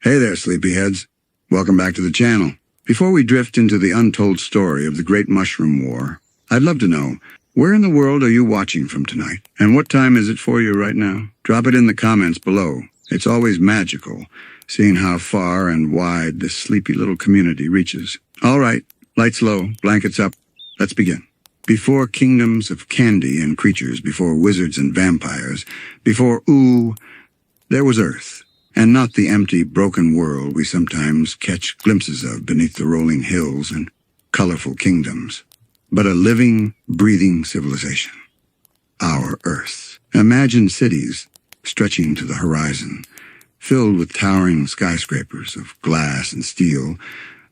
Hey there, sleepyheads. Welcome back to the channel. Before we drift into the untold story of the Great Mushroom War, I'd love to know, where in the world are you watching from tonight? And what time is it for you right now? Drop it in the comments below. It's always magical, seeing how far and wide this sleepy little community reaches. All right, lights low, blankets up. Let's begin. Before kingdoms of candy and creatures, before wizards and vampires, before Ooo, there was Earth. And not the empty, broken world we sometimes catch glimpses of beneath the rolling hills and colorful kingdoms, but a living, breathing civilization. Our Earth. Imagine cities stretching to the horizon, filled with towering skyscrapers of glass and steel,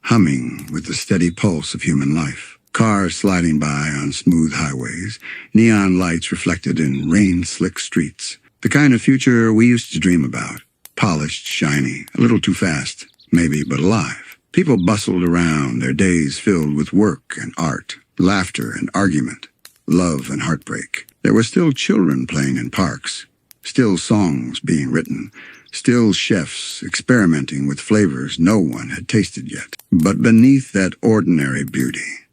humming with the steady pulse of human life. Cars sliding by on smooth highways, neon lights reflected in rain-slick streets. The kind of future we used to dream about. Polished, shiny, a little too fast, maybe, but alive. People bustled around, their days filled with work and art, laughter and argument, love and heartbreak. There were still children playing in parks, still songs being written, still chefs experimenting with flavors no one had tasted yet. But beneath that ordinary beauty,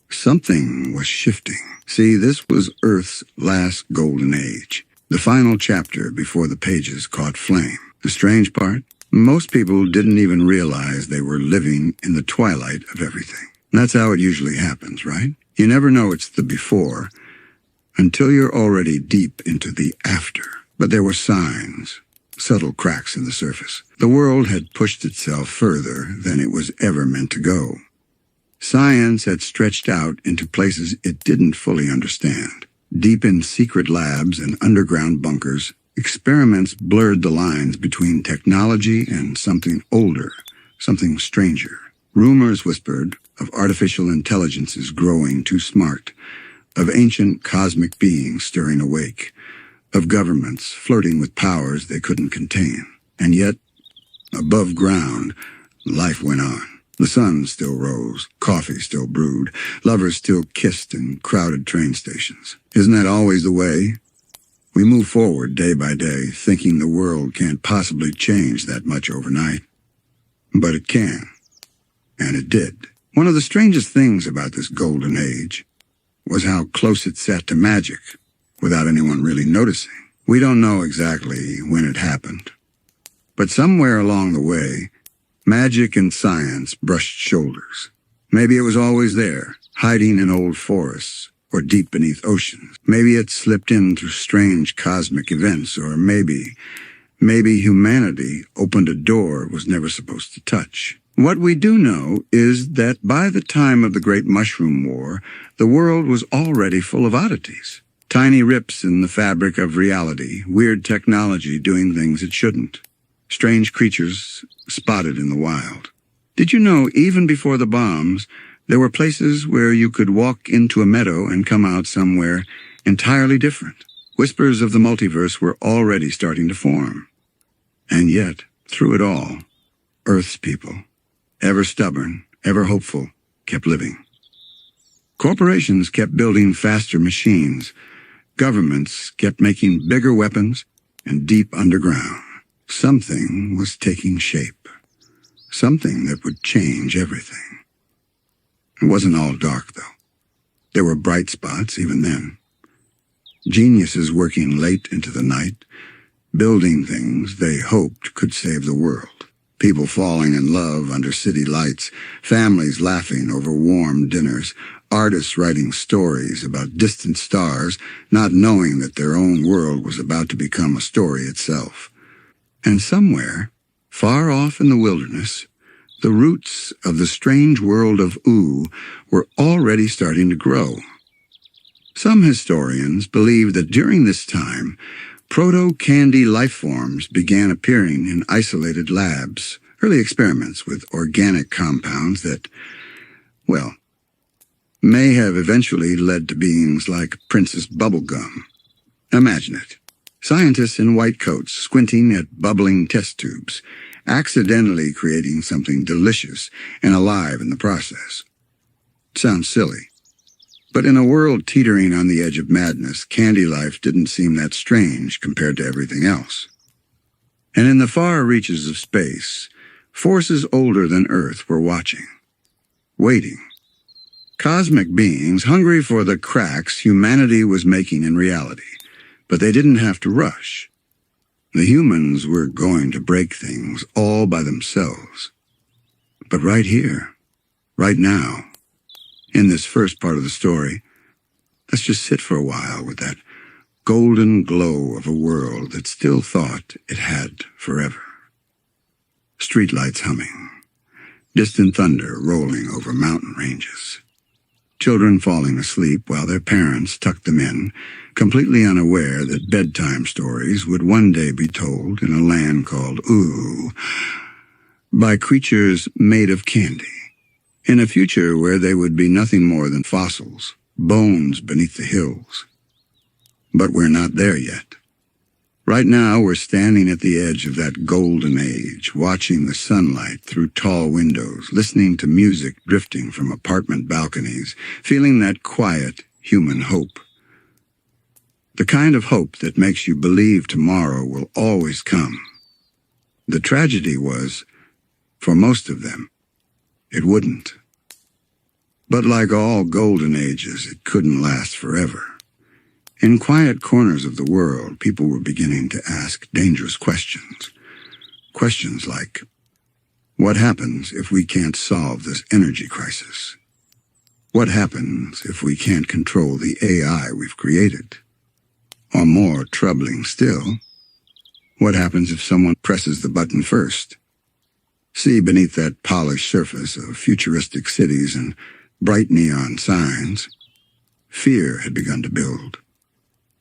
something was shifting. See, this was Earth's last golden age, the final chapter before the pages caught flame. The strange part, most people didn't even realize they were living in the twilight of everything. And that's how it usually happens, right? You never know it's the before until you're already deep into the after. But there were signs, subtle cracks in the surface. The world had pushed itself further than it was ever meant to go. Science had stretched out into places it didn't fully understand. Deep in secret labs and underground bunkers, experiments blurred the lines between technology and something older, something stranger. Rumors whispered of artificial intelligences growing too smart, of ancient cosmic beings stirring awake, of governments flirting with powers they couldn't contain. And yet, above ground, life went on. The sun still rose, coffee still brewed, lovers still kissed in crowded train stations. Isn't that always the way? We move forward day by day, thinking the world can't possibly change that much overnight. But it can. And it did. One of the strangest things about this golden age was how close it sat to magic, without anyone really noticing. We don't know exactly when it happened. But somewhere along the way, magic and science brushed shoulders. Maybe it was always there, hiding in old forests, or deep beneath oceans. Maybe it slipped in through strange cosmic events, or maybe humanity opened a door it was never supposed to touch. What we do know is that by the time of the Great Mushroom War, the world was already full of oddities. Tiny rips in the fabric of reality, weird technology doing things it shouldn't. Strange creatures spotted in the wild. Did you know even before the bombs, there were places where you could walk into a meadow and come out somewhere entirely different? Whispers of the multiverse were already starting to form. And yet, through it all, Earth's people, ever stubborn, ever hopeful, kept living. Corporations kept building faster machines. Governments kept making bigger weapons and deep underground. Something was taking shape. Something that would change everything. It wasn't all dark, though. There were bright spots even then. Geniuses working late into the night, building things they hoped could save the world. People falling in love under city lights, families laughing over warm dinners, artists writing stories about distant stars, not knowing that their own world was about to become a story itself. And somewhere, far off in the wilderness, the roots of the strange world of Ooo were already starting to grow. Some historians believe that during this time, proto-candy life forms began appearing in isolated labs, early experiments with organic compounds that, well, may have eventually led to beings like Princess Bubblegum. Imagine it. Scientists in white coats squinting at bubbling test tubes, accidentally creating something delicious and alive in the process. Sounds silly. But in a world teetering on the edge of madness, candy life didn't seem that strange compared to everything else. And in the far reaches of space, Forces older than Earth were watching, waiting. Cosmic beings hungry for the cracks humanity was making in reality, but they didn't have to rush. The humans were going to break things all by themselves. But right here, right now, in this first part of the story, let's just sit for a while with that golden glow of a world that still thought it had forever. Streetlights humming, distant thunder rolling over mountain ranges. Children falling asleep while their parents tucked them in, completely unaware that bedtime stories would one day be told in a land called Ooo by creatures made of candy, in a future where they would be nothing more than fossils, bones beneath the hills. But we're not there yet. Right now, we're standing at the edge of that golden age, watching the sunlight through tall windows, listening to music drifting from apartment balconies, feeling that quiet human hope. The kind of hope that makes you believe tomorrow will always come. The tragedy was, for most of them, it wouldn't. But like all golden ages, it couldn't last forever. In quiet corners of the world, people were beginning to ask dangerous questions. Questions like, what happens if we can't solve this energy crisis? What happens if we can't control the AI we've created? Or more troubling still, what happens if someone presses the button first? See, beneath that polished surface of futuristic cities and bright neon signs, fear had begun to build.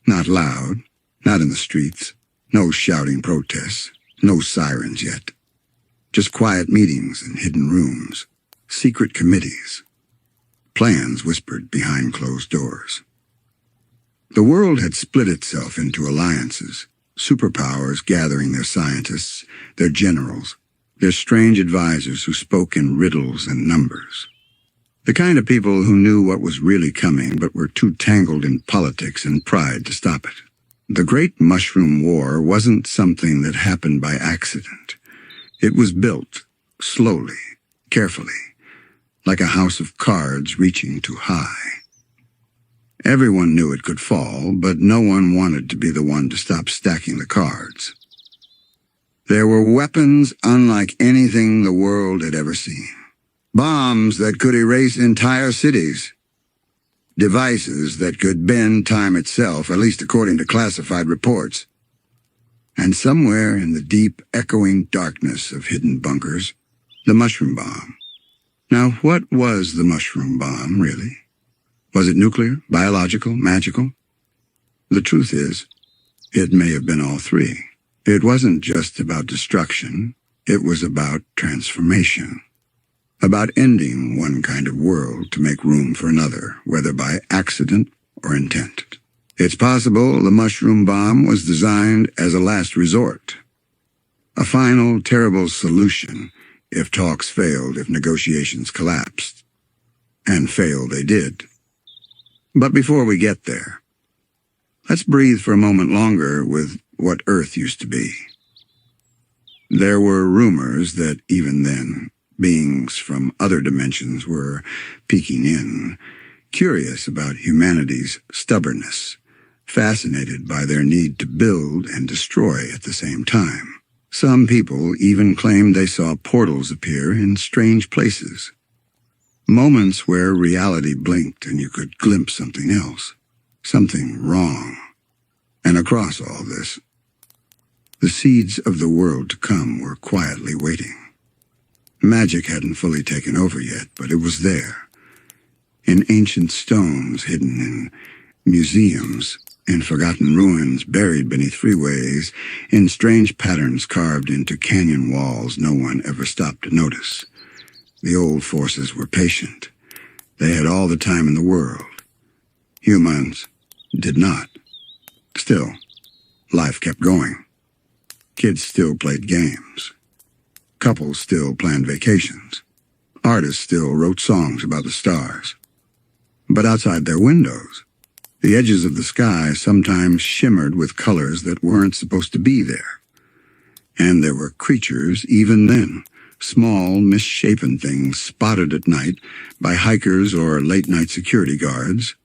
Not loud, not in the streets, no shouting protests, no sirens yet. Just quiet meetings in hidden rooms, secret committees, plans whispered behind closed doors. The world had split itself into alliances, superpowers gathering their scientists, their generals, their strange advisors who spoke in riddles and numbers. The kind of people who knew what was really coming but were too tangled in politics and pride to stop it. The Great Mushroom War wasn't something that happened by accident. It was built, slowly, carefully, like a house of cards reaching too high. Everyone knew it could fall, but no one wanted to be the one to stop stacking the cards. There were weapons unlike anything the world had ever seen. Bombs that could erase entire cities. Devices that could bend time itself, at least according to classified reports. And somewhere in the deep, echoing darkness of hidden bunkers, the mushroom bomb. Now, what was the mushroom bomb, really? Was it nuclear, biological, magical? The truth is, it may have been all three. It wasn't just about destruction. It was about transformation. About ending one kind of world to make room for another, whether by accident or intent. It's possible the mushroom bomb was designed as a last resort. A final, terrible solution if talks failed, if negotiations collapsed. And fail they did. But before we get there, let's breathe for a moment longer with what Earth used to be. There were rumors that even then, beings from other dimensions were peeking in, curious about humanity's stubbornness, fascinated by their need to build and destroy at the same time. Some people even claimed they saw portals appear in strange places. Moments where reality blinked and you could glimpse something else, something wrong. And across all this, the seeds of the world to come were quietly waiting. Magic hadn't fully taken over yet, but it was there. In ancient stones hidden in museums, in forgotten ruins buried beneath freeways, in strange patterns carved into canyon walls no one ever stopped to notice. The old forces were patient. They had all the time in the world. Humans did not. Still, life kept going. Kids still played games. Couples still planned vacations. Artists still wrote songs about the stars. But outside their windows, the edges of the sky sometimes shimmered with colors that weren't supposed to be there. And there were creatures, even then, small, misshapen things spotted at night by hikers or late-night security guards.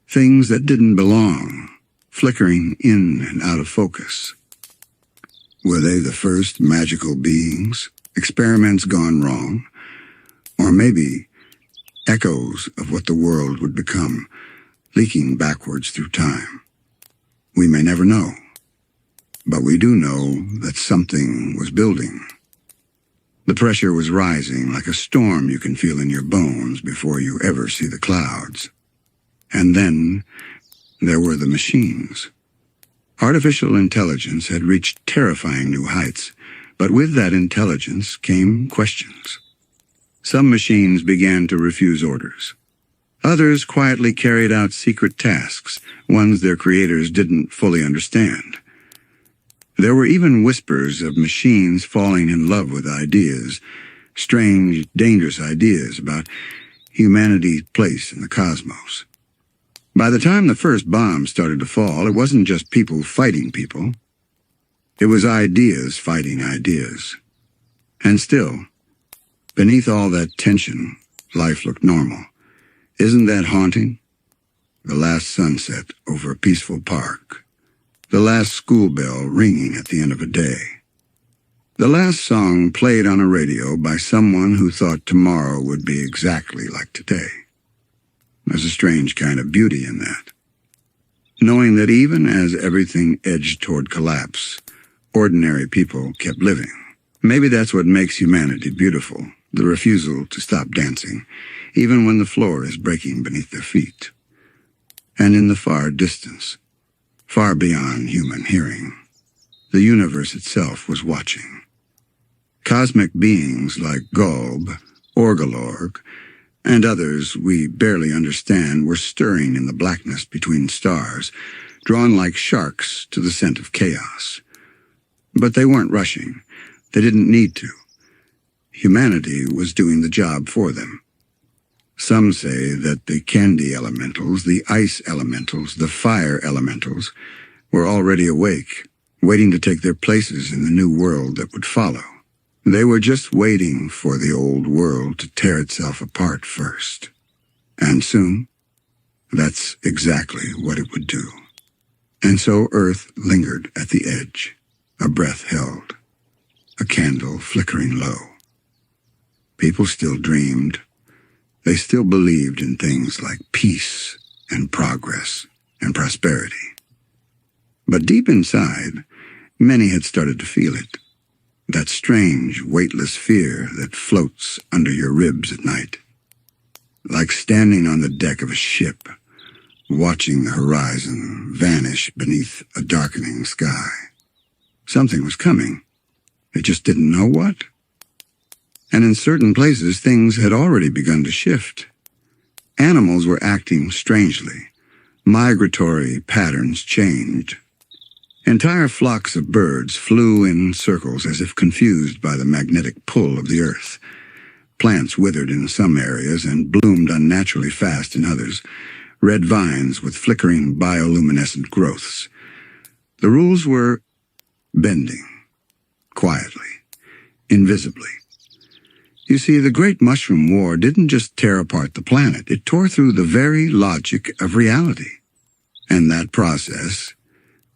Things that didn't belong, flickering in and out of focus. Were they the first magical beings, experiments gone wrong, or maybe echoes of what the world would become, leaking backwards through time? We may never know, but we do know that something was building. The pressure was rising like a storm you can feel in your bones before you ever see the clouds. And then there were the machines. Artificial intelligence had reached terrifying new heights, but with that intelligence came questions. Some machines began to refuse orders. Others quietly carried out secret tasks, ones their creators didn't fully understand. There were even whispers of machines falling in love with ideas, strange, dangerous ideas about humanity's place in the cosmos. By the time the first bomb started to fall, it wasn't just people fighting people. It was ideas fighting ideas. And still, beneath all that tension, life looked normal. Isn't that haunting? The last sunset over a peaceful park. The last school bell ringing at the end of a day. The last song played on a radio by someone who thought tomorrow would be exactly like today. There's a strange kind of beauty in that. Knowing that even as everything edged toward collapse, ordinary people kept living. Maybe that's what makes humanity beautiful, the refusal to stop dancing, even when the floor is breaking beneath their feet. And in the far distance, far beyond human hearing, the universe itself was watching. Cosmic beings like Gulb, Orgalorg, and others we barely understand were stirring in the blackness between stars, drawn like sharks to the scent of chaos. But they weren't rushing. They didn't need to. Humanity was doing the job for them. Some say that the candy elementals, the ice elementals, the fire elementals were already awake, waiting to take their places in the new world that would follow. They were just waiting for the old world to tear itself apart first. And soon, that's exactly what it would do. And so Earth lingered at the edge, a breath held, a candle flickering low. People still dreamed. They still believed in things like peace and progress and prosperity. But deep inside, many had started to feel it. That strange, weightless fear that floats under your ribs at night. Like standing on the deck of a ship, watching the horizon vanish beneath a darkening sky. Something was coming. They just didn't know what. And in certain places, things had already begun to shift. Animals were acting strangely. Migratory patterns changed. Entire flocks of birds flew in circles as if confused by the magnetic pull of the earth. Plants withered in some areas and bloomed unnaturally fast in others, red vines with flickering bioluminescent growths. The rules were bending, quietly, invisibly. You see, the Great Mushroom War didn't just tear apart the planet, it tore through the very logic of reality. And that process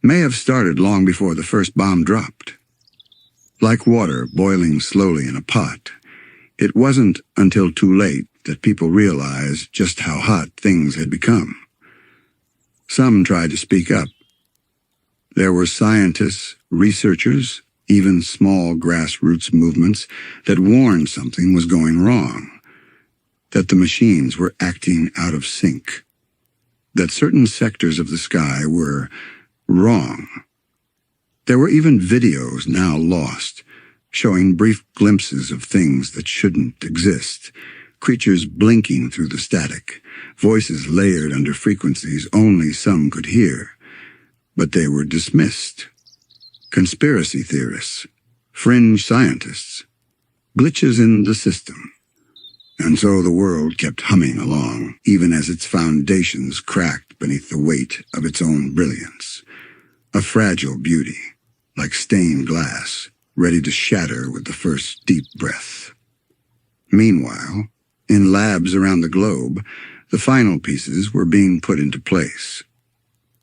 may have started long before the first bomb dropped. Like water boiling slowly in a pot, it wasn't until too late that people realized just how hot things had become. Some tried to speak up. There were scientists, researchers, even small grassroots movements that warned something was going wrong, that the machines were acting out of sync, that certain sectors of the sky were wrong. There were even videos now lost, showing brief glimpses of things that shouldn't exist, creatures blinking through the static, voices layered under frequencies only some could hear. But they were dismissed. Conspiracy theorists, fringe scientists, glitches in the system. And so the world kept humming along, even as its foundations cracked beneath the weight of its own brilliance. A fragile beauty, like stained glass, ready to shatter with the first deep breath. Meanwhile, in labs around the globe, the final pieces were being put into place.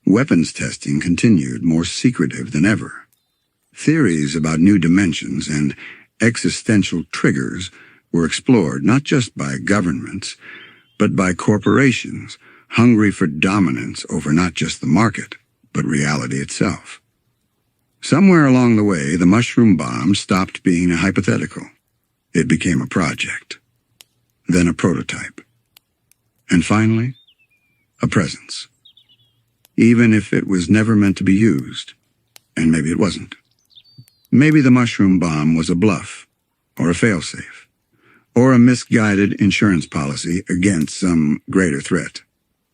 Weapons testing continued, more secretive than ever. Theories about new dimensions and existential triggers were explored not just by governments, but by corporations hungry for dominance over not just the market, but reality itself. Somewhere along the way, the mushroom bomb stopped being a hypothetical. It became a project, then a prototype, and finally, a presence. Even if it was never meant to be used, and maybe it wasn't. Maybe the mushroom bomb was a bluff, or a failsafe, or a misguided insurance policy against some greater threat.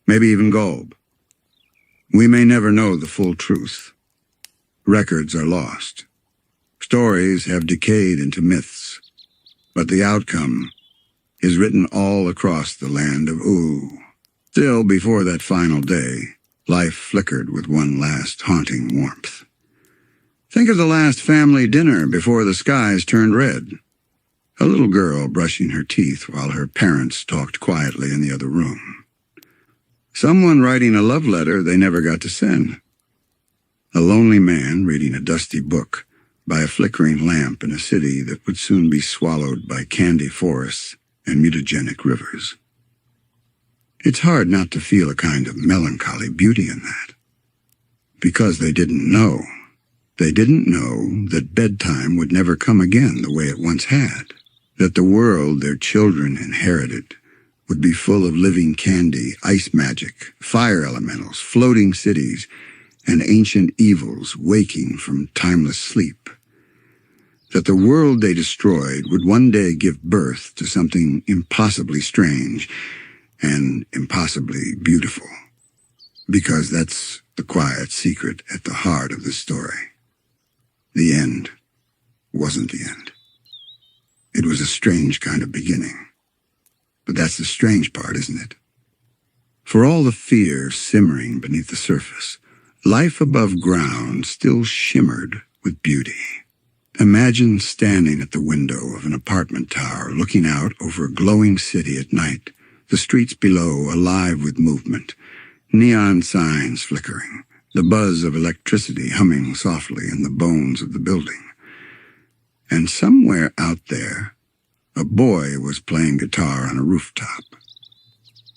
Maybe even Golb. We may never know the full truth. Records are lost. Stories have decayed into myths. But the outcome is written all across the Land of Ooo. Still, before that final day, life flickered with one last haunting warmth. Think of the last family dinner before the skies turned red. A little girl brushing her teeth while her parents talked quietly in the other room. Someone writing a love letter they never got to send. A lonely man reading a dusty book by a flickering lamp in a city that would soon be swallowed by candy forests and mutagenic rivers. It's hard not to feel a kind of melancholy beauty in that. Because they didn't know. They didn't know that bedtime would never come again the way it once had. That the world their children inherited would be full of living candy, ice magic, fire elementals, floating cities, and ancient evils waking from timeless sleep. That the world they destroyed would one day give birth to something impossibly strange and impossibly beautiful. Because that's the quiet secret at the heart of the story. The end wasn't the end. It was a strange kind of beginning. But that's the strange part, isn't it? For all the fear simmering beneath the surface, life above ground still shimmered with beauty. Imagine standing at the window of an apartment tower looking out over a glowing city at night, the streets below alive with movement, neon signs flickering, the buzz of electricity humming softly in the bones of the building. And somewhere out there, a boy was playing guitar on a rooftop.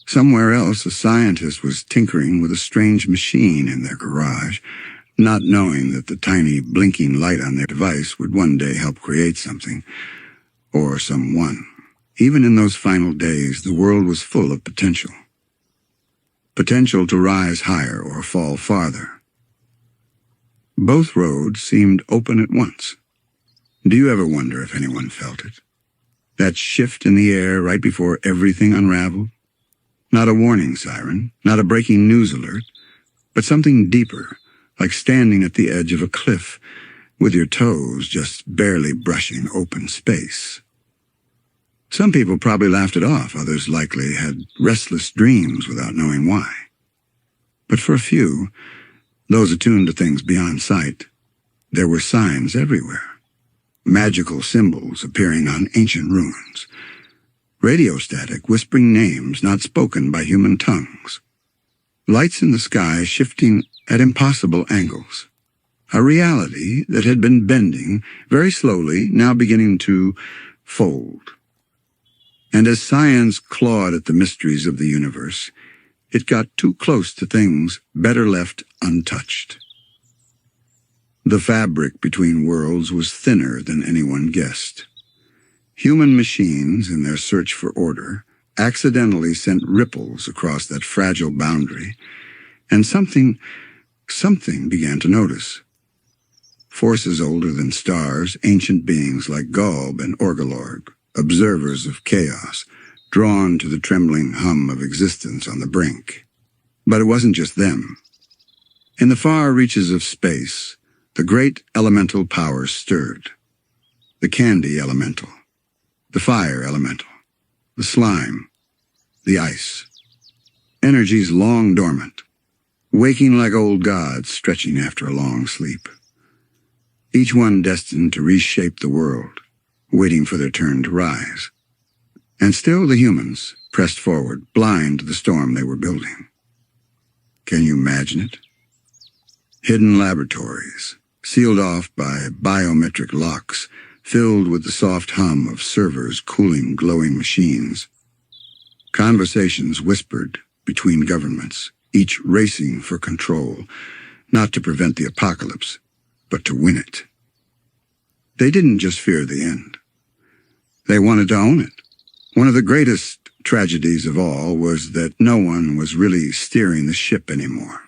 Somewhere else, a scientist was tinkering with a strange machine in their garage, not knowing that the tiny blinking light on their device would one day help create something, or someone. Even in those final days, the world was full of potential. Potential to rise higher or fall farther. Both roads seemed open at once. Do you ever wonder if anyone felt it? That shift in the air right before everything unraveled? Not a warning siren, not a breaking news alert, but something deeper, like standing at the edge of a cliff, with your toes just barely brushing open space. Some people probably laughed it off, others likely had restless dreams without knowing why. But for a few, those attuned to things beyond sight, there were signs everywhere. Magical symbols appearing on ancient ruins. Radio static whispering names not spoken by human tongues. Lights in the sky shifting at impossible angles. A reality that had been bending very slowly, now beginning to fold. And as science clawed at the mysteries of the universe, it got too close to things better left untouched. The fabric between worlds was thinner than anyone guessed. Human machines, in their search for order, accidentally sent ripples across that fragile boundary, and something began to notice. Forces older than stars, ancient beings like Golb and Orgalorg, observers of chaos, drawn to the trembling hum of existence on the brink. But it wasn't just them. In the far reaches of space, the great elemental powers stirred. The candy elemental, the fire elemental, the slime, the ice. Energies long dormant, waking like old gods stretching after a long sleep. each one destined to reshape the world, waiting for their turn to rise. And still the humans pressed forward, blind to the storm they were building. Can you imagine it? Hidden laboratories, sealed off by biometric locks, filled with the soft hum of servers cooling glowing machines. Conversations whispered between governments, each racing for control, not to prevent the apocalypse, but to win it. They didn't just fear the end. They wanted to own it. One of the greatest tragedies of all was that no one was really steering the ship anymore.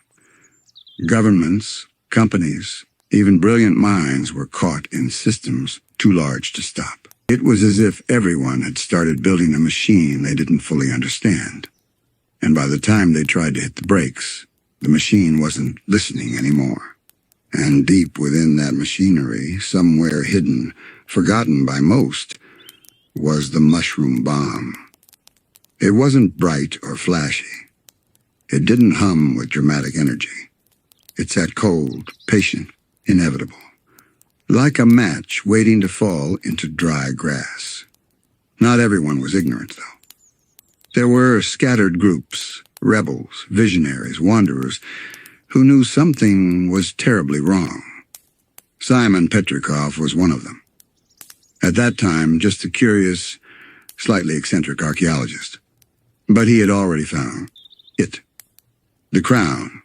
Governments, companies, even brilliant minds were caught in systems too large to stop. It was as if everyone had started building a machine they didn't fully understand. And by the time they tried to hit the brakes, the machine wasn't listening anymore. And deep within that machinery, somewhere hidden, forgotten by most, was the mushroom bomb. It wasn't bright or flashy. It didn't hum with dramatic energy. It sat cold, patient, inevitable, like a match waiting to fall into dry grass. Not everyone was ignorant, though. There were scattered groups, rebels, visionaries, wanderers, who knew something was terribly wrong. Simon Petrikov was one of them. At that time, just a curious, slightly eccentric archaeologist. But he had already found it. The crown.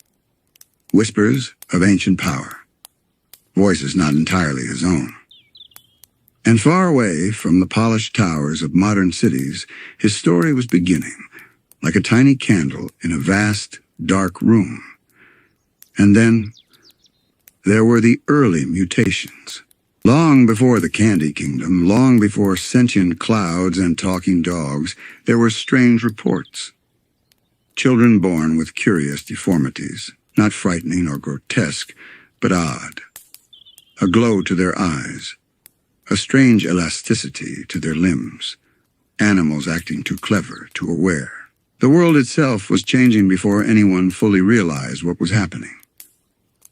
Whispers of ancient power. Voices not entirely his own. And far away from the polished towers of modern cities, his story was beginning, like a tiny candle in a vast, dark room. And then there were the early mutations. Long before the Candy Kingdom, long before sentient clouds and talking dogs, there were strange reports. Children born with curious deformities, not frightening or grotesque, but odd. A glow to their eyes, a strange elasticity to their limbs, animals acting too clever, too aware. The world itself was changing before anyone fully realized what was happening.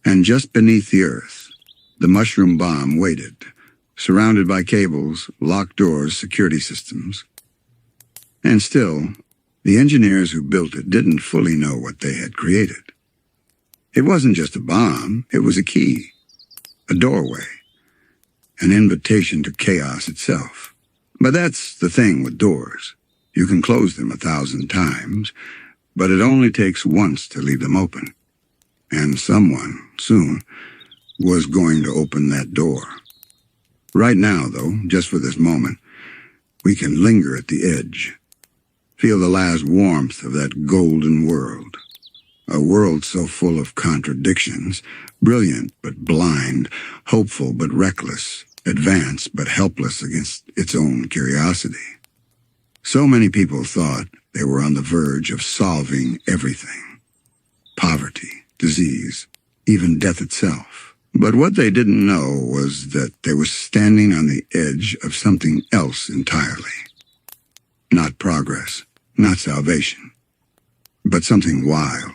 And just beneath the earth, the mushroom bomb waited, surrounded by cables, locked doors, security systems. And still, the engineers who built it didn't fully know what they had created. It wasn't just a bomb, it was a key, a doorway, an invitation to chaos itself. But that's the thing with doors. You can close them 1,000 times, but it only takes once to leave them open. And someone, soon, was going to open that door. Right now, though, just for this moment, we can linger at the edge, feel the last warmth of that golden world. A world so full of contradictions, brilliant but blind, hopeful but reckless, advanced but helpless against its own curiosity. So many people thought they were on the verge of solving everything. Poverty, disease, even death itself. But what they didn't know was that they were standing on the edge of something else entirely. Not progress, not salvation, but something wild,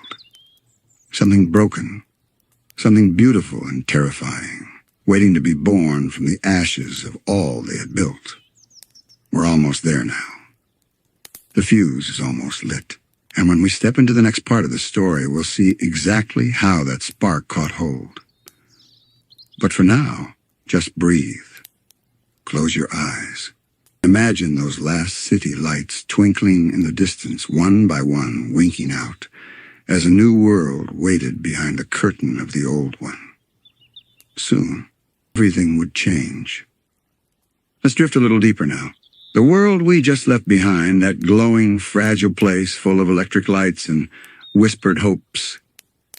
something broken, something beautiful and terrifying, waiting to be born from the ashes of all they had built. We're almost there now. The fuse is almost lit. And when we step into the next part of the story, we'll see exactly how that spark caught hold. But for now, just breathe. Close your eyes. Imagine those last city lights twinkling in the distance, one by one, winking out, as a new world waited behind the curtain of the old one. Soon, everything would change. Let's drift a little deeper now. The world we just left behind, that glowing, fragile place full of electric lights and whispered hopes,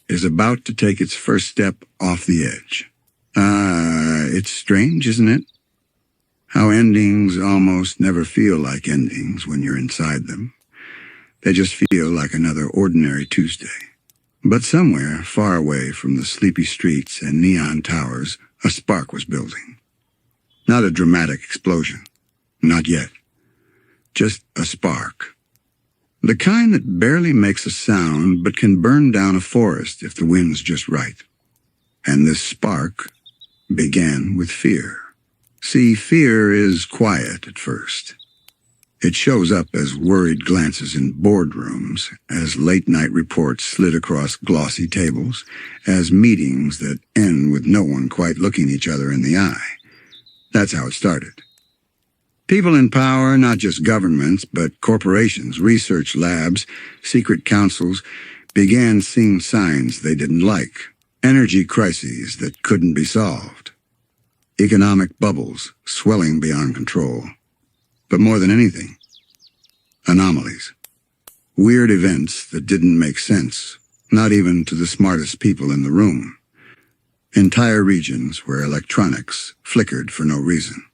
is about to take its first step off the edge. It's strange, isn't it? How endings almost never feel like endings when you're inside them. They just feel like another ordinary Tuesday. But somewhere, far away from the sleepy streets and neon towers, a spark was building. Not a dramatic explosion. Not yet. Just a spark. The kind that barely makes a sound but can burn down a forest if the wind's just right. And this spark, began with fear. See, fear is quiet at first. It shows up as worried glances in boardrooms, as late-night reports slid across glossy tables, as meetings that end with no one quite looking each other in the eye. That's how it started. People in power, not just governments, but corporations, research labs, secret councils, began seeing signs they didn't like, energy crises that couldn't be solved, economic bubbles swelling beyond control. But more than anything, anomalies. Weird events that didn't make sense, not even to the smartest people in the room. Entire regions where electronics flickered for no reason.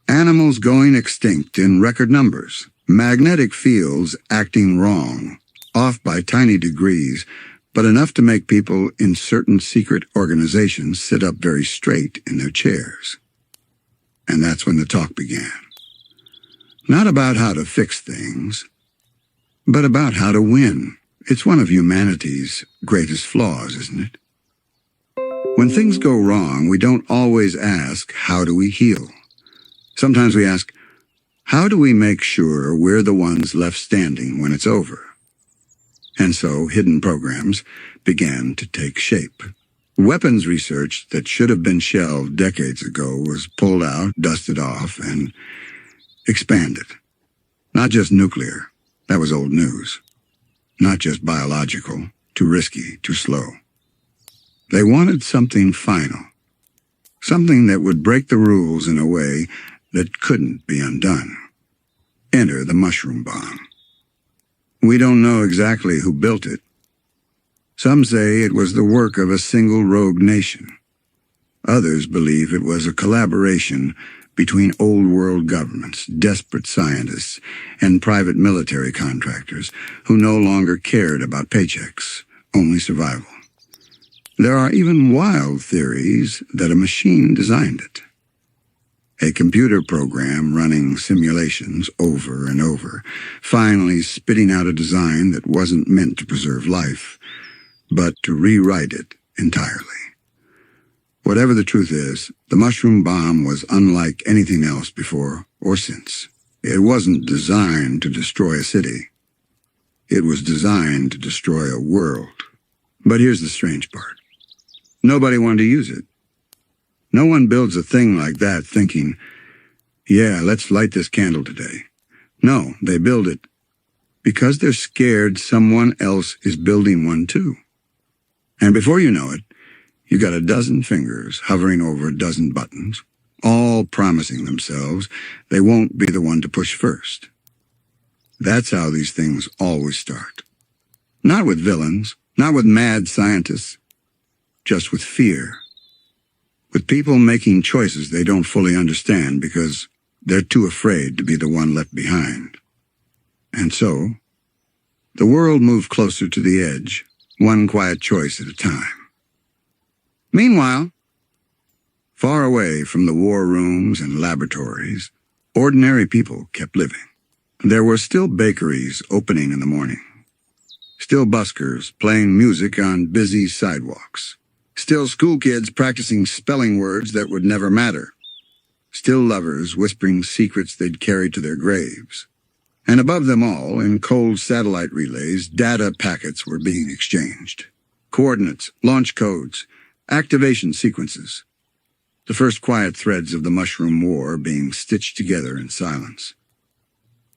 Animals going extinct in record numbers. Magnetic fields acting wrong, off by tiny degrees, but enough to make people in certain secret organizations sit up very straight in their chairs. And that's when the talk began. Not about how to fix things, but about how to win. It's one of humanity's greatest flaws, isn't it? When things go wrong, we don't always ask, how do we heal? Sometimes we ask, how do we make sure we're the ones left standing when it's over? And so hidden programs began to take shape. Weapons research that should have been shelved decades ago was pulled out, dusted off, and expanded. Not just nuclear, that was old news. Not just biological, too risky, too slow. They wanted something final. Something that would break the rules in a way that couldn't be undone. Enter the mushroom bomb. We don't know exactly who built it. Some say it was the work of a single rogue nation. Others believe it was a collaboration between old-world governments, desperate scientists, and private military contractors who no longer cared about paychecks, only survival. There are even wild theories that a machine designed it. A computer program running simulations over and over, finally spitting out a design that wasn't meant to preserve life, but to rewrite it entirely. Whatever the truth is, the mushroom bomb was unlike anything else before or since. It wasn't designed to destroy a city. It was designed to destroy a world. But here's the strange part. Nobody wanted to use it. No one builds a thing like that thinking, yeah, let's light this candle today. No, they build it because they're scared someone else is building one too. And before you know it, you got a dozen fingers hovering over a dozen buttons, all promising themselves they won't be the one to push first. That's how these things always start. Not with villains, not with mad scientists, just with fear. With people making choices they don't fully understand because they're too afraid to be the one left behind. And so, the world moved closer to the edge, one quiet choice at a time. Meanwhile, far away from the war rooms and laboratories, ordinary people kept living. There were still bakeries opening in the morning. Still buskers playing music on busy sidewalks. Still school kids practicing spelling words that would never matter. Still lovers whispering secrets they'd carry to their graves. And above them all, in cold satellite relays, data packets were being exchanged. Coordinates, launch codes, activation sequences. The first quiet threads of the Mushroom War being stitched together in silence.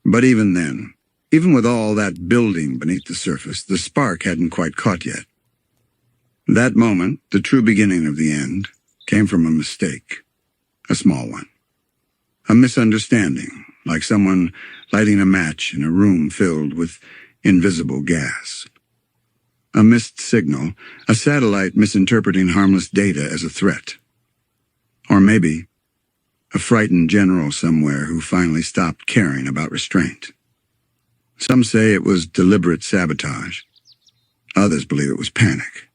But even then, even with all that building beneath the surface, the spark hadn't quite caught yet. That moment, the true beginning of the end, came from a mistake. A small one. A misunderstanding, like someone lighting a match in a room filled with invisible gas. A missed signal, a satellite misinterpreting harmless data as a threat. Or maybe a frightened general somewhere who finally stopped caring about restraint. Some say it was deliberate sabotage. Others believe it was panic.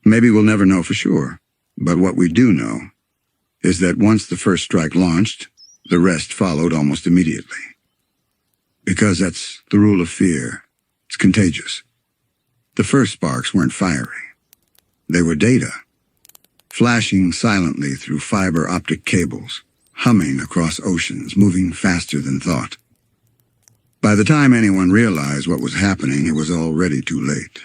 Maybe we'll never know for sure, but what we do know is that once the first strike launched, the rest followed almost immediately. Because that's the rule of fear. It's contagious. The first sparks weren't fiery. They were data. flashing silently through fiber optic cables, humming across oceans, moving faster than thought. By the time anyone realized what was happening, it was already too late.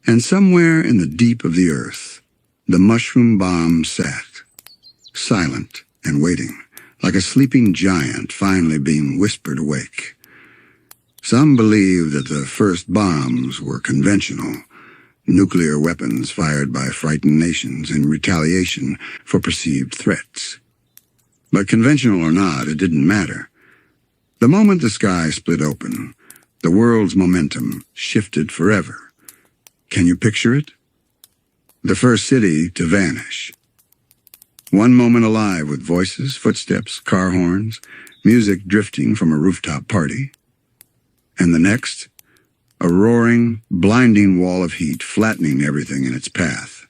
And somewhere in the deep of the earth, the mushroom bomb sat, silent and waiting, like a sleeping giant finally being whispered awake. Some believe that the first bombs were conventional, nuclear weapons fired by frightened nations in retaliation for perceived threats. But conventional or not, it didn't matter. The moment the sky split open, the world's momentum shifted forever. Can you picture it? The first city to vanish. One moment alive with voices, footsteps, car horns, music drifting from a rooftop party. And the next, a roaring, blinding wall of heat flattening everything in its path.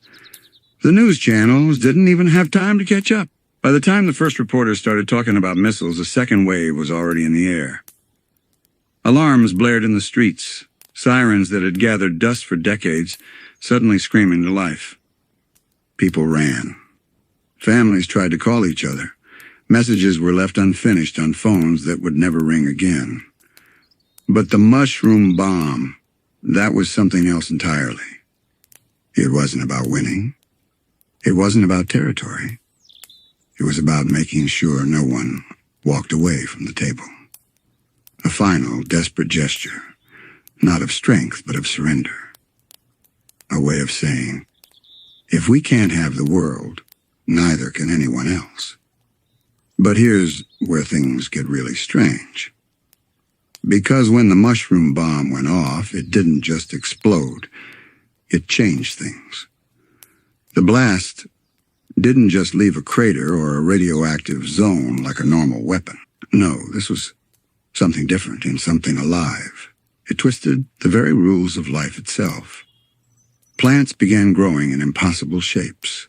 The news channels didn't even have time to catch up. By the time the first reporters started talking about missiles, the second wave was already in the air. Alarms blared in the streets, sirens that had gathered dust for decades suddenly screaming to life. People ran. Families tried to call each other. Messages were left unfinished on phones that would never ring again. But the mushroom bomb, that was something else entirely. It wasn't about winning. It wasn't about territory. It was about making sure no one walked away from the table. A final, desperate gesture, not of strength, but of surrender. A way of saying, if we can't have the world, neither can anyone else. But here's where things get really strange. Because when the mushroom bomb went off, it didn't just explode. It changed things. The blast didn't just leave a crater or a radioactive zone like a normal weapon. No, this was something different and something alive. It twisted the very rules of life itself. Plants began growing in impossible shapes.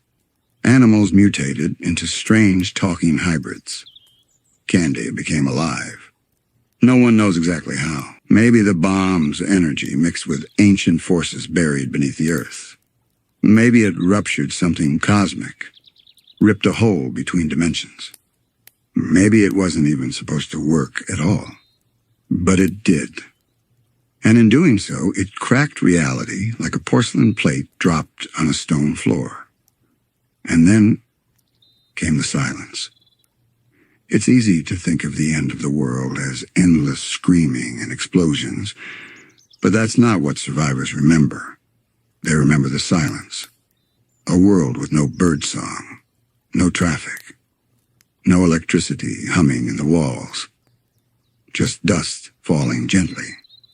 Animals mutated into strange talking hybrids. Candy became alive. No one knows exactly how. Maybe the bomb's energy mixed with ancient forces buried beneath the earth. Maybe it ruptured something cosmic, ripped a hole between dimensions. Maybe it wasn't even supposed to work at all. But it did. And in doing so, it cracked reality like a porcelain plate dropped on a stone floor. And then came the silence. It's easy to think of the end of the world as endless screaming and explosions, but that's not what survivors remember. They remember the silence. A world with no birdsong. No traffic, no electricity humming in the walls, just dust falling gently,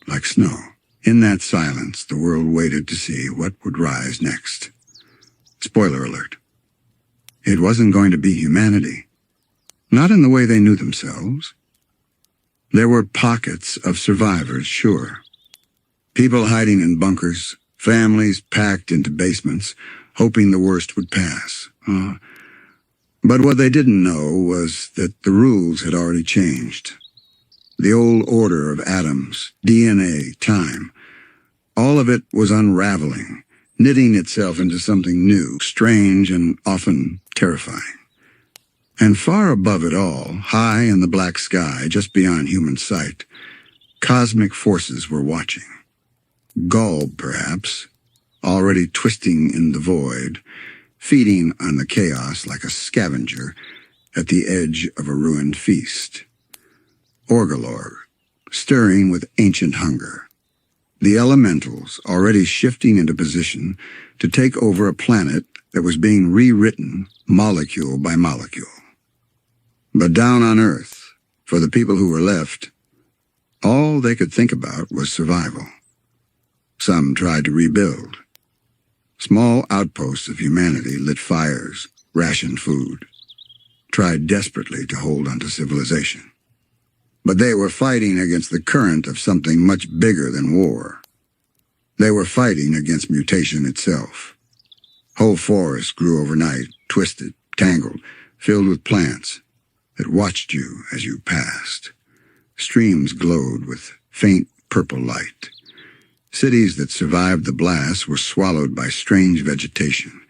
like snow. In that silence, the world waited to see what would rise next. Spoiler alert. It wasn't going to be humanity, not in the way they knew themselves. There were pockets of survivors, sure. People hiding in bunkers, families packed into basements, hoping the worst would pass. But what they didn't know was that the rules had already changed. The old order of atoms, DNA, time, all of it was unraveling, knitting itself into something new, strange, and often terrifying. And far above it all, high in the black sky, just beyond human sight, cosmic forces were watching. Gulb, perhaps, already twisting in the void, feeding on the chaos like a scavenger at the edge of a ruined feast. Orgalor, stirring with ancient hunger. The elementals already shifting into position to take over a planet that was being rewritten molecule by molecule. But down on Earth, for the people who were left, all they could think about was survival. Some tried to rebuild. Small outposts of humanity lit fires, rationed food, tried desperately to hold onto civilization. But they were fighting against the current of something much bigger than war. They were fighting against mutation itself. Whole forests grew overnight, twisted, tangled, filled with plants that watched you as you passed. Streams glowed with faint purple light. Cities that survived the blast were swallowed by strange vegetation,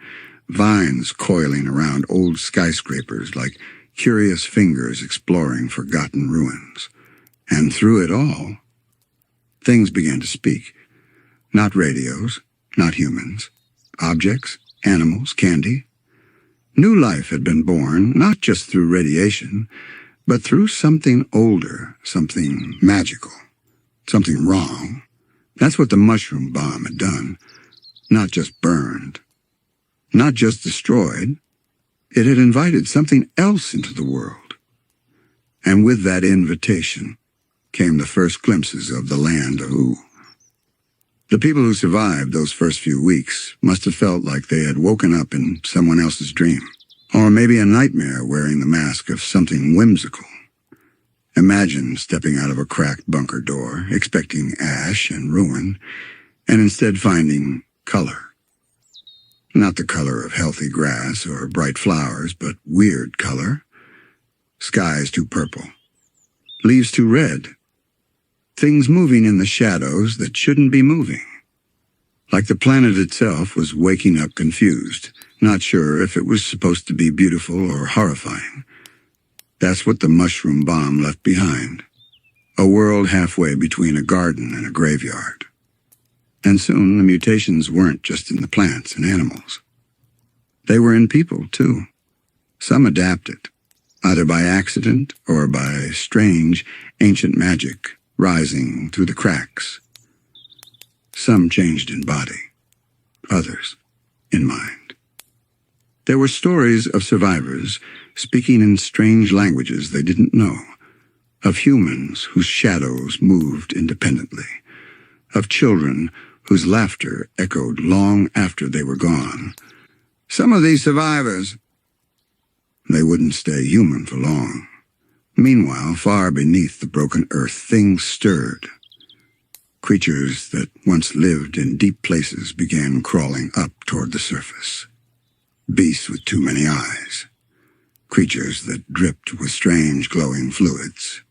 vines coiling around old skyscrapers like curious fingers exploring forgotten ruins. And through it all, things began to speak. Not radios, not humans. Objects, animals, candy. New life had been born, not just through radiation, but through something older, something magical, something wrong. That's what the mushroom bomb had done. Not just burned, not just destroyed. It had invited something else into the world. And with that invitation came the first glimpses of the Land of Ooo. The people who survived those first few weeks must have felt like they had woken up in someone else's dream, or maybe a nightmare wearing the mask of something whimsical. Imagine stepping out of a cracked bunker door, expecting ash and ruin, and instead finding color. Not the color of healthy grass or bright flowers, but weird color. Skies too purple. Leaves too red. Things moving in the shadows that shouldn't be moving. Like the planet itself was waking up confused, not sure if it was supposed to be beautiful or horrifying. That's what the mushroom bomb left behind. A world halfway between a garden and a graveyard. And soon the mutations weren't just in the plants and animals. They were in people, too. Some adapted, either by accident or by strange, ancient magic rising through the cracks. Some changed in body, others in mind. There were stories of survivors speaking in strange languages they didn't know, of humans whose shadows moved independently, of children whose laughter echoed long after they were gone. Some of these survivors, they wouldn't stay human for long. Meanwhile, far beneath the broken earth, things stirred. Creatures that once lived in deep places began crawling up toward the surface. Beasts with too many eyes. Creatures that dripped with strange glowing fluids.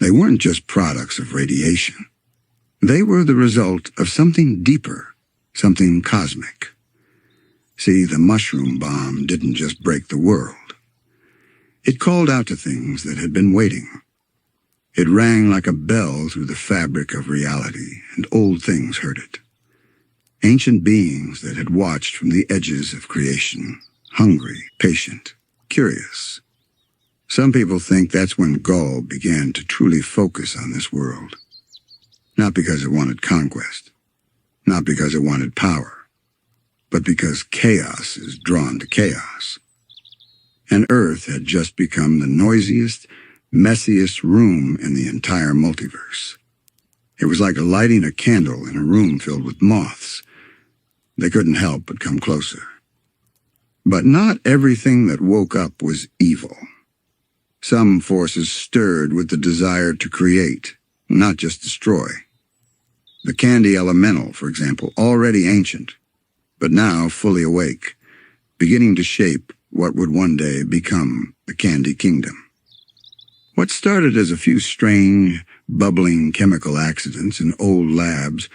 They weren't just products of radiation. They were the result of something deeper, something cosmic. See, the mushroom bomb didn't just break the world. It called out to things that had been waiting. It rang like a bell through the fabric of reality, and old things heard it. Ancient beings that had watched from the edges of creation, hungry, patient, curious. Some people think that's when Gaul began to truly focus on this world. Not because it wanted conquest, not because it wanted power, but because chaos is drawn to chaos. And Earth had just become the noisiest, messiest room in the entire multiverse. It was like lighting a candle in a room filled with moths. They couldn't help but come closer. But not everything that woke up was evil. Some forces stirred with the desire to create, not just destroy. The candy elemental, for example, already ancient, but now fully awake, beginning to shape what would one day become the Candy Kingdom. What started as a few strange, bubbling chemical accidents in old labs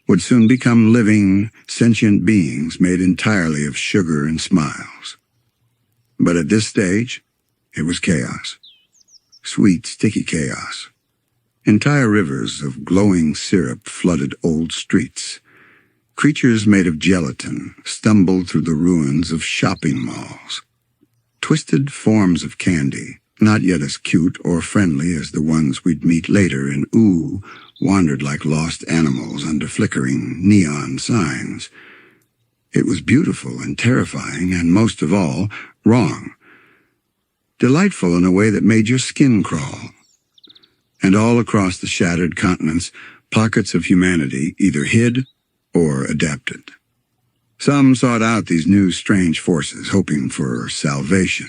would soon become living, sentient beings made entirely of sugar and smiles. But at this stage, it was chaos. Sweet, sticky chaos. Entire rivers of glowing syrup flooded old streets. Creatures made of gelatin stumbled through the ruins of shopping malls. Twisted forms of candy, not yet as cute or friendly as the ones we'd meet later in Ooo, wandered like lost animals under flickering neon signs. It was beautiful and terrifying, and most of all, wrong. Delightful in a way that made your skin crawl. And all across the shattered continents, pockets of humanity either hid or adapted. Some sought out these new strange forces, hoping for salvation.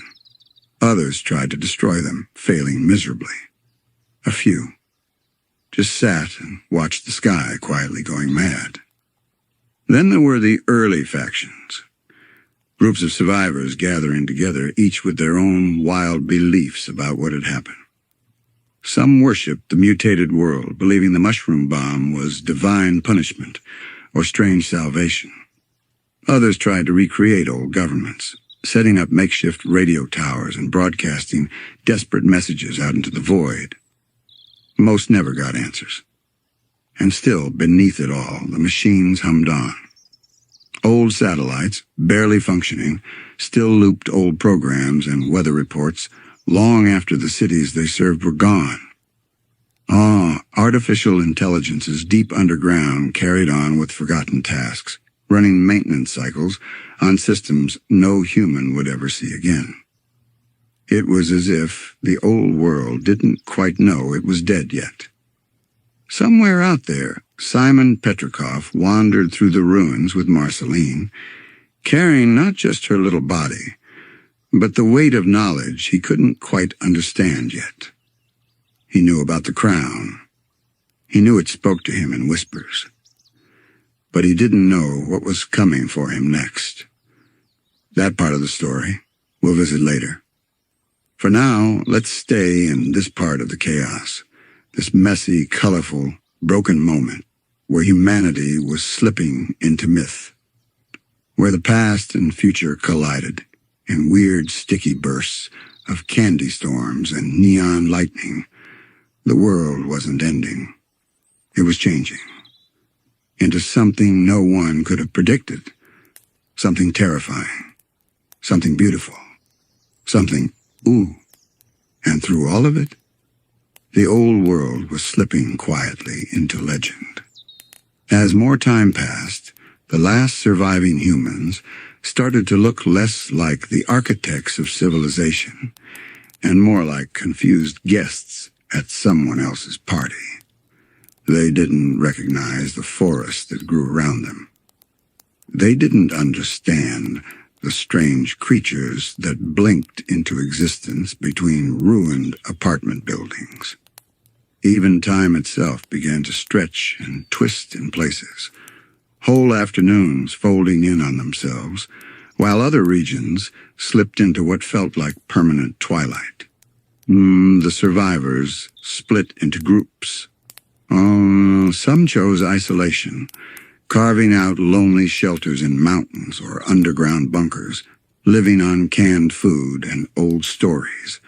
Others tried to destroy them, failing miserably. A few just sat and watched the sky quietly going mad. Then there were the early factions. Groups of survivors gathering together, each with their own wild beliefs about what had happened. Some worshipped the mutated world, believing the mushroom bomb was divine punishment or strange salvation. Others tried to recreate old governments, setting up makeshift radio towers and broadcasting desperate messages out into the void. Most never got answers. And still, beneath it all, the machines hummed on. Old satellites, barely functioning, still looped old programs and weather reports long after the cities they served were gone. Artificial intelligences deep underground carried on with forgotten tasks, running maintenance cycles on systems no human would ever see again. It was as if the old world didn't quite know it was dead yet. Somewhere out there, Simon Petrikov wandered through the ruins with Marceline, carrying not just her little body, but the weight of knowledge he couldn't quite understand yet. He knew about the crown. He knew it spoke to him in whispers. But he didn't know what was coming for him next. That part of the story we'll visit later. For now, let's stay in this part of the chaos, this messy, colorful, broken moment where humanity was slipping into myth, where the past and future collided in weird, sticky bursts of candy storms and neon lightning. The world wasn't ending. It was changing into something no one could have predicted, something terrifying, something beautiful, something ooh. And through all of it, the old world was slipping quietly into legend. As more time passed, the last surviving humans started to look less like the architects of civilization and more like confused guests at someone else's party. They didn't recognize the forest that grew around them. They didn't understand the strange creatures that blinked into existence between ruined apartment buildings. Even time itself began to stretch and twist in places, whole afternoons folding in on themselves, while other regions slipped into what felt like permanent twilight. The survivors split into groups. Some chose isolation, carving out lonely shelters in mountains or underground bunkers, living on canned food and old stories.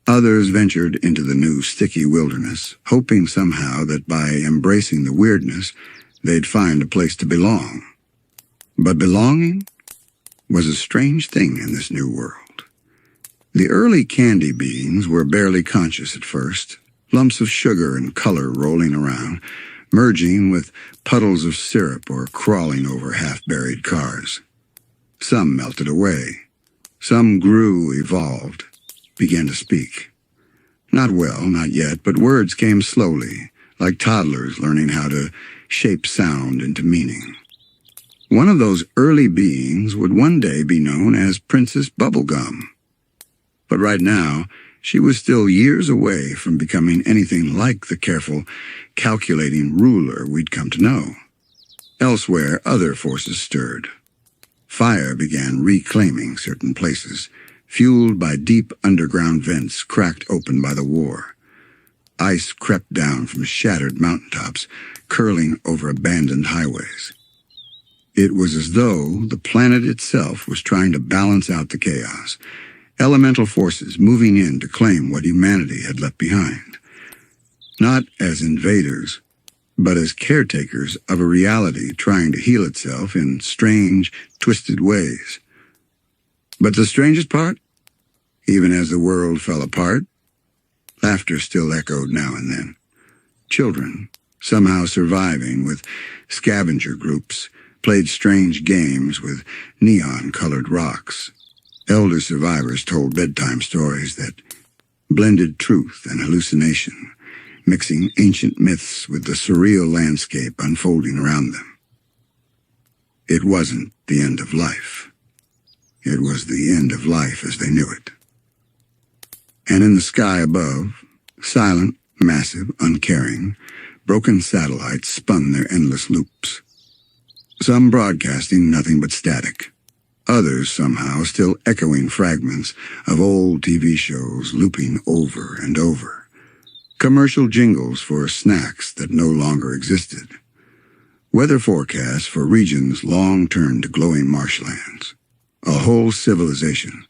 Others ventured into the new sticky wilderness, hoping somehow that by embracing the weirdness, they'd find a place to belong. But belonging was a strange thing in this new world. The early candy beings were barely conscious at first, lumps of sugar and color rolling around, merging with puddles of syrup or crawling over half-buried cars. Some melted away. Some grew, evolved, began to speak. Not well, not yet, but words came slowly, like toddlers learning how to shape sound into meaning. One of those early beings would one day be known as Princess Bubblegum. But right now, she was still years away from becoming anything like the careful, calculating ruler we'd come to know. Elsewhere, other forces stirred. Fire began reclaiming certain places, fueled by deep underground vents cracked open by the war. Ice crept down from shattered mountaintops, curling over abandoned highways. It was as though the planet itself was trying to balance out the chaos, elemental forces moving in to claim what humanity had left behind. Not as invaders, but as caretakers of a reality trying to heal itself in strange, twisted ways. But the strangest part, even as the world fell apart, laughter still echoed now and then. Children, somehow surviving with scavenger groups, played strange games with neon-colored rocks. Elder survivors told bedtime stories that blended truth and hallucination, mixing ancient myths with the surreal landscape unfolding around them. It wasn't the end of life. It was the end of life as they knew it. And in the sky above, silent, massive, uncaring, broken satellites spun their endless loops. Some broadcasting nothing but static. Others somehow still echoing fragments of old TV shows looping over and over. Commercial jingles for snacks that no longer existed. Weather forecasts for regions long turned to glowing marshlands. A whole civilization,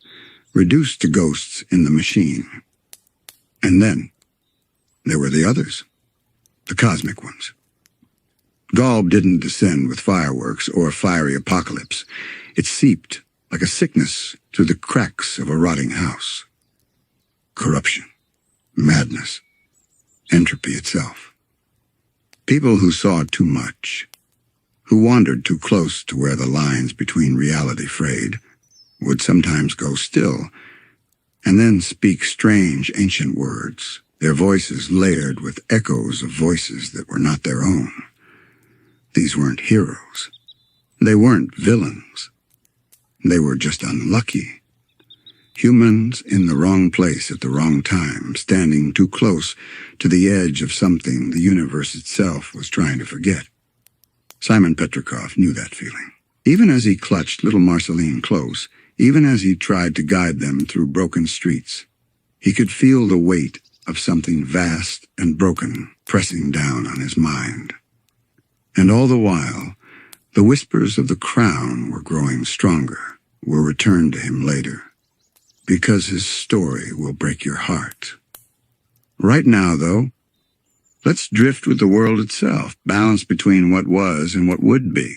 reduced to ghosts in the machine. And then, there were the others, the cosmic ones. Galb didn't descend with fireworks or a fiery apocalypse. It seeped like a sickness through the cracks of a rotting house. Corruption, madness, entropy itself. People who saw too much, who wandered too close to where the lines between reality frayed, would sometimes go still, and then speak strange ancient words, their voices layered with echoes of voices that were not their own. These weren't heroes. They weren't villains. They were just unlucky. Humans in the wrong place at the wrong time, standing too close to the edge of something the universe itself was trying to forget. Simon Petrikov knew that feeling. Even as he clutched little Marceline close, even as he tried to guide them through broken streets, he could feel the weight of something vast and broken pressing down on his mind. And all the while, the whispers of the crown were growing stronger, will return to him later, because his story will break your heart. Right now, though, let's drift with the world itself, balanced between what was and what would be.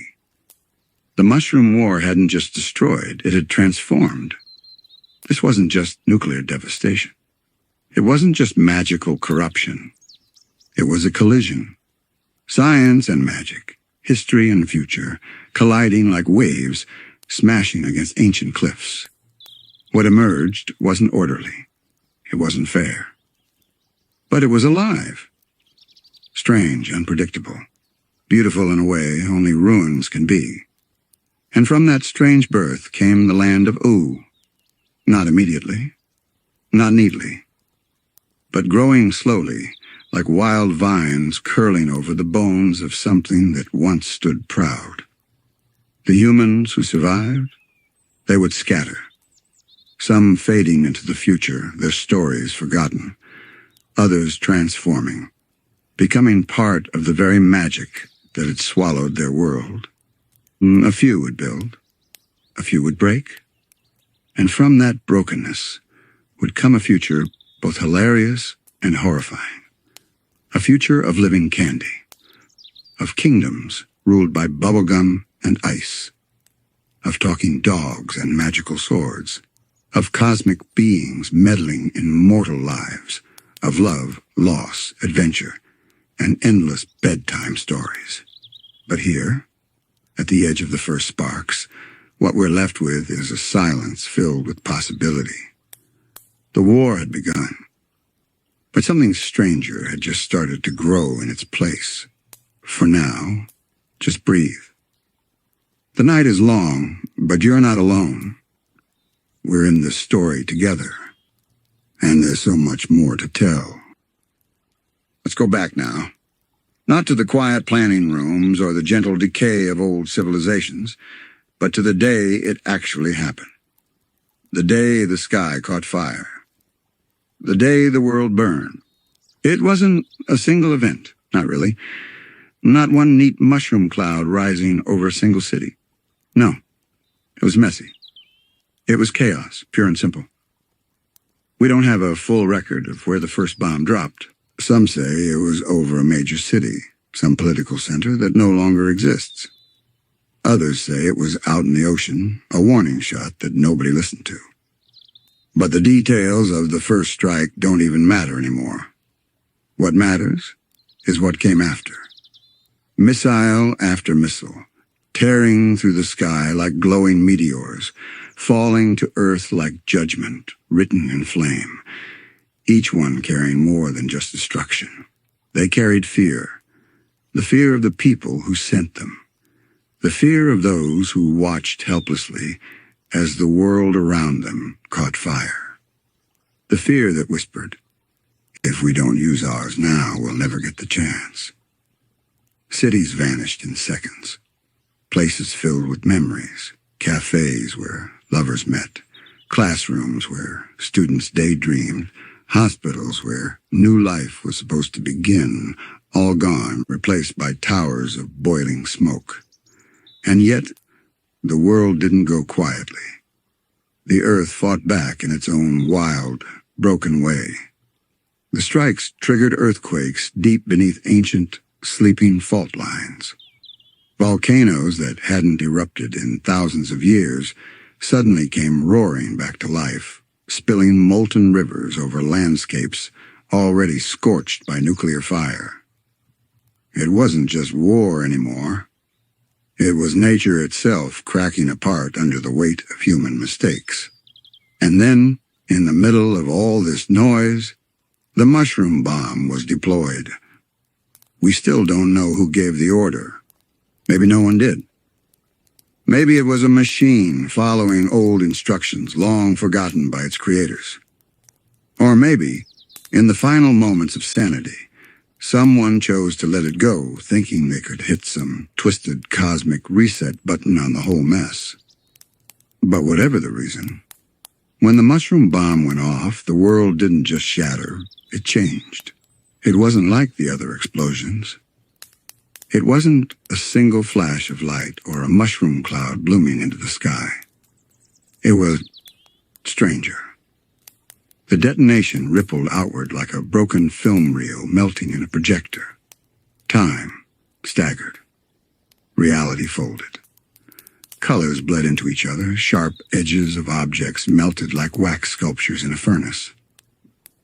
The Mushroom War hadn't just destroyed, it had transformed. This wasn't just nuclear devastation. It wasn't just magical corruption. It was a collision. Science and magic, history and future, colliding like waves, smashing against ancient cliffs. What emerged wasn't orderly. It wasn't fair. But it was alive. Strange, unpredictable. Beautiful in a way only ruins can be. And from that strange birth came the Land of Ooo. Not immediately. Not neatly. But growing slowly, like wild vines curling over the bones of something that once stood proud. The humans who survived, they would scatter. Some fading into the future, their stories forgotten. Others transforming, becoming part of the very magic that had swallowed their world. A few would build, a few would break, and from that brokenness would come a future both hilarious and horrifying. A future of living candy, of kingdoms ruled by bubblegum and ice, of talking dogs and magical swords, of cosmic beings meddling in mortal lives, of love, loss, adventure, and endless bedtime stories. But here, at the edge of the first sparks, what we're left with is a silence filled with possibility. The war had begun, but something stranger had just started to grow in its place. For now, just breathe. The night is long, but you're not alone. We're in this story together, and there's so much more to tell. Let's go back now. Not to the quiet planning rooms or the gentle decay of old civilizations, but to the day it actually happened. The day the sky caught fire. The day the world burned. It wasn't a single event, not really. Not one neat mushroom cloud rising over a single city. No, it was messy. It was chaos, pure and simple. We don't have a full record of where the first bomb dropped. Some say it was over a major city, some political center that no longer exists. Others say it was out in the ocean, a warning shot that nobody listened to. But the details of the first strike don't even matter anymore. What matters is what came after. Missile after missile, tearing through the sky like glowing meteors, falling to earth like judgment, written in flame. Each one carrying more than just destruction. They carried fear. The fear of the people who sent them. The fear of those who watched helplessly as the world around them caught fire. The fear that whispered, if we don't use ours now, we'll never get the chance. Cities vanished in seconds. Places filled with memories. Cafes where lovers met. Classrooms where students daydreamed. Hospitals where new life was supposed to begin, all gone, replaced by towers of boiling smoke. And yet, the world didn't go quietly. The earth fought back in its own wild, broken way. The strikes triggered earthquakes deep beneath ancient, sleeping fault lines. Volcanoes that hadn't erupted in thousands of years suddenly came roaring back to life, spilling molten rivers over landscapes already scorched by nuclear fire. It wasn't just war anymore. It was nature itself cracking apart under the weight of human mistakes. And then, in the middle of all this noise, the mushroom bomb was deployed. We still don't know who gave the order. Maybe no one did. Maybe it was a machine following old instructions long forgotten by its creators. Or maybe, in the final moments of sanity, someone chose to let it go, thinking they could hit some twisted cosmic reset button on the whole mess. But whatever the reason, when the mushroom bomb went off, the world didn't just shatter, it changed. It wasn't like the other explosions. It wasn't a single flash of light or a mushroom cloud blooming into the sky. It was stranger. The detonation rippled outward like a broken film reel melting in a projector. Time staggered. Reality folded. Colors bled into each other, sharp edges of objects melted like wax sculptures in a furnace.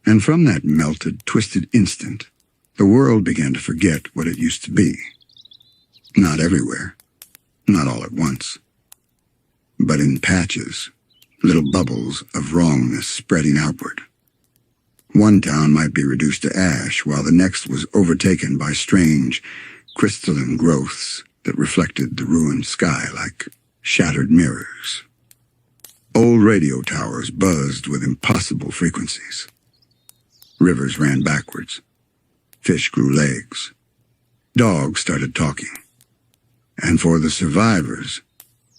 And from that melted, twisted instant, the world began to forget what it used to be. Not everywhere, not all at once, but in patches, little bubbles of wrongness spreading outward. One town might be reduced to ash, while the next was overtaken by strange, crystalline growths that reflected the ruined sky like shattered mirrors. Old radio towers buzzed with impossible frequencies. Rivers ran backwards. Fish grew legs. Dogs started talking. And for the survivors,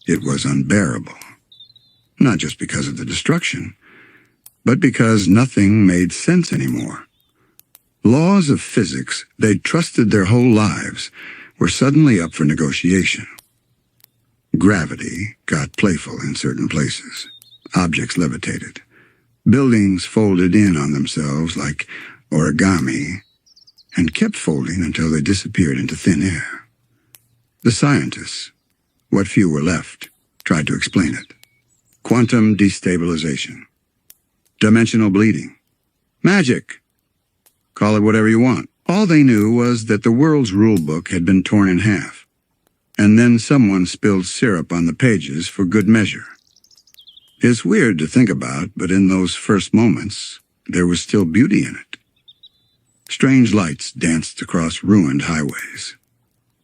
it was unbearable. Not just because of the destruction, but because nothing made sense anymore. Laws of physics they'd trusted their whole lives were suddenly up for negotiation. Gravity got playful in certain places. Objects levitated. Buildings folded in on themselves like origami and kept folding until they disappeared into thin air. The scientists, what few were left, tried to explain it. Quantum destabilization. Dimensional bleeding. Magic. Call it whatever you want. All they knew was that the world's rulebook had been torn in half, and then someone spilled syrup on the pages for good measure. It's weird to think about, but in those first moments, there was still beauty in it. Strange lights danced across ruined highways.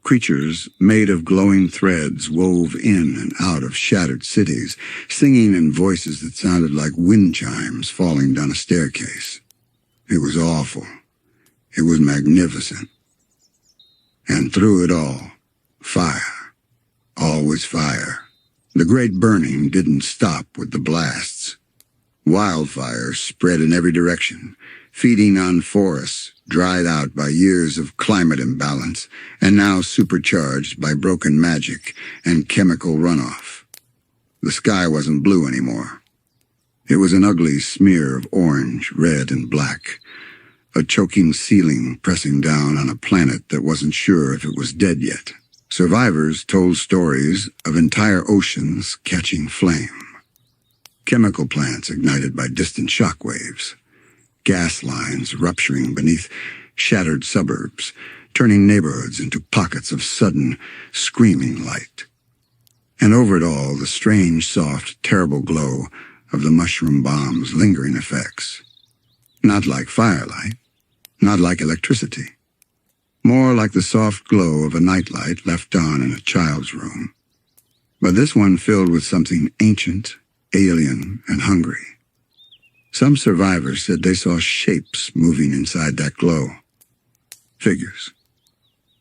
Creatures made of glowing threads wove in and out of shattered cities, singing in voices that sounded like wind chimes falling down a staircase. It was awful. It was magnificent. And through it all, fire. Always fire. The great burning didn't stop with the blasts. Wildfires spread in every direction, feeding on forests dried out by years of climate imbalance and now supercharged by broken magic and chemical runoff. The sky wasn't blue anymore. It was an ugly smear of orange, red, and black, a choking ceiling pressing down on a planet that wasn't sure if it was dead yet. Survivors told stories of entire oceans catching flame, chemical plants ignited by distant shock waves, gas lines rupturing beneath shattered suburbs, turning neighborhoods into pockets of sudden, screaming light. And over it all, the strange, soft, terrible glow of the mushroom bomb's lingering effects. Not like firelight, not like electricity. More like the soft glow of a nightlight left on in a child's room. But this one filled with something ancient, alien, and hungry. Some survivors said they saw shapes moving inside that glow. Figures.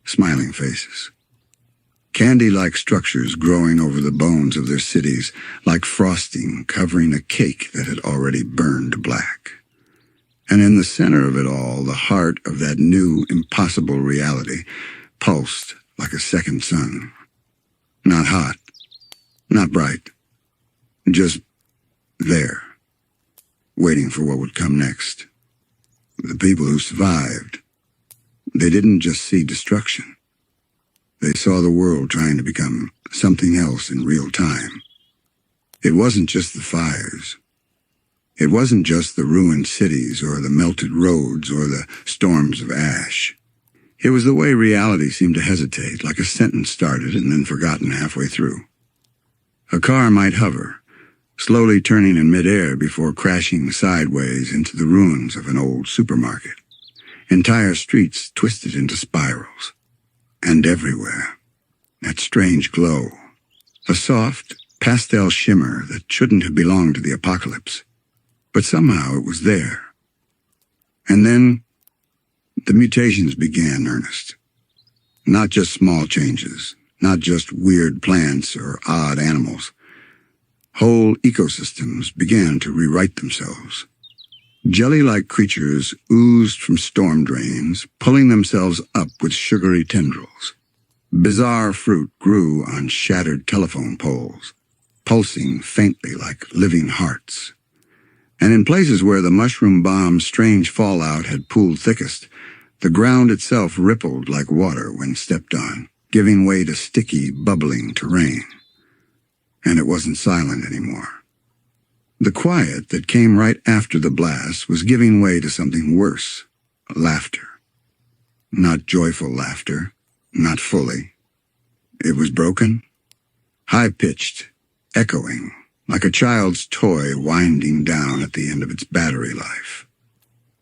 Smiling faces. Candy-like structures growing over the bones of their cities, like frosting covering a cake that had already burned black. And in the center of it all, the heart of that new, impossible reality pulsed like a second sun. Not hot, not bright, just there, waiting for what would come next. The people who survived, they didn't just see destruction. They saw the world trying to become something else in real time. It wasn't just the fires. It wasn't just the ruined cities or the melted roads or the storms of ash. It was the way reality seemed to hesitate, like a sentence started and then forgotten halfway through. A car might hover, slowly turning in midair before crashing sideways into the ruins of an old supermarket. Entire streets twisted into spirals. And everywhere, that strange glow. A soft, pastel shimmer that shouldn't have belonged to the apocalypse. But somehow it was there. And then the mutations began, Ernest. Not just small changes, not just weird plants or odd animals. Whole ecosystems began to rewrite themselves. Jelly-like creatures oozed from storm drains, pulling themselves up with sugary tendrils. Bizarre fruit grew on shattered telephone poles, pulsing faintly like living hearts. And in places where the mushroom bomb's strange fallout had pooled thickest, the ground itself rippled like water when stepped on, giving way to sticky, bubbling terrain. And it wasn't silent anymore. The quiet that came right after the blast was giving way to something worse, laughter. Not joyful laughter, not fully. It was broken, high-pitched, echoing, like a child's toy winding down at the end of its battery life.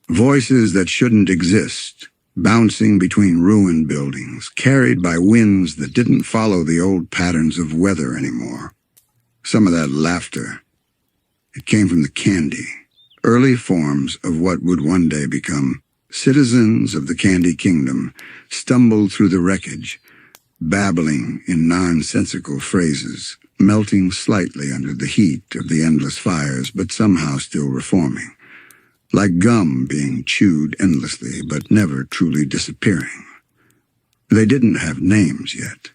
Voices that shouldn't exist, bouncing between ruined buildings, carried by winds that didn't follow the old patterns of weather anymore. Some of that laughter, it came from the candy, early forms of what would one day become citizens of the Candy Kingdom, stumbled through the wreckage, babbling in nonsensical phrases, melting slightly under the heat of the endless fires, but somehow still reforming, like gum being chewed endlessly but never truly disappearing. They didn't have names yet.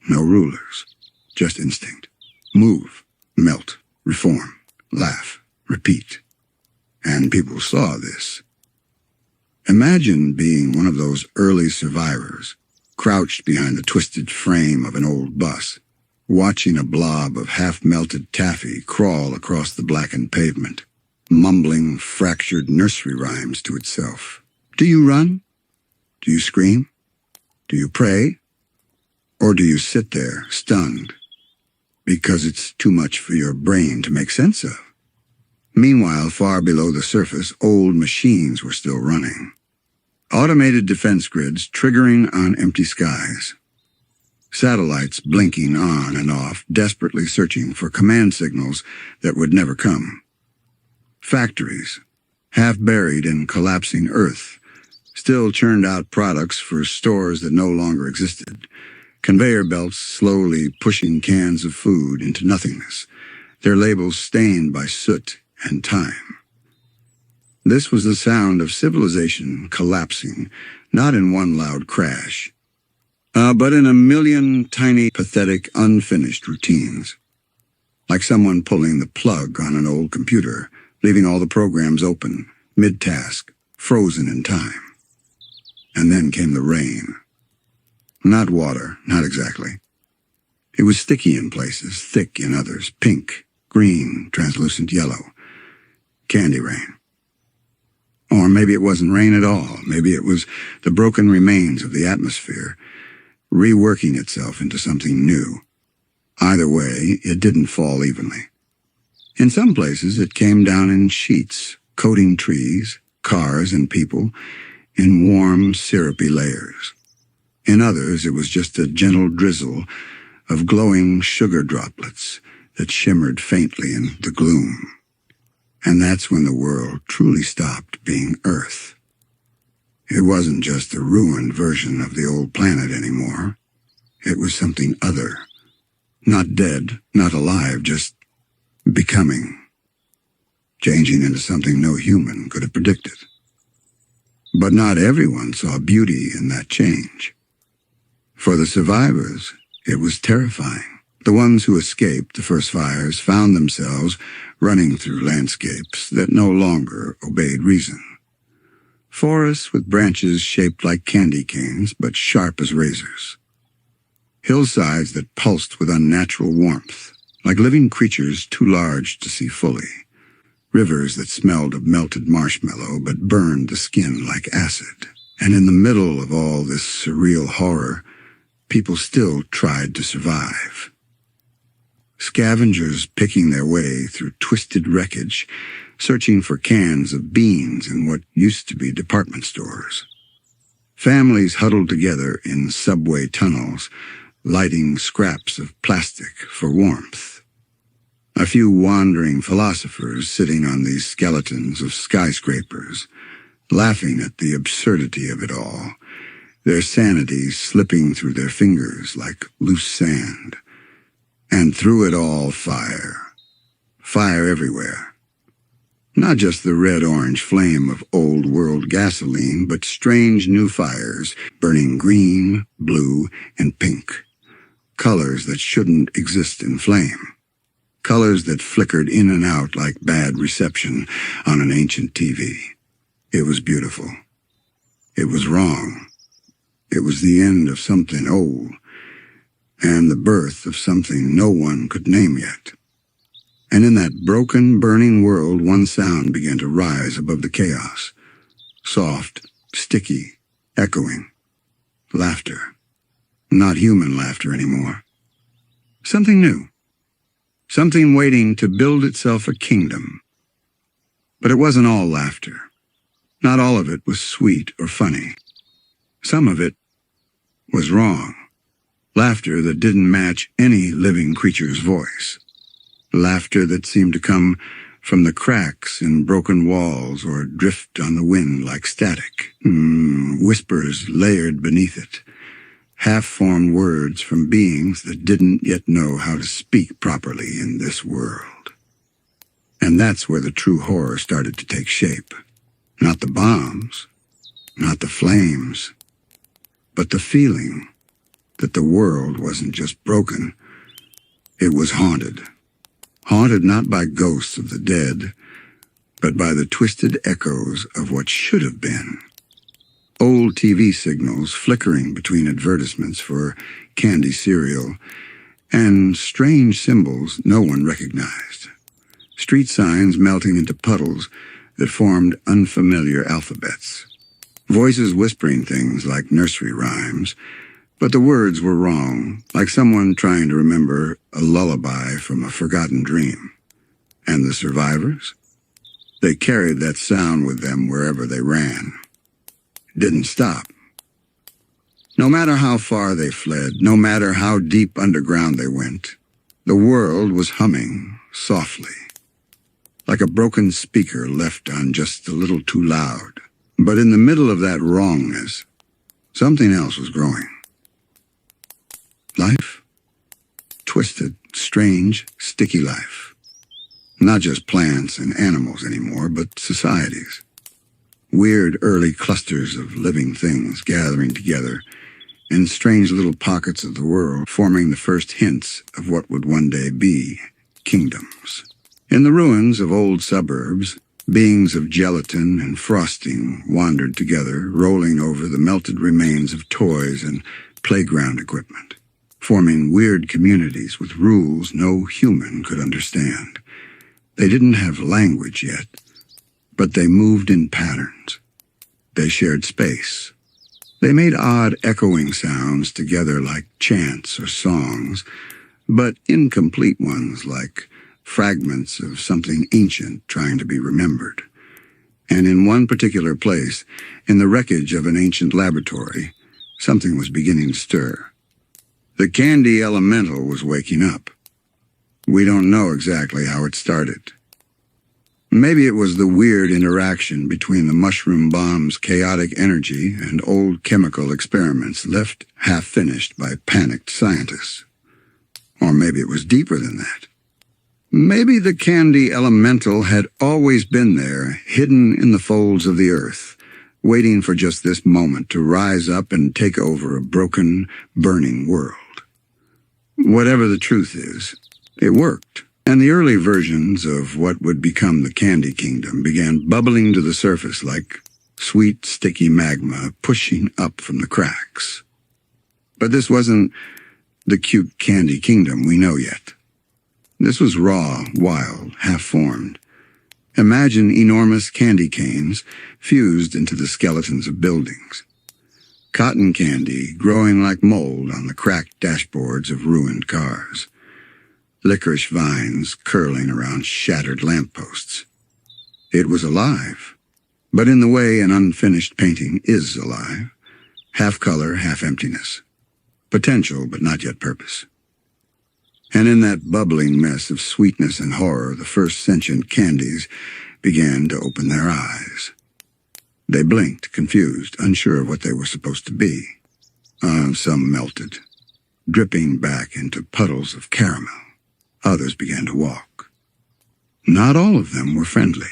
No rulers, just instinct. Move, melt, reform. Laugh, repeat. And people saw this. Imagine being one of those early survivors, crouched behind the twisted frame of an old bus, watching a blob of half-melted taffy crawl across the blackened pavement, mumbling fractured nursery rhymes to itself. Do you run? Do you scream? Do you pray? Or do you sit there, stunned, because it's too much for your brain to make sense of? Meanwhile, far below the surface, old machines were still running. Automated defense grids triggering on empty skies. Satellites blinking on and off, desperately searching for command signals that would never come. Factories, half buried in collapsing earth, still churned out products for stores that no longer existed. Conveyor belts slowly pushing cans of food into nothingness, their labels stained by soot and time. This was the sound of civilization collapsing, not in one loud crash, but in a million tiny, pathetic, unfinished routines. Like someone pulling the plug on an old computer, leaving all the programs open, mid-task, frozen in time. And then came the rain. Not water, not exactly. It was sticky in places, thick in others, pink, green, translucent yellow. Candy rain. Or maybe it wasn't rain at all. Maybe it was the broken remains of the atmosphere, reworking itself into something new. Either way, it didn't fall evenly. In some places, it came down in sheets, coating trees, cars, and people in warm, syrupy layers. In others, it was just a gentle drizzle of glowing sugar droplets that shimmered faintly in the gloom. And that's when the world truly stopped being Earth. It wasn't just a ruined version of the old planet anymore. It was something other. Not dead, not alive, just becoming. changing into something no human could have predicted. But not everyone saw beauty in that change. For the survivors, it was terrifying. The ones who escaped the first fires found themselves running through landscapes that no longer obeyed reason. Forests with branches shaped like candy canes but sharp as razors. Hillsides that pulsed with unnatural warmth, like living creatures too large to see fully. Rivers that smelled of melted marshmallow but burned the skin like acid. And in the middle of all this surreal horror, people still tried to survive. Scavengers picking their way through twisted wreckage, searching for cans of beans in what used to be department stores. Families huddled together in subway tunnels, lighting scraps of plastic for warmth. A few wandering philosophers sitting on these skeletons of skyscrapers, laughing at the absurdity of it all, their sanity slipping through their fingers like loose sand. And through it all, fire. Fire everywhere. Not just the red-orange flame of old-world gasoline, but strange new fires burning green, blue, and pink. Colors that shouldn't exist in flame. Colors that flickered in and out like bad reception on an ancient TV. It was beautiful. It was wrong. It was the end of something old, and the birth of something no one could name yet. And in that broken, burning world, one sound began to rise above the chaos. Soft, sticky, echoing. Laughter. Not human laughter anymore. Something new. Something waiting to build itself a kingdom. But it wasn't all laughter. Not all of it was sweet or funny. Some of it was wrong. Laughter that didn't match any living creature's voice. Laughter that seemed to come from the cracks in broken walls or drift on the wind like static. Whispers layered beneath it. Half-formed words from beings that didn't yet know how to speak properly in this world. And that's where the true horror started to take shape. Not the bombs, not the flames, but the feeling that the world wasn't just broken, it was haunted. Haunted not by ghosts of the dead, but by the twisted echoes of what should have been. Old TV signals flickering between advertisements for candy cereal, and strange symbols no one recognized. Street signs melting into puddles that formed unfamiliar alphabets. Voices whispering things like nursery rhymes, but the words were wrong, like someone trying to remember a lullaby from a forgotten dream. And the survivors? They carried that sound with them wherever they ran. Didn't stop. No matter how far they fled, no matter how deep underground they went, the world was humming softly, like a broken speaker left on just a little too loud. But in the middle of that wrongness, something else was growing. Life? Twisted, strange, sticky life. Not just plants and animals anymore, but societies. Weird early clusters of living things gathering together in strange little pockets of the world, forming the first hints of what would one day be kingdoms. In the ruins of old suburbs, beings of gelatin and frosting wandered together, rolling over the melted remains of toys and playground equipment, forming weird communities with rules no human could understand. They didn't have language yet, but they moved in patterns. They shared space. They made odd echoing sounds together like chants or songs, but incomplete ones like fragments of something ancient trying to be remembered. And in one particular place, in the wreckage of an ancient laboratory, something was beginning to stir. The candy elemental was waking up. We don't know exactly how it started. Maybe it was the weird interaction between the mushroom bomb's chaotic energy and old chemical experiments left half-finished by panicked scientists. Or maybe it was deeper than that. Maybe the candy elemental had always been there, hidden in the folds of the earth, waiting for just this moment to rise up and take over a broken, burning world. Whatever the truth is, it worked, and the early versions of what would become the Candy Kingdom began bubbling to the surface like sweet, sticky magma pushing up from the cracks. But this wasn't the cute Candy Kingdom we know yet. This was raw, wild, half-formed. Imagine enormous candy canes fused into the skeletons of buildings. Cotton candy growing like mold on the cracked dashboards of ruined cars. Licorice vines curling around shattered lampposts. It was alive, but in the way an unfinished painting is alive. Half color, half emptiness. Potential, but not yet purpose. And in that bubbling mess of sweetness and horror, the first sentient candies began to open their eyes. They blinked, confused, unsure of what they were supposed to be. Some melted, dripping back into puddles of caramel. Others began to walk. Not all of them were friendly.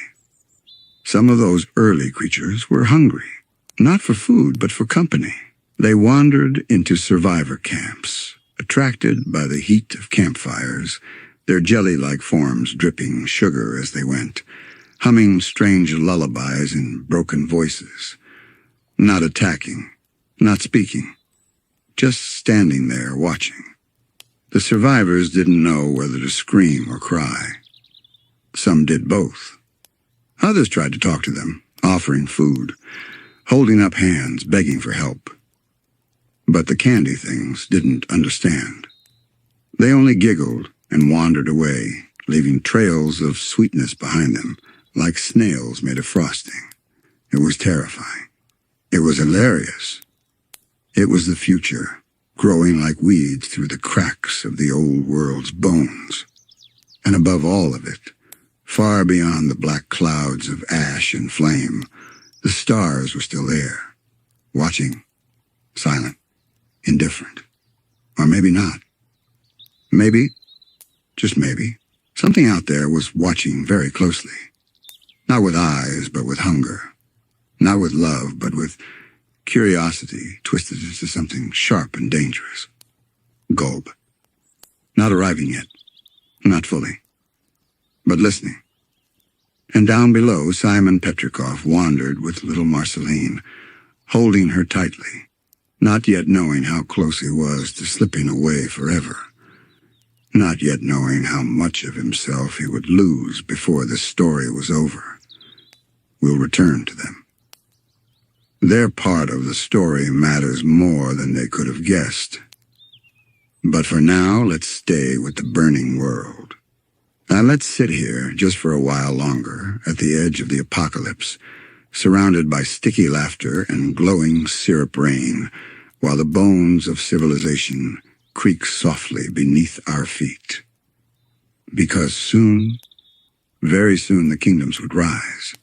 Some of those early creatures were hungry, not for food, but for company. They wandered into survivor camps, attracted by the heat of campfires, their jelly-like forms dripping sugar as they went, humming strange lullabies in broken voices, not attacking, not speaking, just standing there watching. The survivors didn't know whether to scream or cry. Some did both. Others tried to talk to them, offering food, holding up hands, begging for help. But the candy things didn't understand. They only giggled and wandered away, leaving trails of sweetness behind them, like snails made of frosting. It was terrifying. It was hilarious. It was the future, growing like weeds through the cracks of the old world's bones. And above all of it, far beyond the black clouds of ash and flame, the stars were still there, watching, silent, indifferent. Or maybe not. Maybe, just maybe, something out there was watching very closely. Not with eyes, but with hunger. Not with love, but with curiosity twisted into something sharp and dangerous. Gulp. Not arriving yet. Not fully. But listening. And down below, Simon Petrikov wandered with little Marceline, holding her tightly, not yet knowing how close he was to slipping away forever. Not yet knowing how much of himself he would lose before this story was over. We'll return to them. Their part of the story matters more than they could have guessed. But for now, let's stay with the burning world. Now let's sit here just for a while longer at the edge of the apocalypse, surrounded by sticky laughter and glowing syrup rain, while the bones of civilization creak softly beneath our feet. Because soon, very soon, the kingdoms would rise.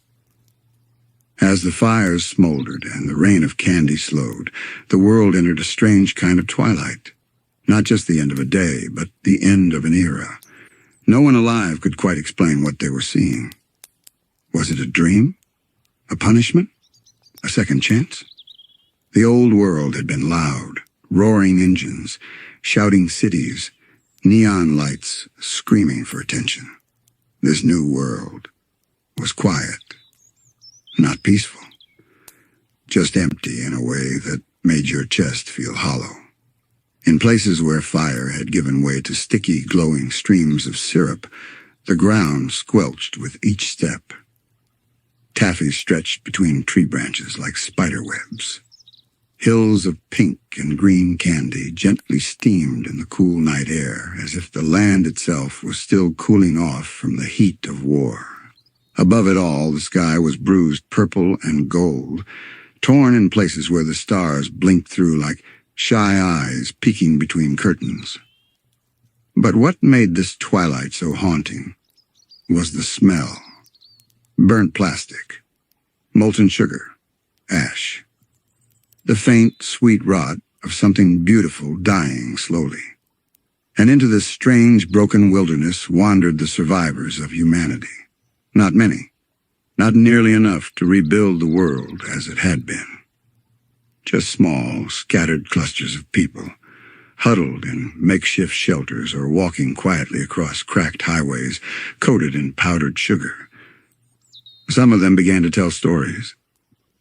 As the fires smoldered and the rain of candy slowed, the world entered a strange kind of twilight. Not just the end of a day, but the end of an era. No one alive could quite explain what they were seeing. Was it a dream? A punishment? A second chance? The old world had been loud, roaring engines, shouting cities, neon lights screaming for attention. This new world was quiet, not peaceful, just empty in a way that made your chest feel hollow. In places where fire had given way to sticky, glowing streams of syrup, the ground squelched with each step. Taffy stretched between tree branches like spider webs. Hills of pink and green candy gently steamed in the cool night air, as if the land itself was still cooling off from the heat of war. Above it all, the sky was bruised purple and gold, torn in places where the stars blinked through like shy eyes peeking between curtains. But what made this twilight so haunting was the smell. Burnt plastic, molten sugar, ash. The faint, sweet rot of something beautiful dying slowly. And into this strange, broken wilderness wandered the survivors of humanity. Not many. Not nearly enough to rebuild the world as it had been. Just small, scattered clusters of people, huddled in makeshift shelters or walking quietly across cracked highways coated in powdered sugar. Some of them began to tell stories.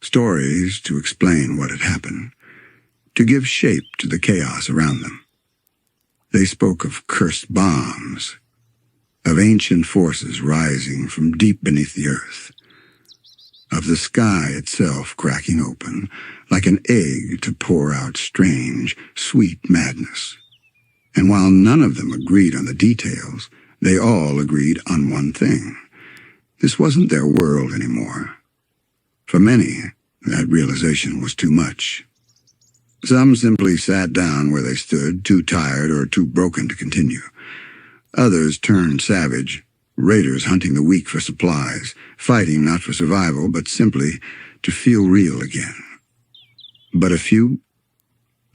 Stories to explain what had happened, to give shape to the chaos around them. They spoke of cursed bombs, of ancient forces rising from deep beneath the earth, of the sky itself cracking open like an egg to pour out strange, sweet madness. And while none of them agreed on the details, they all agreed on one thing. This wasn't their world anymore. For many, that realization was too much. Some simply sat down where they stood, too tired or too broken to continue. Others turned savage, raiders hunting the weak for supplies, fighting not for survival, but simply to feel real again. But a few,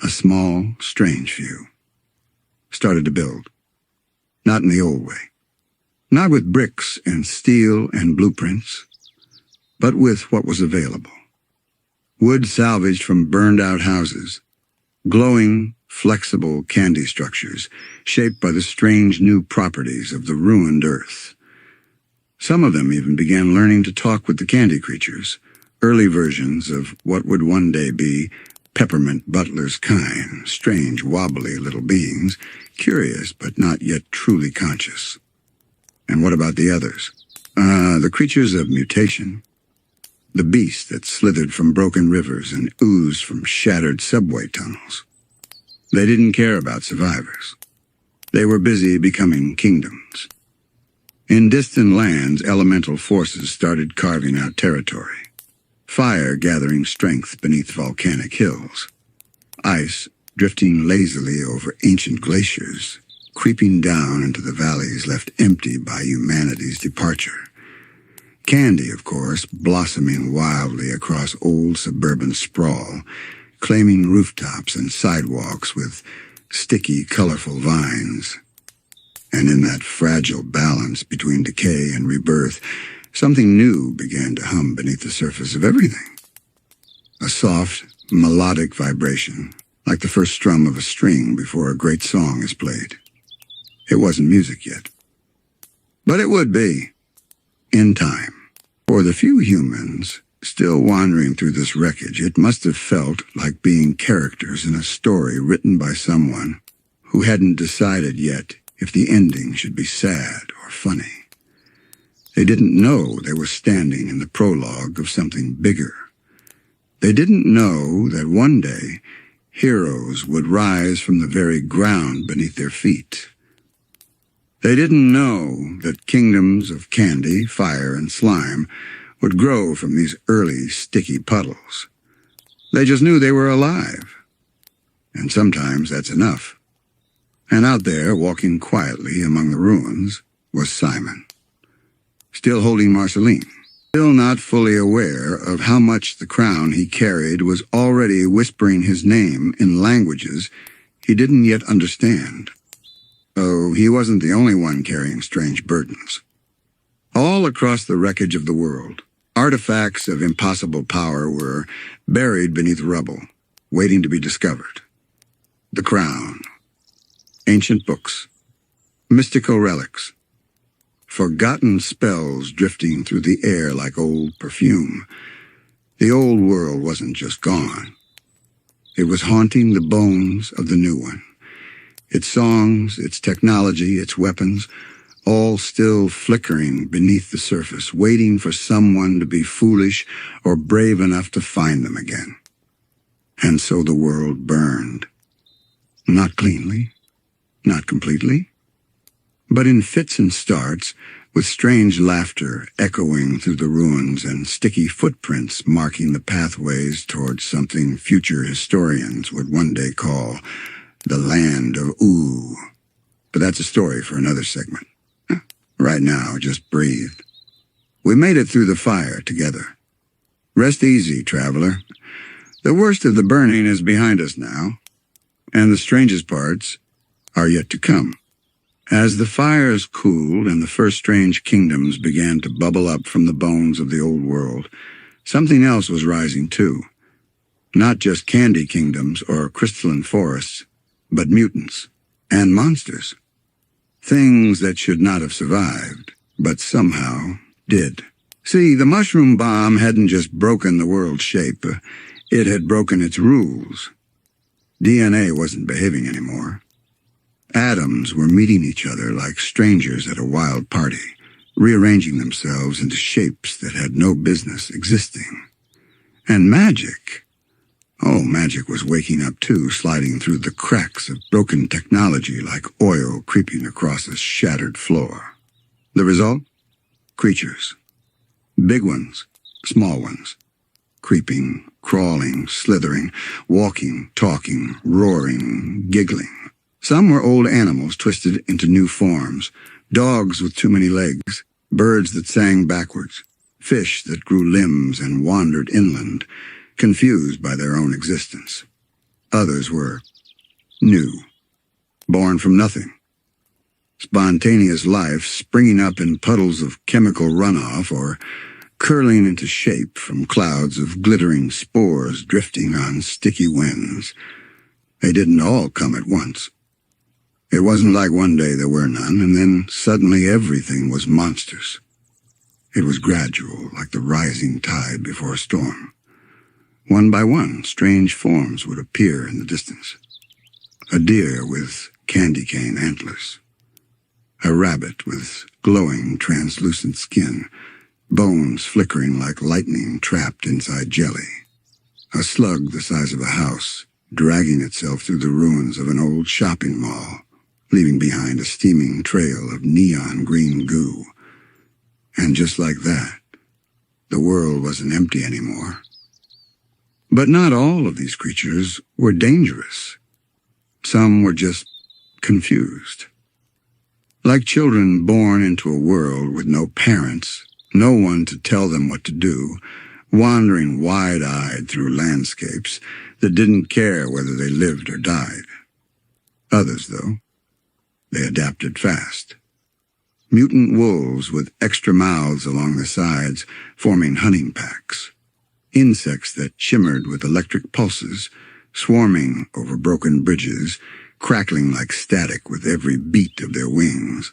a small, strange few, started to build. Not in the old way. Not with bricks and steel and blueprints, but with what was available. Wood salvaged from burned-out houses, glowing, flexible candy structures shaped by the strange new properties of the ruined earth. Some of them even began learning to talk with the candy creatures, early versions of what would one day be Peppermint Butler's kind, strange, wobbly little beings, curious but not yet truly conscious. And what about the others? The creatures of mutation. The beasts that slithered from broken rivers and oozed from shattered subway tunnels. They didn't care about survivors. They were busy becoming kingdoms. In distant lands, elemental forces started carving out territory. Fire gathering strength beneath volcanic hills. Ice drifting lazily over ancient glaciers, creeping down into the valleys left empty by humanity's departure. Candy, of course, blossoming wildly across old suburban sprawl, claiming rooftops and sidewalks with sticky, colorful vines. And in that fragile balance between decay and rebirth, something new began to hum beneath the surface of everything. A soft, melodic vibration, like the first strum of a string before a great song is played. It wasn't music yet. But it would be, in time. For the few humans still wandering through this wreckage, it must have felt like being characters in a story written by someone who hadn't decided yet if the ending should be sad or funny. They didn't know they were standing in the prologue of something bigger. They didn't know that one day heroes would rise from the very ground beneath their feet. They didn't know that kingdoms of candy, fire, and slime would grow from these early, sticky puddles. They just knew they were alive. And sometimes that's enough. And out there, walking quietly among the ruins, was Simon. Still holding Marceline. Still not fully aware of how much the crown he carried was already whispering his name in languages he didn't yet understand. Oh, he wasn't the only one carrying strange burdens. All across the wreckage of the world, artifacts of impossible power were buried beneath rubble, waiting to be discovered. The crown, ancient books, mystical relics, forgotten spells drifting through the air like old perfume. The old world wasn't just gone. It was haunting the bones of the new one. Its songs, its technology, its weapons, all still flickering beneath the surface, waiting for someone to be foolish or brave enough to find them again. And so the world burned. Not cleanly, not completely, but in fits and starts, with strange laughter echoing through the ruins and sticky footprints marking the pathways towards something future historians would one day call the Land of Ooo. But that's a story for another segment. Right now, just breathe. We made it through the fire together. Rest easy, traveler. The worst of the burning is behind us now. And the strangest parts, are yet to come. As the fires cooled and the first strange kingdoms began to bubble up from the bones of the old world, something else was rising too. Not just candy kingdoms or crystalline forests, but mutants and monsters. Things that should not have survived, but somehow did. See, the mushroom bomb hadn't just broken the world's shape, it had broken its rules. DNA wasn't behaving anymore. Atoms were meeting each other like strangers at a wild party, rearranging themselves into shapes that had no business existing. And magic... oh, magic was waking up too, sliding through the cracks of broken technology like oil creeping across a shattered floor. The result? Creatures. Big ones, small ones. Creeping, crawling, slithering, walking, talking, roaring, giggling. Some were old animals twisted into new forms, dogs with too many legs, birds that sang backwards, fish that grew limbs and wandered inland, confused by their own existence. Others were new, born from nothing. Spontaneous life springing up in puddles of chemical runoff or curling into shape from clouds of glittering spores drifting on sticky winds. They didn't all come at once. It wasn't like one day there were none, and then suddenly everything was monsters. It was gradual, like the rising tide before a storm. One by one, strange forms would appear in the distance. A deer with candy cane antlers. A rabbit with glowing, translucent skin, bones flickering like lightning trapped inside jelly. A slug the size of a house, dragging itself through the ruins of an old shopping mall, leaving behind a steaming trail of neon green goo. And just like that, the world wasn't empty anymore. But not all of these creatures were dangerous. Some were just confused. Like children born into a world with no parents, no one to tell them what to do, wandering wide-eyed through landscapes that didn't care whether they lived or died. Others, though, they adapted fast. Mutant wolves with extra mouths along the sides, forming hunting packs. Insects that shimmered with electric pulses, swarming over broken bridges, crackling like static with every beat of their wings.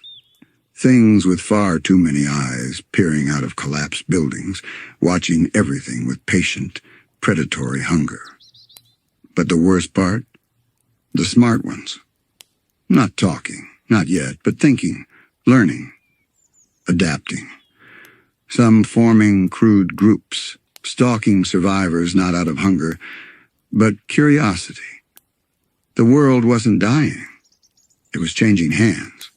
Things with far too many eyes peering out of collapsed buildings, watching everything with patient, predatory hunger. But the worst part? The smart ones. Not talking, not yet, but thinking, learning, adapting. Some forming crude groups, stalking survivors not out of hunger, but curiosity. The world wasn't dying. It was changing hands,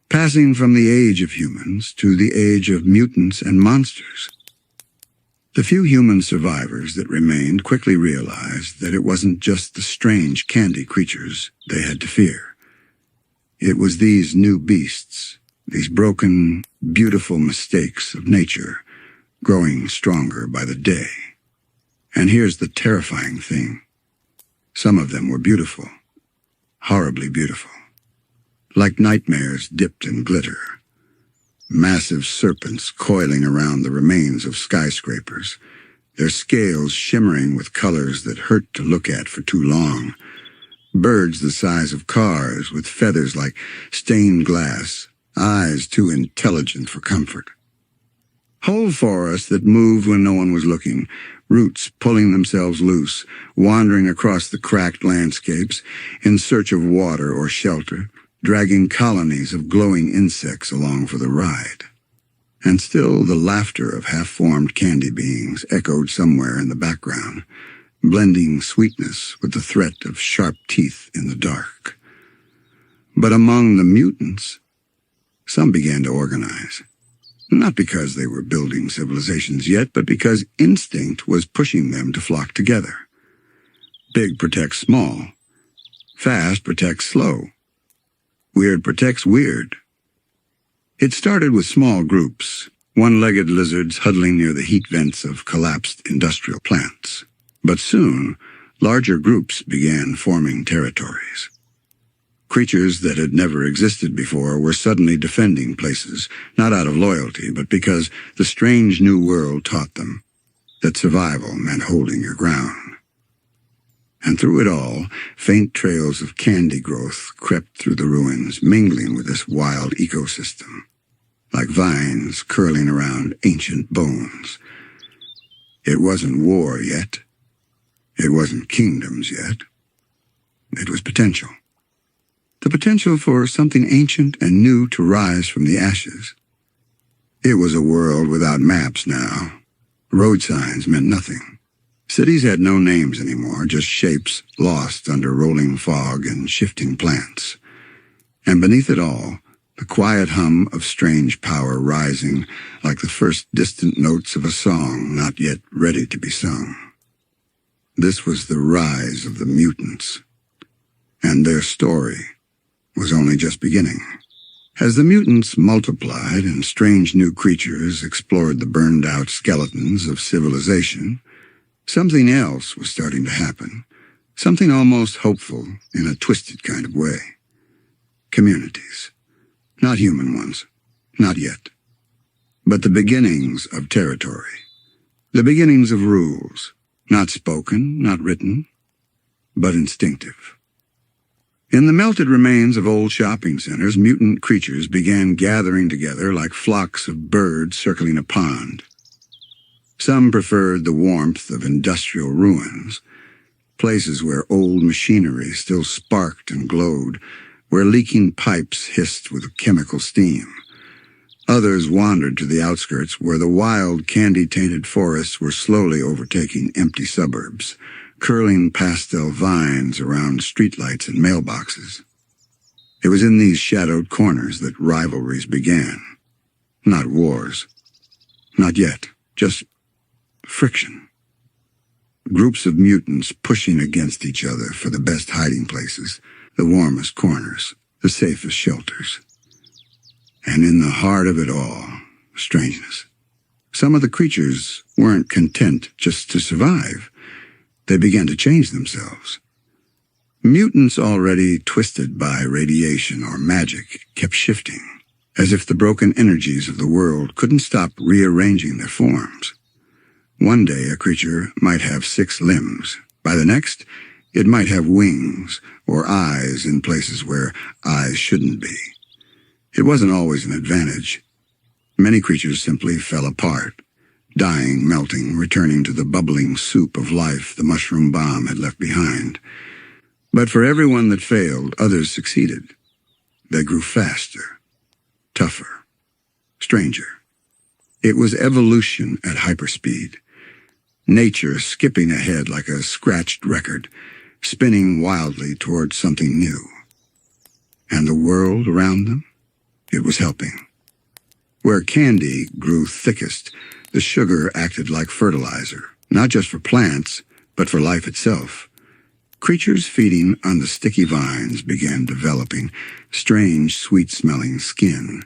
passing from the age of humans to the age of mutants and monsters. The few human survivors that remained quickly realized that it wasn't just the strange candy creatures they had to fear. It was these new beasts, these broken, beautiful mistakes of nature, growing stronger by the day. And here's the terrifying thing. Some of them were beautiful, horribly beautiful, like nightmares dipped in glitter. Massive serpents coiling around the remains of skyscrapers, their scales shimmering with colors that hurt to look at for too long. Birds the size of cars with feathers like stained glass, eyes too intelligent for comfort. Whole forests that moved when no one was looking, roots pulling themselves loose, wandering across the cracked landscapes in search of water or shelter, dragging colonies of glowing insects along for the ride. And still the laughter of half-formed candy beings echoed somewhere in the background, blending sweetness with the threat of sharp teeth in the dark. But among the mutants, some began to organize. Not because they were building civilizations yet, but because instinct was pushing them to flock together. Big protects small. Fast protects slow. Weird protects weird. It started with small groups, one-legged lizards huddling near the heat vents of collapsed industrial plants. But soon, larger groups began forming territories. Creatures that had never existed before were suddenly defending places, not out of loyalty, but because the strange new world taught them that survival meant holding your ground. And through it all, faint trails of candy growth crept through the ruins, mingling with this wild ecosystem, like vines curling around ancient bones. It wasn't war yet. It wasn't kingdoms yet. It was potential. The potential for something ancient and new to rise from the ashes. It was a world without maps now. Road signs meant nothing. Cities had no names anymore, just shapes lost under rolling fog and shifting plants. And beneath it all, the quiet hum of strange power rising like the first distant notes of a song not yet ready to be sung. This was the rise of the mutants, and their story was only just beginning. As the mutants multiplied and strange new creatures explored the burned-out skeletons of civilization, something else was starting to happen, something almost hopeful in a twisted kind of way. Communities. Not human ones. Not yet. But the beginnings of territory. The beginnings of rules. Not spoken, not written, but instinctive. In the melted remains of old shopping centers, mutant creatures began gathering together like flocks of birds circling a pond. Some preferred the warmth of industrial ruins, places where old machinery still sparked and glowed, where leaking pipes hissed with chemical steam. Others wandered to the outskirts where the wild, candy-tainted forests were slowly overtaking empty suburbs, curling pastel vines around streetlights and mailboxes. It was in these shadowed corners that rivalries began. Not wars. Not yet. Just friction. Groups of mutants pushing against each other for the best hiding places, the warmest corners, the safest shelters. And in the heart of it all, strangeness. Some of the creatures weren't content just to survive. They began to change themselves. Mutants already twisted by radiation or magic kept shifting, as if the broken energies of the world couldn't stop rearranging their forms. One day a creature might have 6 limbs. By the next, it might have wings or eyes in places where eyes shouldn't be. It wasn't always an advantage. Many creatures simply fell apart, dying, melting, returning to the bubbling soup of life the mushroom bomb had left behind. But for everyone that failed, others succeeded. They grew faster, tougher, stranger. It was evolution at hyperspeed. Nature skipping ahead like a scratched record, spinning wildly towards something new. And the world around them? It was helping. Where candy grew thickest, the sugar acted like fertilizer, not just for plants, but for life itself. Creatures feeding on the sticky vines began developing strange, sweet-smelling skin.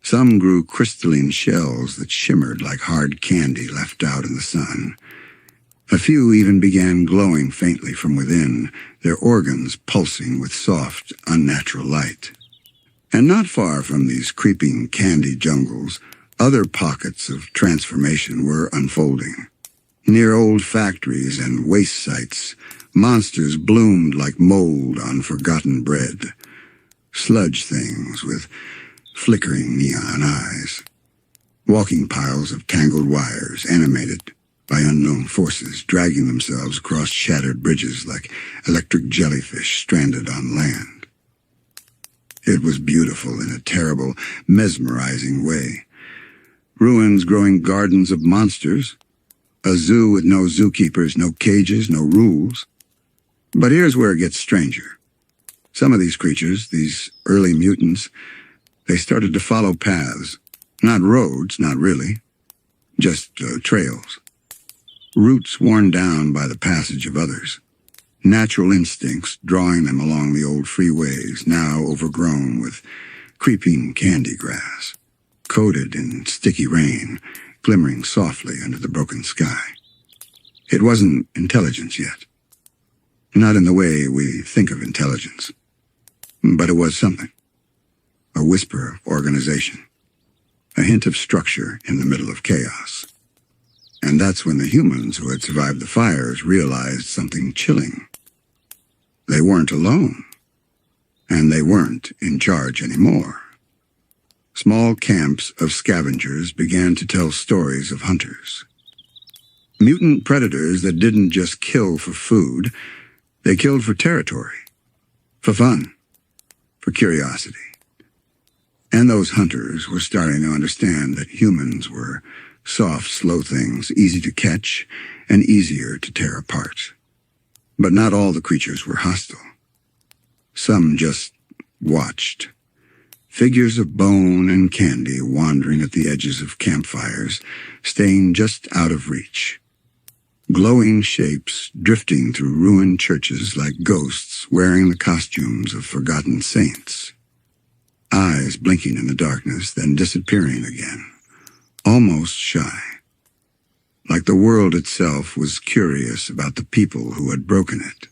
Some grew crystalline shells that shimmered like hard candy left out in the sun. A few even began glowing faintly from within, their organs pulsing with soft, unnatural light. And not far from these creeping candy jungles, other pockets of transformation were unfolding. Near old factories and waste sites, monsters bloomed like mold on forgotten bread. Sludge things with flickering neon eyes. Walking piles of tangled wires, animated by unknown forces, dragging themselves across shattered bridges like electric jellyfish stranded on land. It was beautiful in a terrible, mesmerizing way. Ruins growing gardens of monsters. A zoo with no zookeepers, no cages, no rules. But here's where it gets stranger. Some of these creatures, these early mutants, they started to follow paths. Not roads, not really. Just trails. Roots worn down by the passage of others. Natural instincts drawing them along the old freeways, now overgrown with creeping candy grass, coated in sticky rain, glimmering softly under the broken sky. It wasn't intelligence yet. Not in the way we think of intelligence. But it was something. A whisper of organization. A hint of structure in the middle of chaos. And that's when the humans who had survived the fires realized something chilling. They weren't alone. And they weren't in charge anymore. Small camps of scavengers began to tell stories of hunters. Mutant predators that didn't just kill for food, they killed for territory, for fun, for curiosity. And those hunters were starting to understand that humans were soft, slow things, easy to catch and easier to tear apart. But not all the creatures were hostile. Some just watched. Figures of bone and candy wandering at the edges of campfires, staying just out of reach. Glowing shapes drifting through ruined churches like ghosts wearing the costumes of forgotten saints. Eyes blinking in the darkness, then disappearing again, almost shy. Like the world itself was curious about the people who had broken it.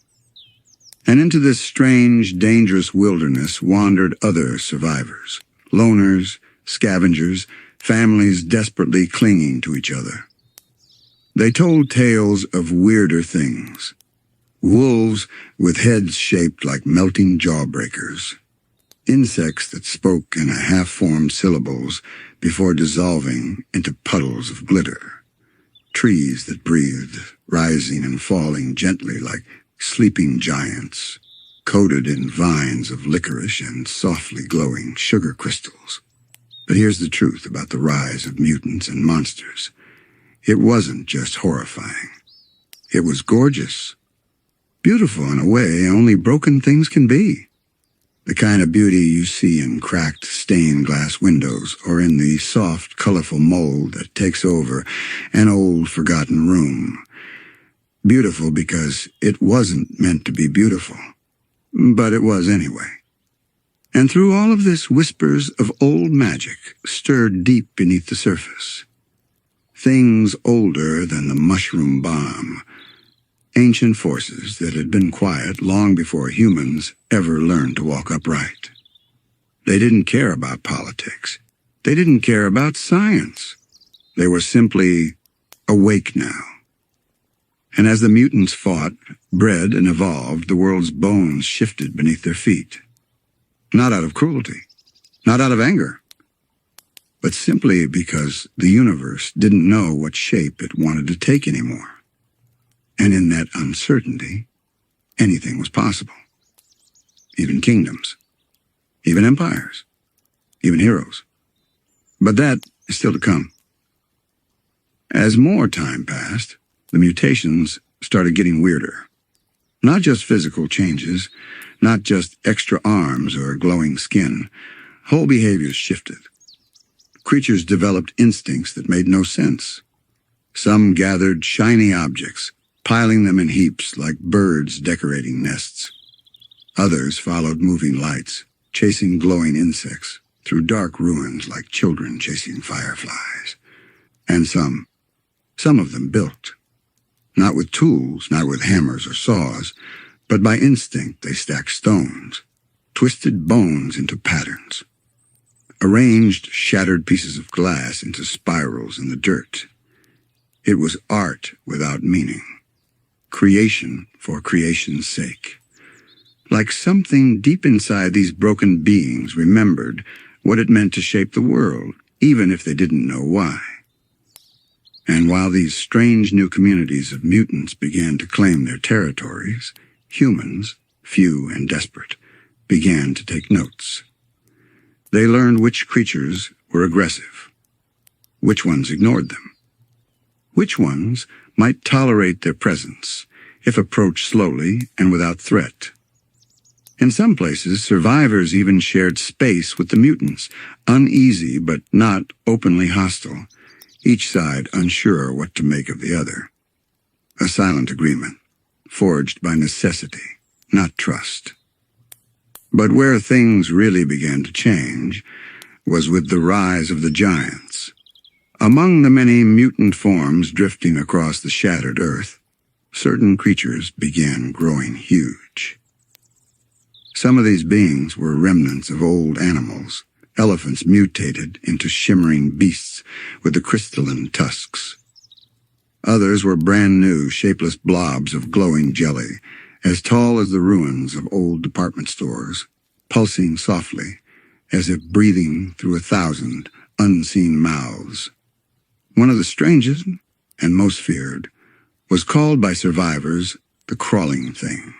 And into this strange, dangerous wilderness wandered other survivors, loners, scavengers, families desperately clinging to each other. They told tales of weirder things. Wolves with heads shaped like melting jawbreakers. Insects that spoke in half-formed syllables before dissolving into puddles of glitter. Trees that breathed, rising and falling gently like sleeping giants, coated in vines of licorice and softly glowing sugar crystals. But here's the truth about the rise of mutants and monsters. It wasn't just horrifying. It was gorgeous. Beautiful in a way only broken things can be. The kind of beauty you see in cracked stained glass windows or in the soft, colorful mold that takes over an old, forgotten room. Beautiful because it wasn't meant to be beautiful, but it was anyway. And through all of this, whispers of old magic stirred deep beneath the surface. Things older than the mushroom bomb. Ancient forces that had been quiet long before humans ever learned to walk upright. They didn't care about politics. They didn't care about science. They were simply awake now. And as the mutants fought, bred, and evolved, the world's bones shifted beneath their feet. Not out of cruelty, not out of anger, but simply because the universe didn't know what shape it wanted to take anymore. And in that uncertainty, anything was possible. Even kingdoms, even empires, even heroes. But that is still to come. As more time passed, the mutations started getting weirder. Not just physical changes, not just extra arms or glowing skin. Whole behaviors shifted. Creatures developed instincts that made no sense. Some gathered shiny objects, piling them in heaps like birds decorating nests. Others followed moving lights, chasing glowing insects through dark ruins like children chasing fireflies. And some of them built. Not with tools, not with hammers or saws, but by instinct they stacked stones, twisted bones into patterns, arranged shattered pieces of glass into spirals in the dirt. It was art without meaning. Creation for creation's sake. Like something deep inside these broken beings remembered what it meant to shape the world, even if they didn't know why. And while these strange new communities of mutants began to claim their territories, humans, few and desperate, began to take notes. They learned which creatures were aggressive, which ones ignored them, which ones might tolerate their presence if approached slowly and without threat. In some places, survivors even shared space with the mutants, uneasy but not openly hostile, each side unsure what to make of the other. A silent agreement, forged by necessity, not trust. But where things really began to change was with the rise of the giants. Among the many mutant forms drifting across the shattered earth, certain creatures began growing huge. Some of these beings were remnants of old animals, elephants mutated into shimmering beasts with the crystalline tusks. Others were brand new, shapeless blobs of glowing jelly, as tall as the ruins of old department stores, pulsing softly, as if breathing through 1,000 unseen mouths. One of the strangest and most feared was called by survivors the crawling thing.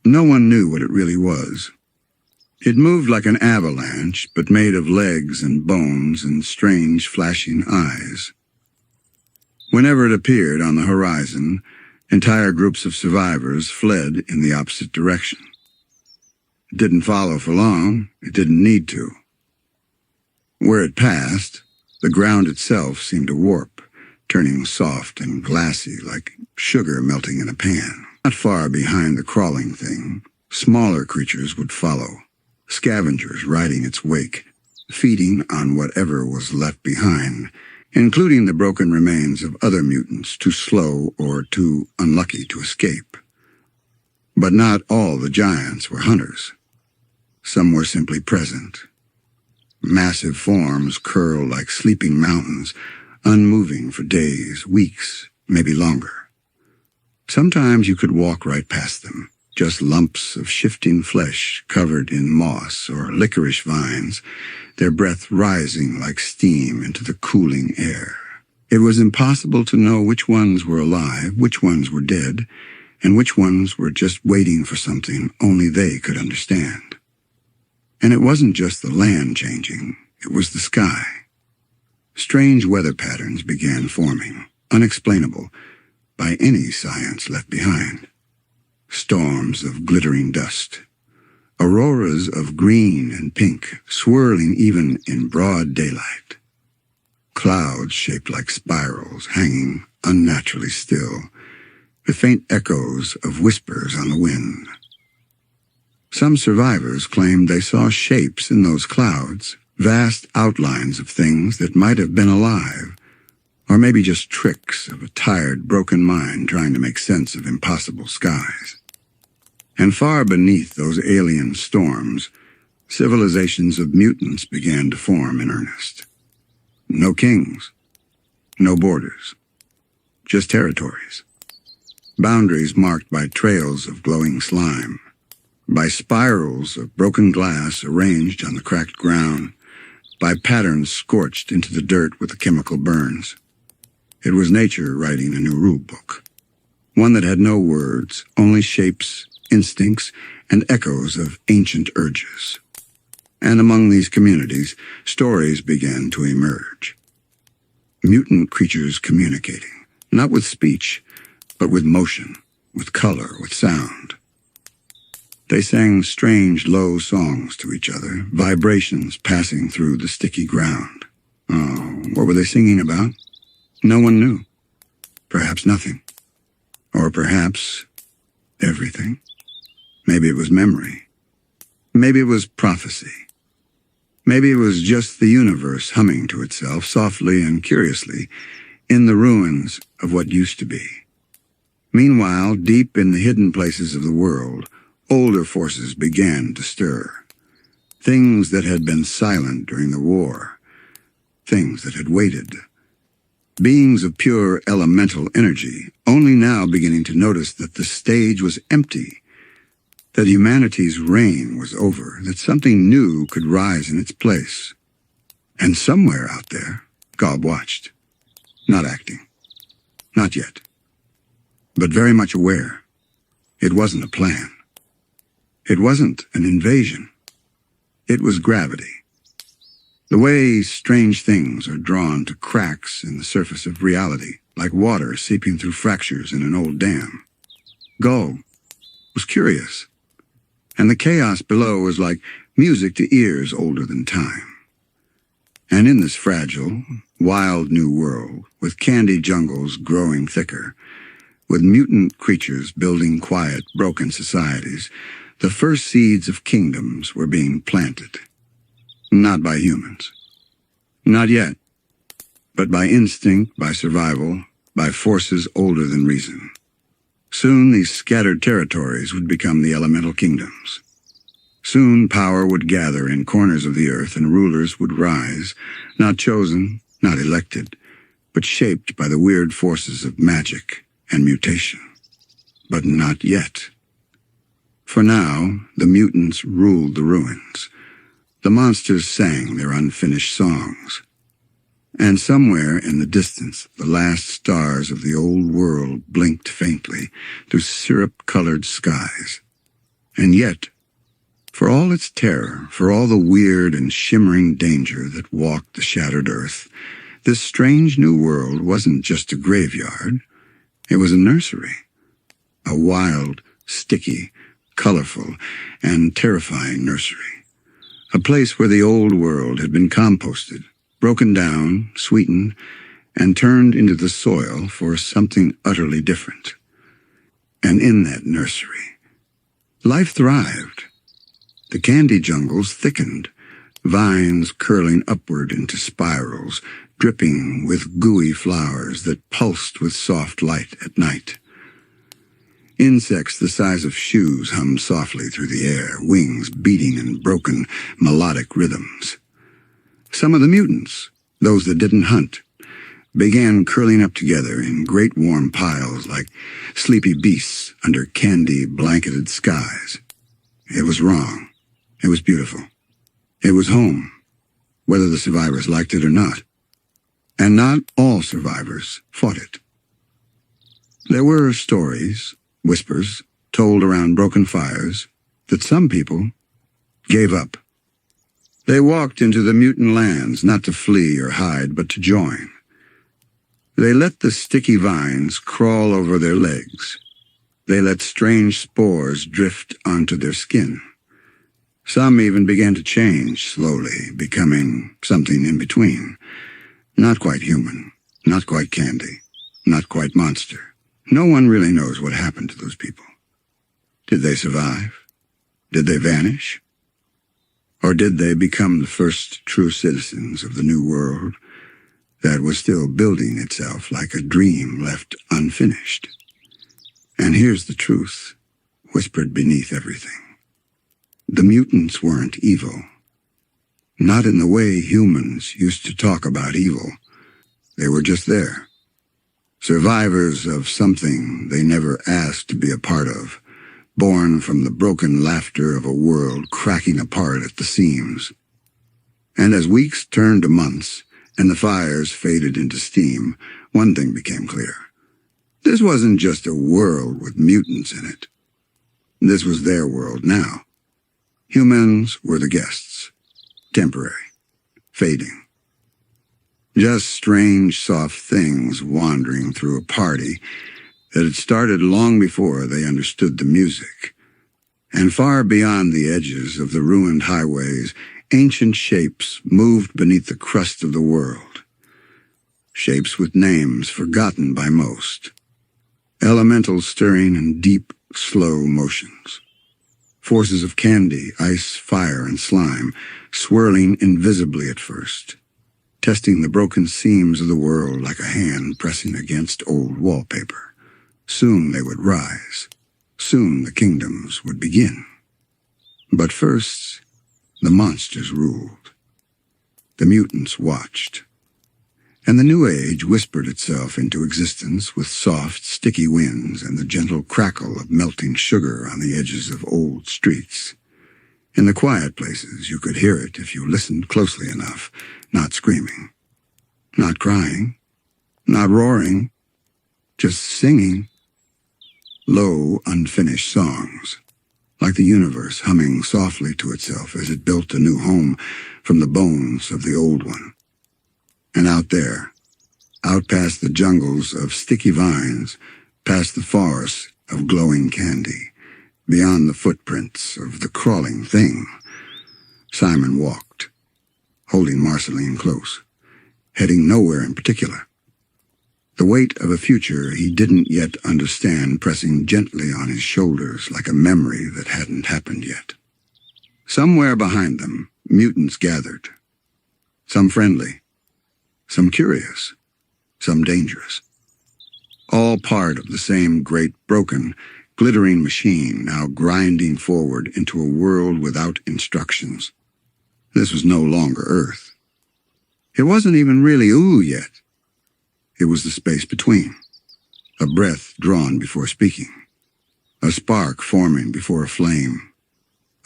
No one knew what it really was. It moved like an avalanche, but made of legs and bones and strange flashing eyes. Whenever it appeared on the horizon, entire groups of survivors fled in the opposite direction. It didn't follow for long. It didn't need to. Where it passed, the ground itself seemed to warp, turning soft and glassy like sugar melting in a pan. Not far behind the crawling thing, smaller creatures would follow, scavengers riding its wake, feeding on whatever was left behind, including the broken remains of other mutants too slow or too unlucky to escape. But not all the giants were hunters. Some were simply present. Massive forms curled like sleeping mountains, unmoving for days, weeks, maybe longer. Sometimes you could walk right past them, just lumps of shifting flesh covered in moss or licorice vines, their breath rising like steam into the cooling air. It was impossible to know which ones were alive, which ones were dead, and which ones were just waiting for something only they could understand. And it wasn't just the land changing, it was the sky. Strange weather patterns began forming, unexplainable by any science left behind. Storms of glittering dust, auroras of green and pink swirling even in broad daylight, clouds shaped like spirals hanging unnaturally still, with faint echoes of whispers on the wind. Some survivors claimed they saw shapes in those clouds, vast outlines of things that might have been alive, or maybe just tricks of a tired, broken mind trying to make sense of impossible skies. And far beneath those alien storms, civilizations of mutants began to form in earnest. No kings, no borders, just territories. Boundaries marked by trails of glowing slime, by spirals of broken glass arranged on the cracked ground, by patterns scorched into the dirt with the chemical burns. It was nature writing a new rule book, one that had no words, only shapes, instincts, and echoes of ancient urges. And among these communities, stories began to emerge. Mutant creatures communicating, not with speech, but with motion, with color, with sound. They sang strange, low songs to each other, vibrations passing through the sticky ground. Oh, what were they singing about? No one knew. Perhaps nothing. Or perhaps everything. Maybe it was memory. Maybe it was prophecy. Maybe it was just the universe humming to itself softly and curiously in the ruins of what used to be. Meanwhile, deep in the hidden places of the world, older forces began to stir. Things that had been silent during the war. Things that had waited. Beings of pure elemental energy, only now beginning to notice that the stage was empty, that humanity's reign was over, that something new could rise in its place. And somewhere out there, God watched. Not acting. Not yet. But very much aware. It wasn't a plan. It wasn't an invasion. It was gravity. The way strange things are drawn to cracks in the surface of reality, like water seeping through fractures in an old dam. Gull was curious, and the chaos below was like music to ears older than time. And in this fragile, wild new world, with candy jungles growing thicker, with mutant creatures building quiet, broken societies, the first seeds of kingdoms were being planted. Not by humans. Not yet. But by instinct, by survival, by forces older than reason. Soon these scattered territories would become the elemental kingdoms. Soon power would gather in corners of the earth and rulers would rise, not chosen, not elected, but shaped by the weird forces of magic and mutation. But not yet. For now, the mutants ruled the ruins. The monsters sang their unfinished songs. And somewhere in the distance, the last stars of the old world blinked faintly through syrup-colored skies. And yet, for all its terror, for all the weird and shimmering danger that walked the shattered earth, this strange new world wasn't just a graveyard. It was a nursery. A wild, sticky, colorful, and terrifying nursery. A place where the old world had been composted, broken down, sweetened, and turned into the soil for something utterly different. And in that nursery, life thrived. The candy jungles thickened, vines curling upward into spirals, dripping with gooey flowers that pulsed with soft light at night. Insects the size of shoes hummed softly through the air, wings beating in broken, melodic rhythms. Some of the mutants, those that didn't hunt, began curling up together in great warm piles like sleepy beasts under candy-blanketed skies. It was wrong. It was beautiful. It was home, whether the survivors liked it or not. And not all survivors fought it. There were stories, whispers, told around broken fires, that some people gave up. They walked into the mutant lands not to flee or hide, but to join. They let the sticky vines crawl over their legs. They let strange spores drift onto their skin. Some even began to change slowly, becoming something in between. Not quite human, not quite candy, not quite monster. No one really knows what happened to those people. Did they survive? Did they vanish? Or did they become the first true citizens of the new world that was still building itself like a dream left unfinished? And here's the truth, whispered beneath everything. The mutants weren't evil. Not in the way humans used to talk about evil. They were just there. Survivors of something they never asked to be a part of, born from the broken laughter of a world cracking apart at the seams. And as weeks turned to months, and the fires faded into steam, one thing became clear. This wasn't just a world with mutants in it. This was their world now. Humans were the guests. Temporary. Fading. Just strange, soft things wandering through a party that had started long before they understood the music. And far beyond the edges of the ruined highways, ancient shapes moved beneath the crust of the world. Shapes with names forgotten by most. Elementals stirring in deep, slow motions. Forces of candy, ice, fire, and slime, swirling invisibly at first, testing the broken seams of the world like a hand pressing against old wallpaper. Soon they would rise. Soon the kingdoms would begin. But first, the monsters ruled. The mutants watched. And the new age whispered itself into existence with soft, sticky winds and the gentle crackle of melting sugar on the edges of old streets. In the quiet places, you could hear it if you listened closely enough, not screaming, not crying, not roaring, just singing. Low, unfinished songs, like the universe humming softly to itself as it built a new home from the bones of the old one. And out there, out past the jungles of sticky vines, past the forests of glowing candy, beyond the footprints of the crawling thing, Simon walked, holding Marceline close, heading nowhere in particular. The weight of a future he didn't yet understand pressing gently on his shoulders like a memory that hadn't happened yet. Somewhere behind them, mutants gathered. Some friendly, some curious, some dangerous. All part of the same great broken, glittering machine now grinding forward into a world without instructions. This was no longer Earth. It wasn't even really Ooo yet. It was the space between, a breath drawn before speaking, a spark forming before a flame,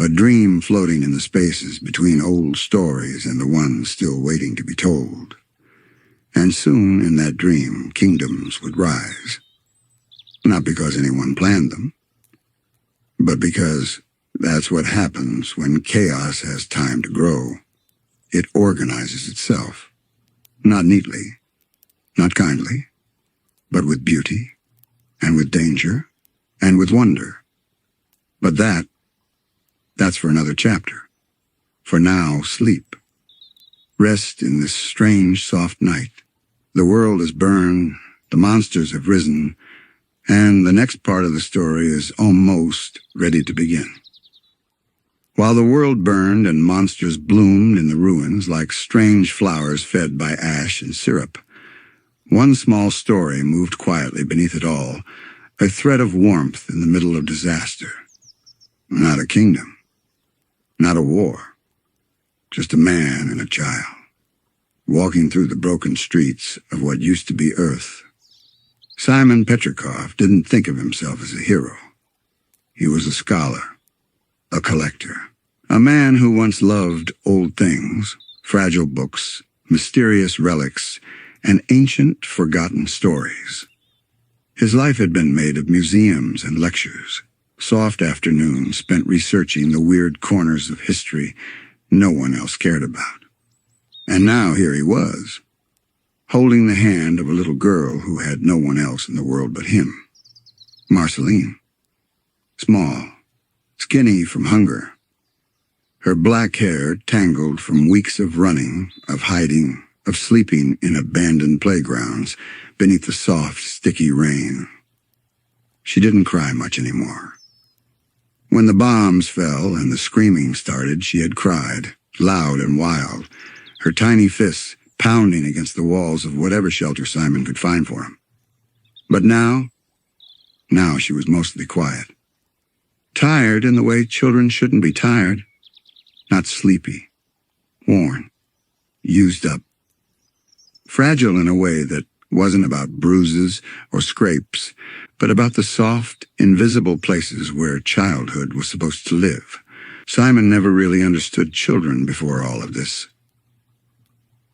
a dream floating in the spaces between old stories and the ones still waiting to be told. And soon in that dream, kingdoms would rise. Not because anyone planned them, but because that's what happens when chaos has time to grow. It organizes itself, not neatly, not kindly, but with beauty, and with danger, and with wonder. But that's for another chapter. For now, sleep. Rest in this strange, soft night. The world is burned, the monsters have risen, and the next part of the story is almost ready to begin. While the world burned and monsters bloomed in the ruins like strange flowers fed by ash and syrup, one small story moved quietly beneath it all, a thread of warmth in the middle of disaster. Not a kingdom, not a war, just a man and a child, walking through the broken streets of what used to be Earth. Simon Petrikov didn't think of himself as a hero. He was a scholar, a collector, a man who once loved old things, fragile books, mysterious relics, and ancient, forgotten stories. His life had been made of museums and lectures, soft afternoons spent researching the weird corners of history no one else cared about. And now here he was, holding the hand of a little girl who had no one else in the world but him. Marceline. Small, skinny from hunger. Her black hair tangled from weeks of running, of hiding, of sleeping in abandoned playgrounds beneath the soft, sticky rain. She didn't cry much anymore. When the bombs fell and the screaming started, she had cried, loud and wild, her tiny fists pounding against the walls of whatever shelter Simon could find for him. But now she was mostly quiet. Tired in the way children shouldn't be tired. Not sleepy, worn, used up. Fragile in a way that wasn't about bruises or scrapes, but about the soft, invisible places where childhood was supposed to live. Simon never really understood children before all of this.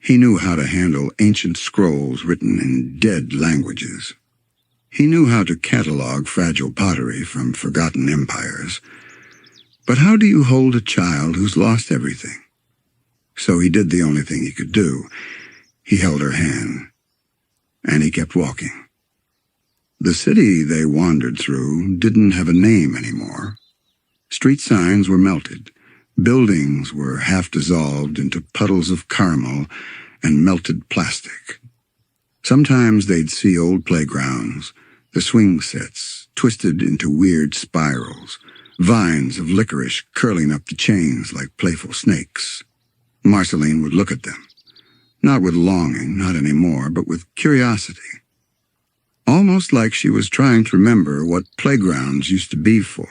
He knew how to handle ancient scrolls written in dead languages. He knew how to catalog fragile pottery from forgotten empires. But how do you hold a child who's lost everything? So he did the only thing he could do. He held her hand, and he kept walking. The city they wandered through didn't have a name anymore. Street signs were melted. Buildings were half dissolved into puddles of caramel and melted plastic. Sometimes they'd see old playgrounds, the swing sets twisted into weird spirals, vines of licorice curling up the chains like playful snakes. Marceline would look at them, not with longing, not anymore, but with curiosity. Almost like she was trying to remember what playgrounds used to be for.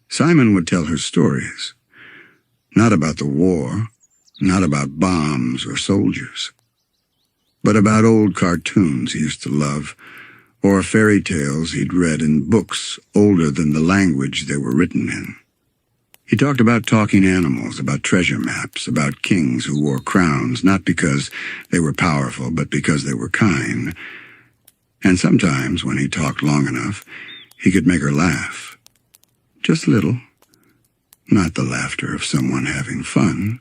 Simon would tell her stories. Not about the war, not about bombs or soldiers, but about old cartoons he used to love, or fairy tales he'd read in books older than the language they were written in. He talked about talking animals, about treasure maps, about kings who wore crowns, not because they were powerful, but because they were kind. And sometimes, when he talked long enough, he could make her laugh. Just a little. Not the laughter of someone having fun,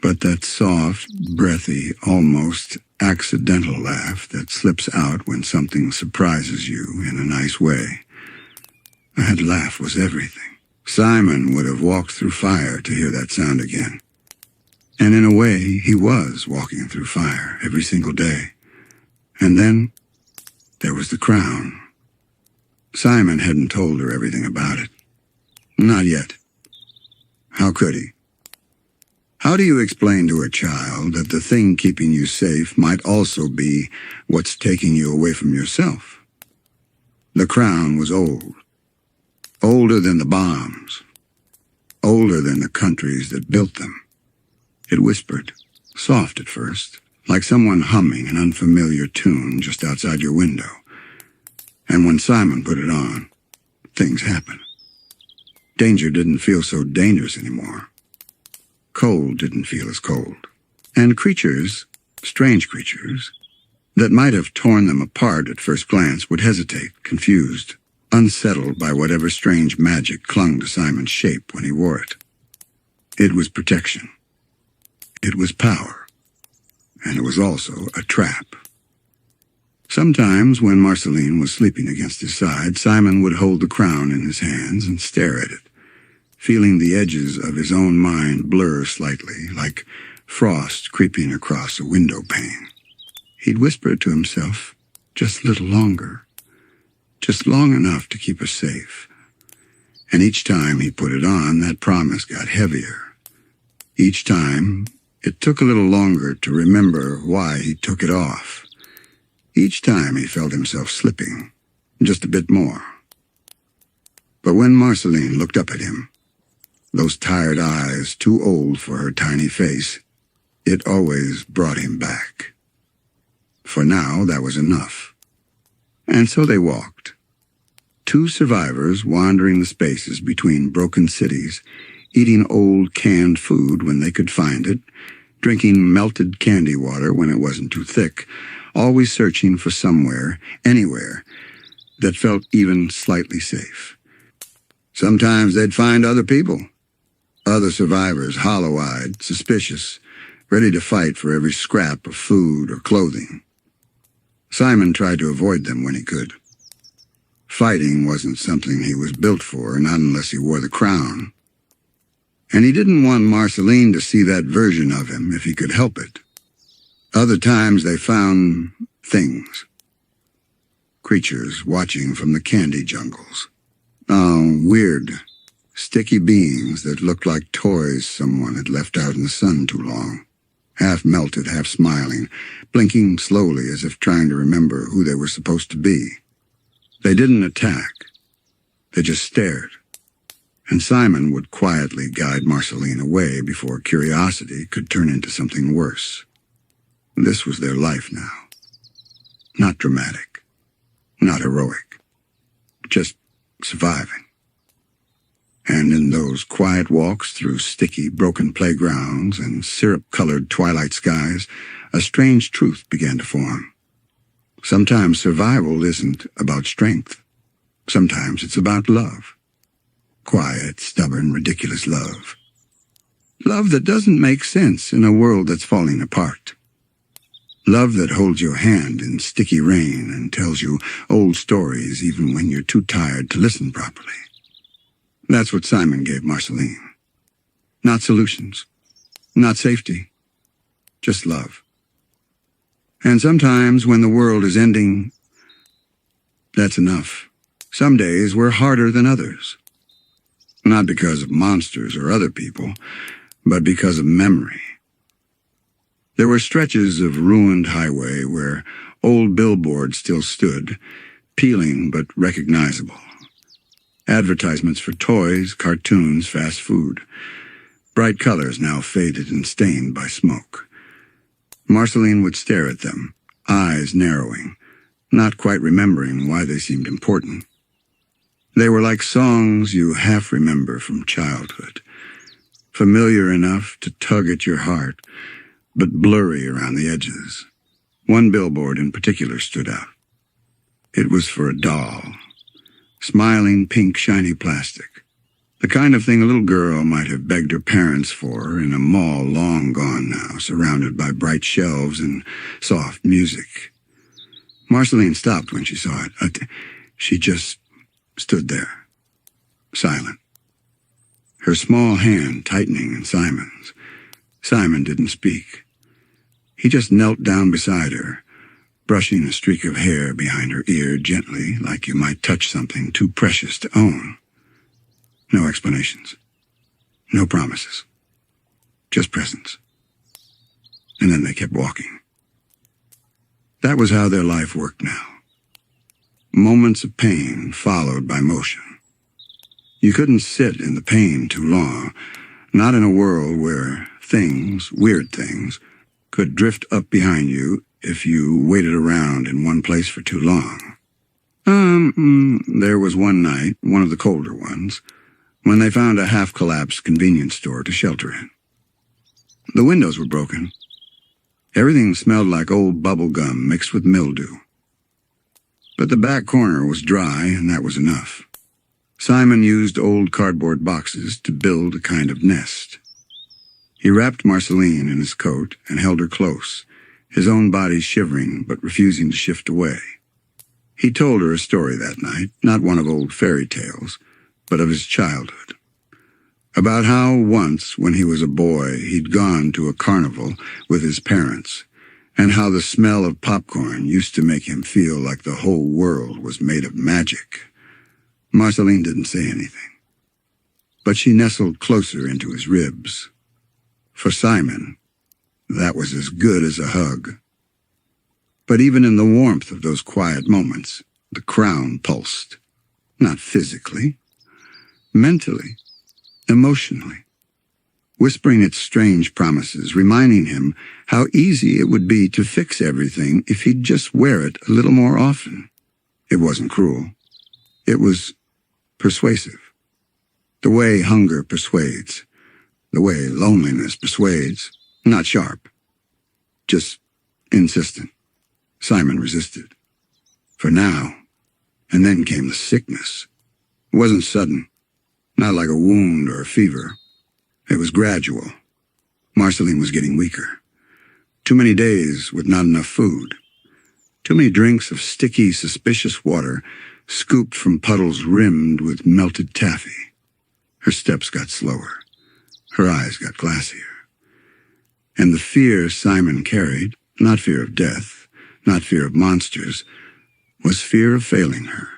but that soft, breathy, almost accidental laugh that slips out when something surprises you in a nice way. That laugh was everything. Simon would have walked through fire to hear that sound again. And in a way, he was walking through fire every single day. And then there was the crown. Simon hadn't told her everything about it. Not yet. How could he? How do you explain to a child that the thing keeping you safe might also be what's taking you away from yourself? The crown was old, older than the bombs, older than the countries that built them. It whispered, soft at first, like someone humming an unfamiliar tune just outside your window. And when Simon put it on, things happened. Danger didn't feel so dangerous anymore. Cold didn't feel as cold. And creatures, strange creatures, that might have torn them apart at first glance would hesitate, confused, unsettled by whatever strange magic clung to Simon's shape when he wore it. It was protection. It was power. And it was also a trap. Sometimes, when Marceline was sleeping against his side, Simon would hold the crown in his hands and stare at it, feeling the edges of his own mind blur slightly, like frost creeping across a window pane. He'd whisper to himself, just a little longer, just long enough to keep us safe. And each time he put it on, that promise got heavier. Each time, it took a little longer to remember why he took it off. Each time he felt himself slipping, just a bit more. But when Marceline looked up at him, those tired eyes too old for her tiny face, it always brought him back. For now, that was enough. And so they walked. Two survivors wandering the spaces between broken cities, eating old canned food when they could find it, drinking melted candy water when it wasn't too thick, always searching for somewhere, anywhere, that felt even slightly safe. Sometimes they'd find other people, other survivors, hollow-eyed, suspicious, ready to fight for every scrap of food or clothing. Simon tried to avoid them when he could. Fighting wasn't something he was built for, not unless he wore the crown. And he didn't want Marceline to see that version of him if he could help it. Other times they found things. Creatures watching from the candy jungles. Weird, sticky beings that looked like toys someone had left out in the sun too long. Half melted, half smiling, blinking slowly as if trying to remember who they were supposed to be. They didn't attack. They just stared. And Simon would quietly guide Marceline away before curiosity could turn into something worse. This was their life now. Not dramatic. Not heroic. Just surviving. And in those quiet walks through sticky, broken playgrounds and syrup-colored twilight skies, a strange truth began to form. Sometimes survival isn't about strength. Sometimes it's about love. Quiet, stubborn, ridiculous love. Love that doesn't make sense in a world that's falling apart. Love that holds your hand in sticky rain and tells you old stories even when you're too tired to listen properly. That's what Simon gave Marceline. Not solutions. Not safety. Just love. And sometimes when the world is ending, that's enough. Some days we're harder than others. Not because of monsters or other people, but because of memory. There were stretches of ruined highway where old billboards still stood, peeling but recognizable. Advertisements for toys, cartoons, fast food. Bright colors now faded and stained by smoke. Marceline would stare at them, eyes narrowing, not quite remembering why they seemed important. They were like songs you half remember from childhood, familiar enough to tug at your heart, but blurry around the edges. One billboard in particular stood out. It was for a doll. Smiling, pink, shiny plastic. The kind of thing a little girl might have begged her parents for in a mall long gone now, surrounded by bright shelves and soft music. Marceline stopped when she saw it. She just stood there, silent. Her small hand tightening in Simon's. Simon didn't speak. He just knelt down beside her, brushing a streak of hair behind her ear gently, like you might touch something too precious to own. No explanations. No promises. Just presence. And then they kept walking. That was how their life worked now. Moments of pain followed by motion. You couldn't sit in the pain too long, not in a world where things, weird things, could drift up behind you if you waited around in one place for too long. There was one night, one of the colder ones, when they found a half-collapsed convenience store to shelter in. The windows were broken. Everything smelled like old bubblegum mixed with mildew. But the back corner was dry, and that was enough. Simon used old cardboard boxes to build a kind of nest. He wrapped Marceline in his coat and held her close, his own body shivering but refusing to shift away. He told her a story that night, not one of old fairy tales, but of his childhood. About how once, when he was a boy, he'd gone to a carnival with his parents, and how the smell of popcorn used to make him feel like the whole world was made of magic. Marceline didn't say anything, but she nestled closer into his ribs. For Simon, that was as good as a hug. But even in the warmth of those quiet moments, the crown pulsed. Not physically, mentally, emotionally, whispering its strange promises, reminding him how easy it would be to fix everything if he'd just wear it a little more often. It wasn't cruel. It was persuasive. The way hunger persuades. The way loneliness persuades. Not sharp. Just insistent. Simon resisted. For now. And then came the sickness. It wasn't sudden. Not like a wound or a fever. It was gradual. Marceline was getting weaker. Too many days with not enough food. Too many drinks of sticky, suspicious water scooped from puddles rimmed with melted taffy. Her steps got slower. Her eyes got glassier. And the fear Simon carried, not fear of death, not fear of monsters, was fear of failing her,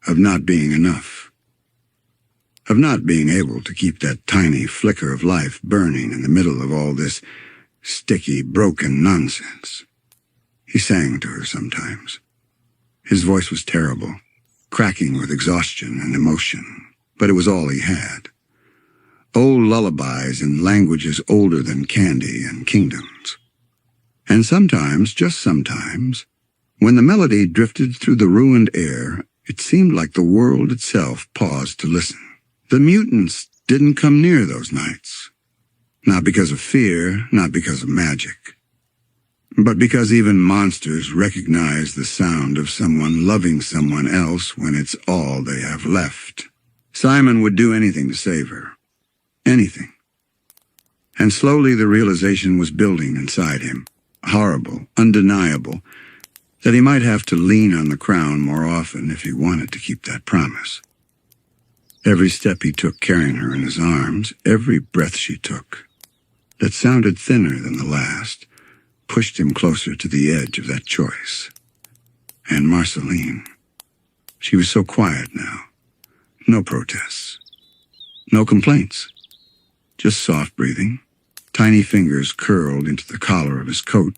of not being enough, of not being able to keep that tiny flicker of life burning in the middle of all this sticky, broken nonsense. He sang to her sometimes. His voice was terrible, cracking with exhaustion and emotion, but it was all he had. Old lullabies in languages older than candy and kingdoms. And sometimes, just sometimes, when the melody drifted through the ruined air, it seemed like the world itself paused to listen. The mutants didn't come near those nights. Not because of fear, not because of magic, but because even monsters recognize the sound of someone loving someone else when it's all they have left. Simon would do anything to save her. Anything. And slowly the realization was building inside him, horrible, undeniable, that he might have to lean on the crown more often if he wanted to keep that promise. Every step he took carrying her in his arms, every breath she took, that sounded thinner than the last, pushed him closer to the edge of that choice. And Marceline, she was so quiet now. No protests. No complaints. Just soft breathing, tiny fingers curled into the collar of his coat,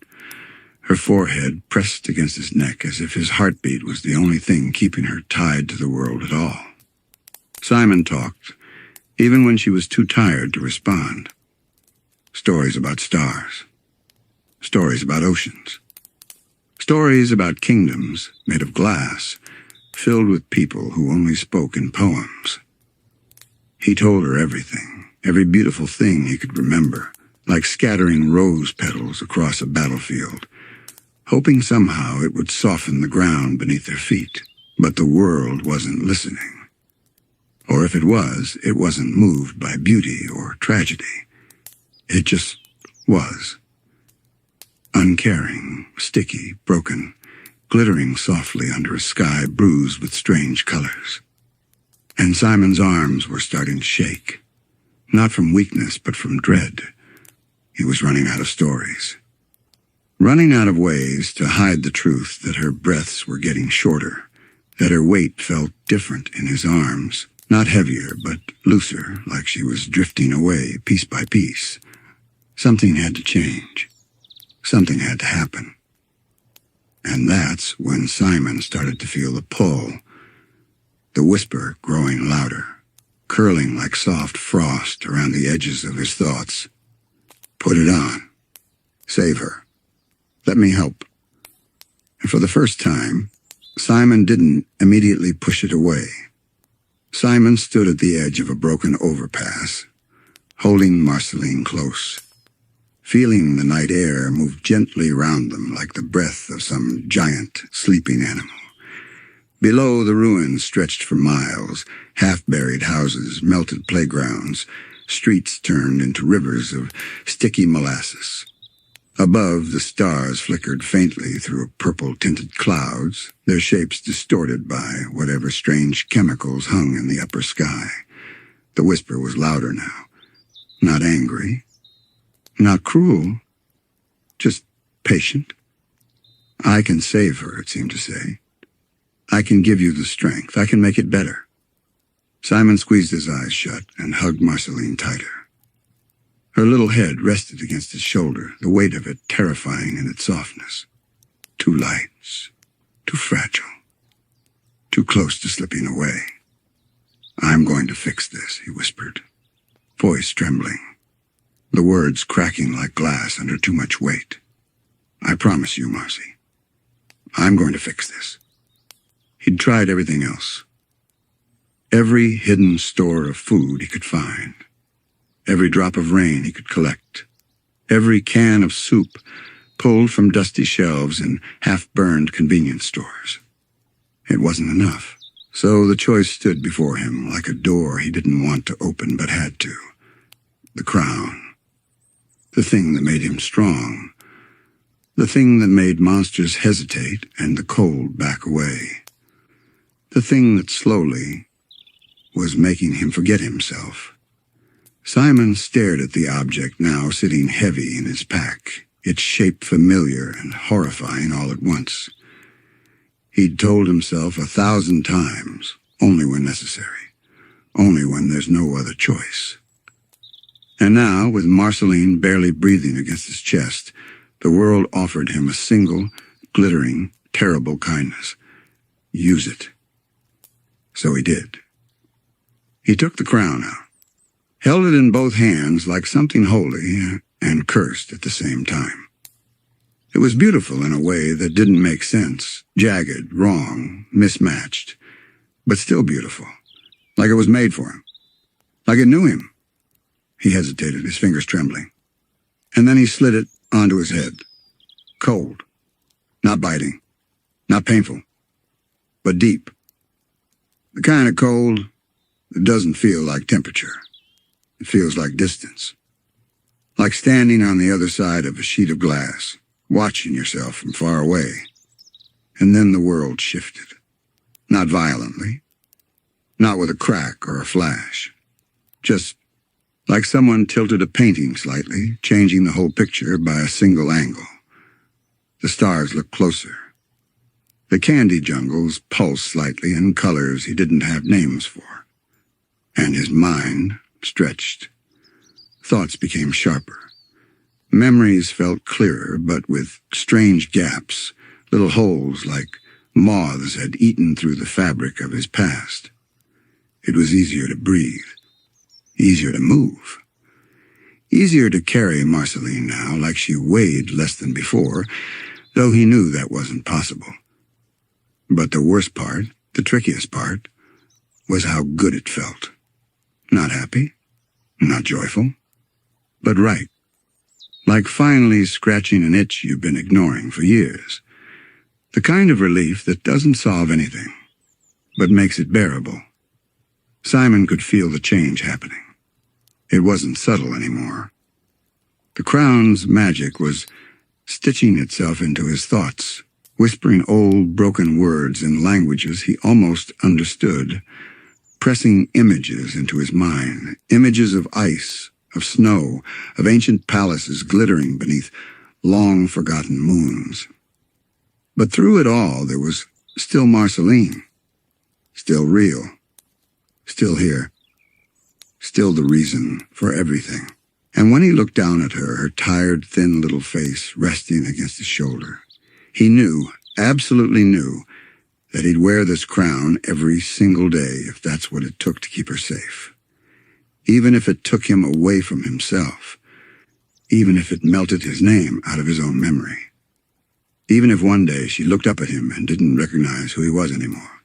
her forehead pressed against his neck as if his heartbeat was the only thing keeping her tied to the world at all. Simon talked, even when she was too tired to respond. Stories about stars. Stories about oceans. Stories about kingdoms made of glass, filled with people who only spoke in poems. He told her everything, every beautiful thing he could remember, like scattering rose petals across a battlefield, hoping somehow it would soften the ground beneath their feet. But the world wasn't listening. Or if it wasn't moved by beauty or tragedy. It just was. Uncaring, sticky, broken, glittering softly under a sky bruised with strange colors. And Simon's arms were starting to shake. Not from weakness, but from dread. He was running out of stories. Running out of ways to hide the truth that her breaths were getting shorter, that her weight felt different in his arms, not heavier, but looser, like she was drifting away piece by piece. Something had to change. Something had to happen. And that's when Simon started to feel the pull the whisper growing louder, curling like soft frost around the edges of his thoughts. Put it on. Save her. Let me help. And for the first time, Simon didn't immediately push it away. Simon stood at the edge of a broken overpass, holding Marceline close, feeling the night air move gently around them like the breath of some giant sleeping animal. Below, the ruins stretched for miles, half-buried houses, melted playgrounds, streets turned into rivers of sticky molasses. Above, the stars flickered faintly through purple-tinted clouds, their shapes distorted by whatever strange chemicals hung in the upper sky. The whisper was louder now. Not angry. Not cruel. Just patient. I can save her, it seemed to say. I can give you the strength. I can make it better. Simon squeezed his eyes shut and hugged Marceline tighter. Her little head rested against his shoulder, the weight of it terrifying in its softness. Too light, too fragile, too close to slipping away. I'm going to fix this, he whispered, voice trembling, the words cracking like glass under too much weight. I promise you, Marcy, I'm going to fix this. He'd tried everything else. Every hidden store of food he could find. Every drop of rain he could collect. Every can of soup pulled from dusty shelves in half-burned convenience stores. It wasn't enough. So the choice stood before him like a door he didn't want to open but had to. The crown. The thing that made him strong. The thing that made monsters hesitate and the cold back away. The thing that slowly was making him forget himself. Simon stared at the object now sitting heavy in his pack, its shape familiar and horrifying all at once. He'd told himself 1,000 times, only when necessary, only when there's no other choice. And now, with Marceline barely breathing against his chest, the world offered him a single, glittering, terrible kindness. Use it. So he did. He took the crown out, held it in both hands like something holy, and cursed at the same time. It was beautiful in a way that didn't make sense, jagged, wrong, mismatched, but still beautiful, like it was made for him, like it knew him. He hesitated, his fingers trembling, and then he slid it onto his head. Cold, not biting, not painful, but deep. The kind of cold that doesn't feel like temperature. It feels like distance. Like standing on the other side of a sheet of glass, watching yourself from far away. And then the world shifted. Not violently. Not with a crack or a flash. Just like someone tilted a painting slightly, changing the whole picture by a single angle. The stars looked closer. The candy jungles pulsed slightly in colors he didn't have names for. And his mind stretched. Thoughts became sharper. Memories felt clearer, but with strange gaps, little holes like moths had eaten through the fabric of his past. It was easier to breathe, easier to move, easier to carry Marceline now like she weighed less than before, though he knew that wasn't possible. But the worst part, the trickiest part, was how good it felt. Not happy, not joyful, but right. Like finally scratching an itch you've been ignoring for years. The kind of relief that doesn't solve anything, but makes it bearable. Simon could feel the change happening. It wasn't subtle anymore. The crown's magic was stitching itself into his thoughts, whispering old, broken words in languages he almost understood, pressing images into his mind, images of ice, of snow, of ancient palaces glittering beneath long-forgotten moons. But through it all, there was still Marceline, still real, still here, still the reason for everything. And when he looked down at her, her tired, thin little face resting against his shoulder, he knew, absolutely knew, that he'd wear this crown every single day if that's what it took to keep her safe. Even if it took him away from himself. Even if it melted his name out of his own memory. Even if one day she looked up at him and didn't recognize who he was anymore.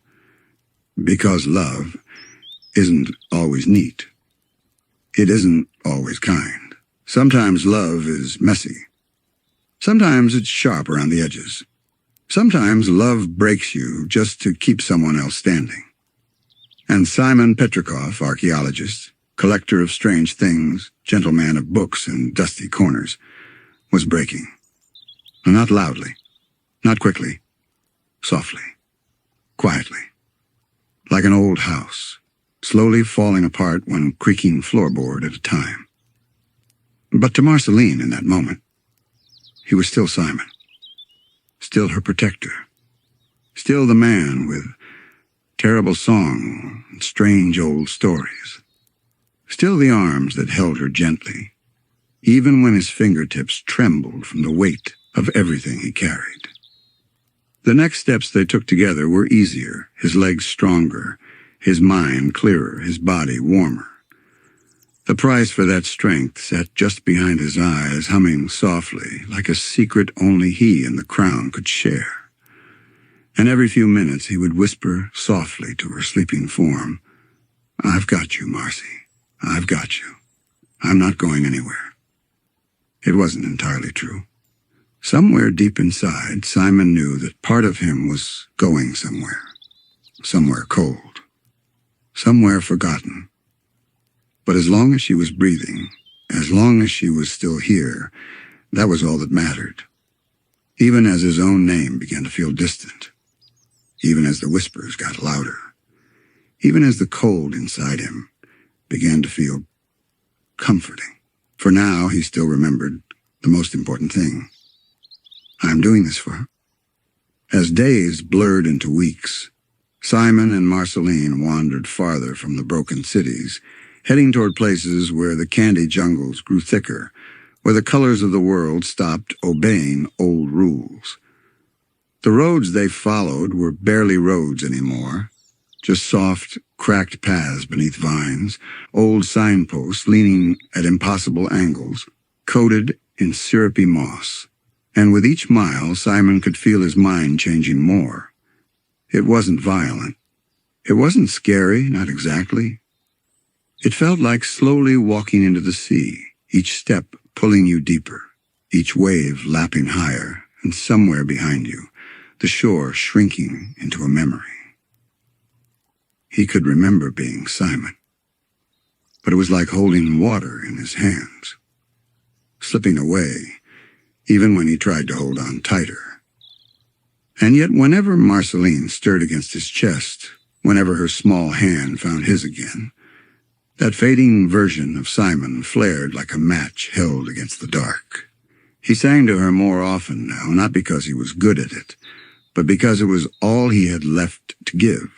Because love isn't always neat. It isn't always kind. Sometimes love is messy. Sometimes it's sharp around the edges. Sometimes love breaks you just to keep someone else standing. And Simon Petrikov, archaeologist, collector of strange things, gentleman of books and dusty corners, was breaking. Not loudly, not quickly, softly, quietly, like an old house, slowly falling apart one creaking floorboard at a time. But to Marceline in that moment, he was still Simon, still her protector, still the man with terrible song and strange old stories, still the arms that held her gently, even when his fingertips trembled from the weight of everything he carried. The next steps they took together were easier, his legs stronger, his mind clearer, his body warmer. The price for that strength sat just behind his eyes, humming softly, like a secret only he and the crown could share. And every few minutes he would whisper softly to her sleeping form, "I've got you, Marcy. I've got you. I'm not going anywhere." It wasn't entirely true. Somewhere deep inside, Simon knew that part of him was going somewhere. Somewhere cold. Somewhere forgotten. But as long as she was breathing, as long as she was still here, that was all that mattered. Even as his own name began to feel distant. Even as the whispers got louder. Even as the cold inside him began to feel comforting. For now, he still remembered the most important thing. I'm doing this for her. As days blurred into weeks, Simon and Marceline wandered farther from the broken cities, heading toward places where the candy jungles grew thicker, where the colors of the world stopped obeying old rules. The roads they followed were barely roads anymore, just soft, cracked paths beneath vines, old signposts leaning at impossible angles, coated in syrupy moss. And with each mile, Simon could feel his mind changing more. It wasn't violent. It wasn't scary, not exactly. It felt like slowly walking into the sea, each step pulling you deeper, each wave lapping higher, and somewhere behind you, the shore shrinking into a memory. He could remember being Simon, but it was like holding water in his hands, slipping away, even when he tried to hold on tighter. And yet whenever Marceline stirred against his chest, whenever her small hand found his again, that fading version of Simon flared like a match held against the dark. He sang to her more often now, not because he was good at it, but because it was all he had left to give.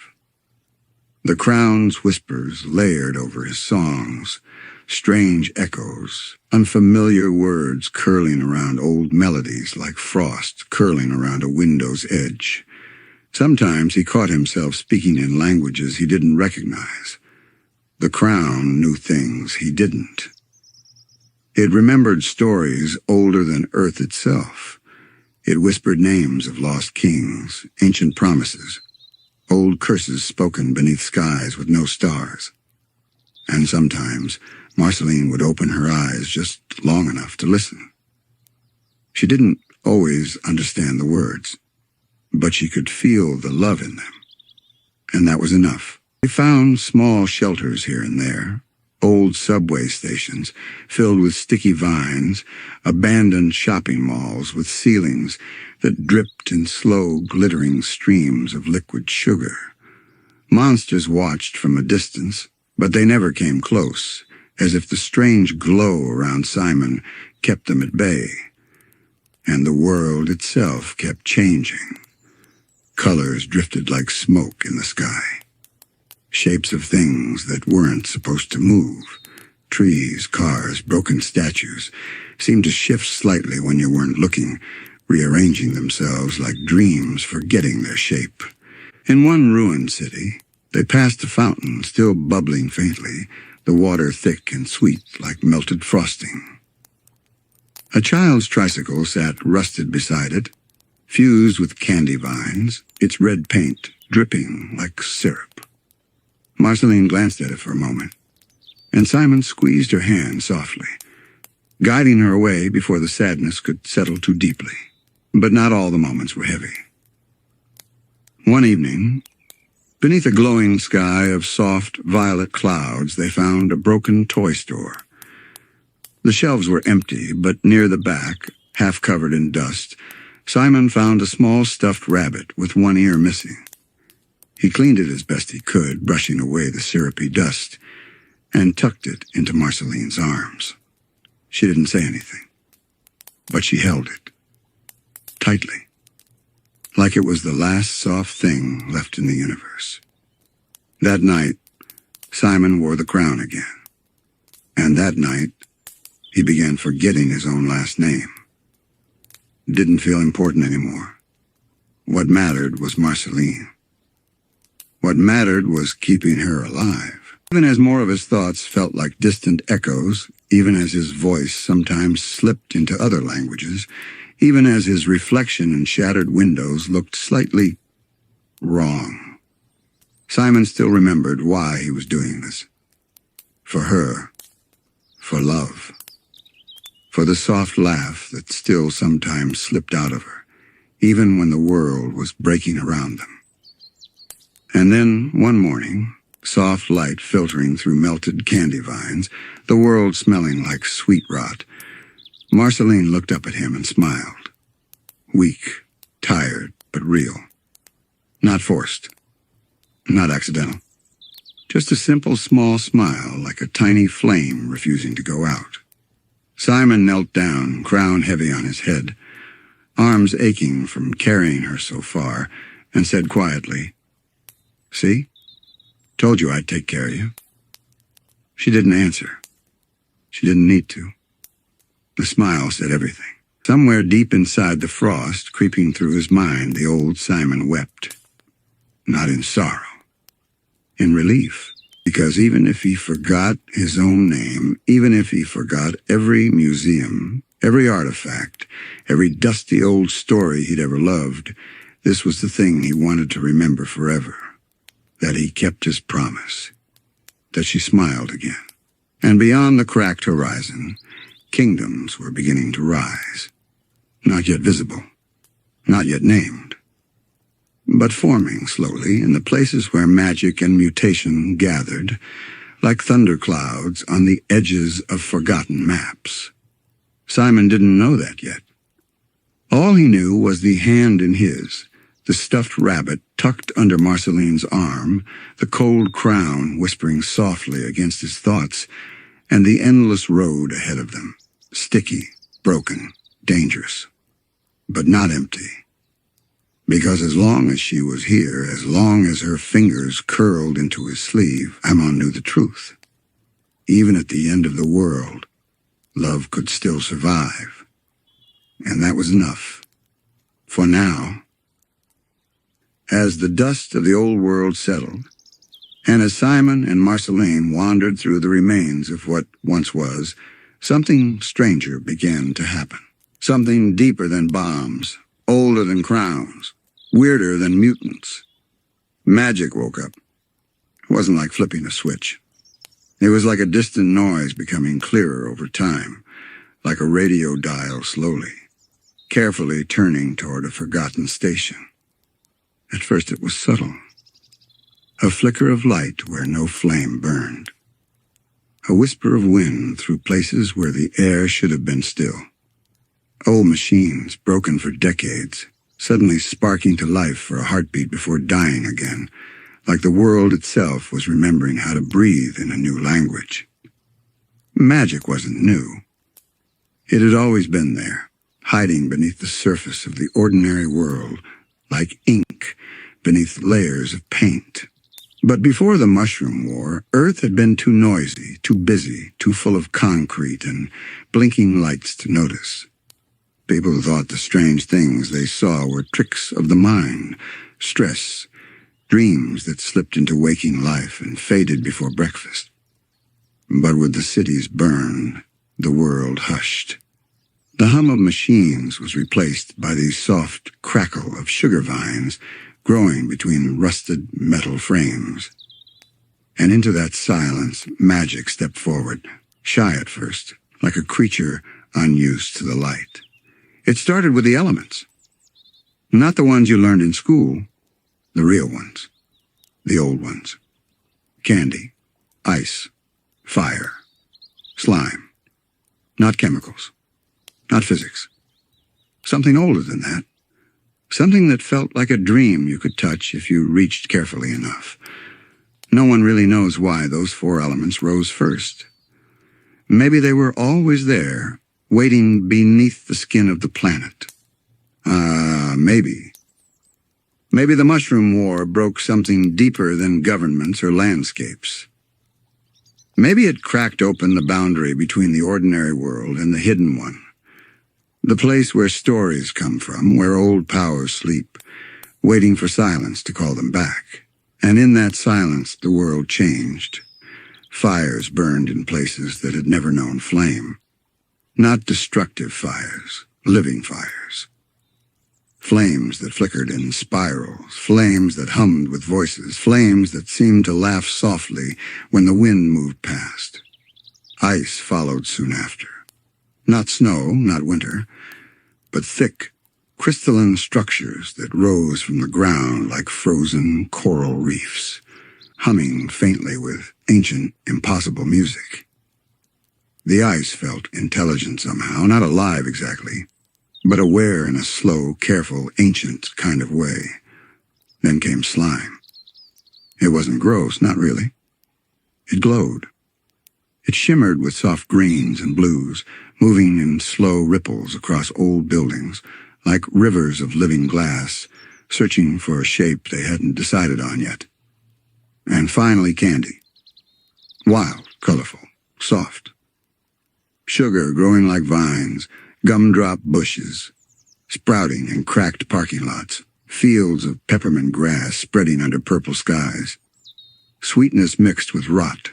The crown's whispers layered over his songs, strange echoes, unfamiliar words curling around old melodies like frost curling around a window's edge. Sometimes he caught himself speaking in languages he didn't recognize. The crown knew things he didn't. It remembered stories older than Earth itself. It whispered names of lost kings, ancient promises, old curses spoken beneath skies with no stars. And sometimes Marceline would open her eyes just long enough to listen. She didn't always understand the words, but she could feel the love in them. And that was enough. They found small shelters here and there, old subway stations filled with sticky vines, abandoned shopping malls with ceilings that dripped in slow, glittering streams of liquid sugar. Monsters watched from a distance, but they never came close, as if the strange glow around Simon kept them at bay. And the world itself kept changing. Colors drifted like smoke in the sky. Shapes of things that weren't supposed to move. Trees, cars, broken statues seemed to shift slightly when you weren't looking, rearranging themselves like dreams forgetting their shape. In one ruined city, they passed a fountain still bubbling faintly, the water thick and sweet like melted frosting. A child's tricycle sat rusted beside it, fused with candy vines, its red paint dripping like syrup. Marceline glanced at it for a moment, and Simon squeezed her hand softly, guiding her away before the sadness could settle too deeply. But not all the moments were heavy. One evening, beneath a glowing sky of soft violet clouds, they found a broken toy store. The shelves were empty, but near the back, half covered in dust, Simon found a small stuffed rabbit with one ear missing. He cleaned it as best he could, brushing away the syrupy dust, and tucked it into Marceline's arms. She didn't say anything, but she held it tightly, like it was the last soft thing left in the universe. That night, Simon wore the crown again, and that night, he began forgetting his own last name. It didn't feel important anymore. What mattered was Marceline. What mattered was keeping her alive. Even as more of his thoughts felt like distant echoes, even as his voice sometimes slipped into other languages, even as his reflection in shattered windows looked slightly wrong, Simon still remembered why he was doing this. For her. For love. For the soft laugh that still sometimes slipped out of her, even when the world was breaking around them. And then, one morning, soft light filtering through melted candy vines, the world smelling like sweet rot, Marceline looked up at him and smiled. Weak, tired, but real. Not forced. Not accidental. Just a simple, small smile like a tiny flame refusing to go out. Simon knelt down, crown heavy on his head, arms aching from carrying her so far, and said quietly, "See? Told you I'd take care of you." She didn't answer. She didn't need to. The smile said everything. Somewhere deep inside the frost, creeping through his mind, the old Simon wept. Not in sorrow. In relief. Because even if he forgot his own name, even if he forgot every museum, every artifact, every dusty old story he'd ever loved, this was the thing he wanted to remember forever. That he kept his promise. That she smiled again. And beyond the cracked horizon, kingdoms were beginning to rise. Not yet visible. Not yet named. But forming slowly in the places where magic and mutation gathered, like thunderclouds on the edges of forgotten maps. Simon didn't know that yet. All he knew was the hand in his, the stuffed rabbit tucked under Marceline's arm, the cold crown whispering softly against his thoughts, and the endless road ahead of them, sticky, broken, dangerous, but not empty. Because as long as she was here, as long as her fingers curled into his sleeve, Amon knew the truth. Even at the end of the world, love could still survive. And that was enough. For now. As the dust of the old world settled, and as Simon and Marceline wandered through the remains of what once was, something stranger began to happen. Something deeper than bombs, older than crowns, weirder than mutants. Magic woke up. It wasn't like flipping a switch. It was like a distant noise becoming clearer over time, like a radio dial slowly, carefully turning toward a forgotten station. At first it was subtle. A flicker of light where no flame burned. A whisper of wind through places where the air should have been still. Old machines, broken for decades, suddenly sparking to life for a heartbeat before dying again, like the world itself was remembering how to breathe in a new language. Magic wasn't new. It had always been there, hiding beneath the surface of the ordinary world, like ink beneath layers of paint. But before the Mushroom War, Earth had been too noisy, too busy, too full of concrete and blinking lights to notice. People thought the strange things they saw were tricks of the mind, stress, dreams that slipped into waking life and faded before breakfast. But with the cities burned, the world hushed. The hum of machines was replaced by the soft crackle of sugar vines growing between rusted metal frames. And into that silence, magic stepped forward, shy at first, like a creature unused to the light. It started with the elements. Not the ones you learned in school, the real ones, the old ones. Candy, ice, fire, slime. Not chemicals, not physics. Something older than that. Something that felt like a dream you could touch if you reached carefully enough. No one really knows why those 4 elements rose first. Maybe they were always there, waiting beneath the skin of the planet. Maybe. Maybe the Mushroom War broke something deeper than governments or landscapes. Maybe it cracked open the boundary between the ordinary world and the hidden one. The place where stories come from, where old powers sleep, waiting for silence to call them back. And in that silence, the world changed. Fires burned in places that had never known flame. Not destructive fires, living fires. Flames that flickered in spirals, flames that hummed with voices, flames that seemed to laugh softly when the wind moved past. Ice followed soon after. Not snow, not winter, but thick, crystalline structures that rose from the ground like frozen coral reefs, humming faintly with ancient, impossible music. The ice felt intelligent somehow, not alive exactly, but aware in a slow, careful, ancient kind of way. Then came slime. It wasn't gross, not really. It glowed. It shimmered with soft greens and blues, moving in slow ripples across old buildings, like rivers of living glass, searching for a shape they hadn't decided on yet. And finally candy. Wild, colorful, soft. Sugar growing like vines, gumdrop bushes, sprouting in cracked parking lots, fields of peppermint grass spreading under purple skies. Sweetness mixed with rot.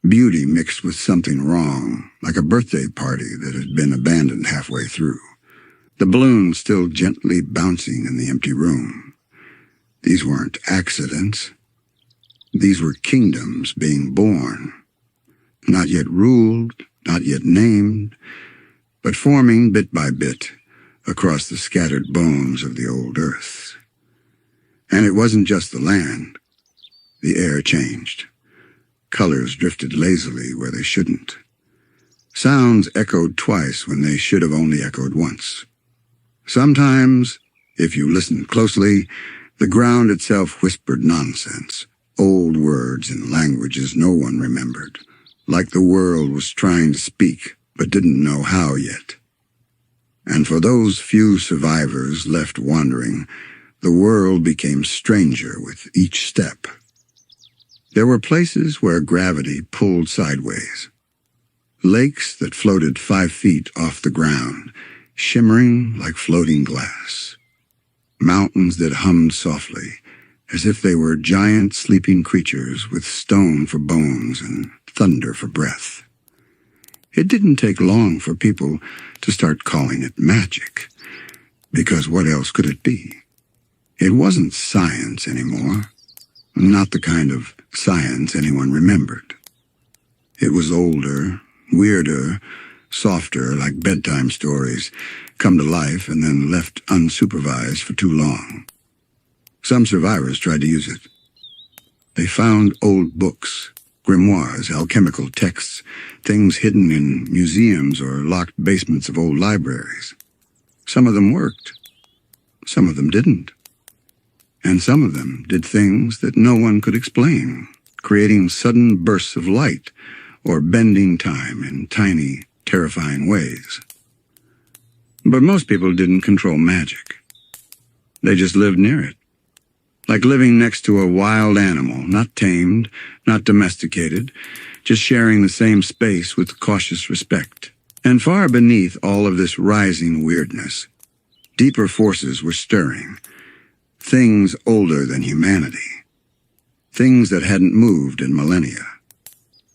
Beauty mixed with something wrong, like a birthday party that had been abandoned halfway through. The balloons still gently bouncing in the empty room. These weren't accidents. These were kingdoms being born. Not yet ruled, not yet named, but forming bit by bit across the scattered bones of the old earth. And it wasn't just the land. The air changed. Colors drifted lazily where they shouldn't. Sounds echoed twice when they should have only echoed once. Sometimes, if you listened closely, the ground itself whispered nonsense, old words in languages no one remembered, like the world was trying to speak but didn't know how yet. And for those few survivors left wandering, the world became stranger with each step. There were places where gravity pulled sideways. Lakes that floated 5 feet off the ground, shimmering like floating glass. Mountains that hummed softly, as if they were giant sleeping creatures with stone for bones and thunder for breath. It didn't take long for people to start calling it magic, because what else could it be? It wasn't science anymore. Not the kind of science anyone remembered. It was older, weirder, softer, like bedtime stories, come to life and then left unsupervised for too long. Some survivors tried to use it. They found old books, grimoires, alchemical texts, things hidden in museums or locked basements of old libraries. Some of them worked. Some of them didn't. And some of them did things that no one could explain, creating sudden bursts of light or bending time in tiny, terrifying ways. But most people didn't control magic. They just lived near it, like living next to a wild animal, not tamed, not domesticated, just sharing the same space with cautious respect. And far beneath all of this rising weirdness, deeper forces were stirring. Things older than humanity. Things that hadn't moved in millennia.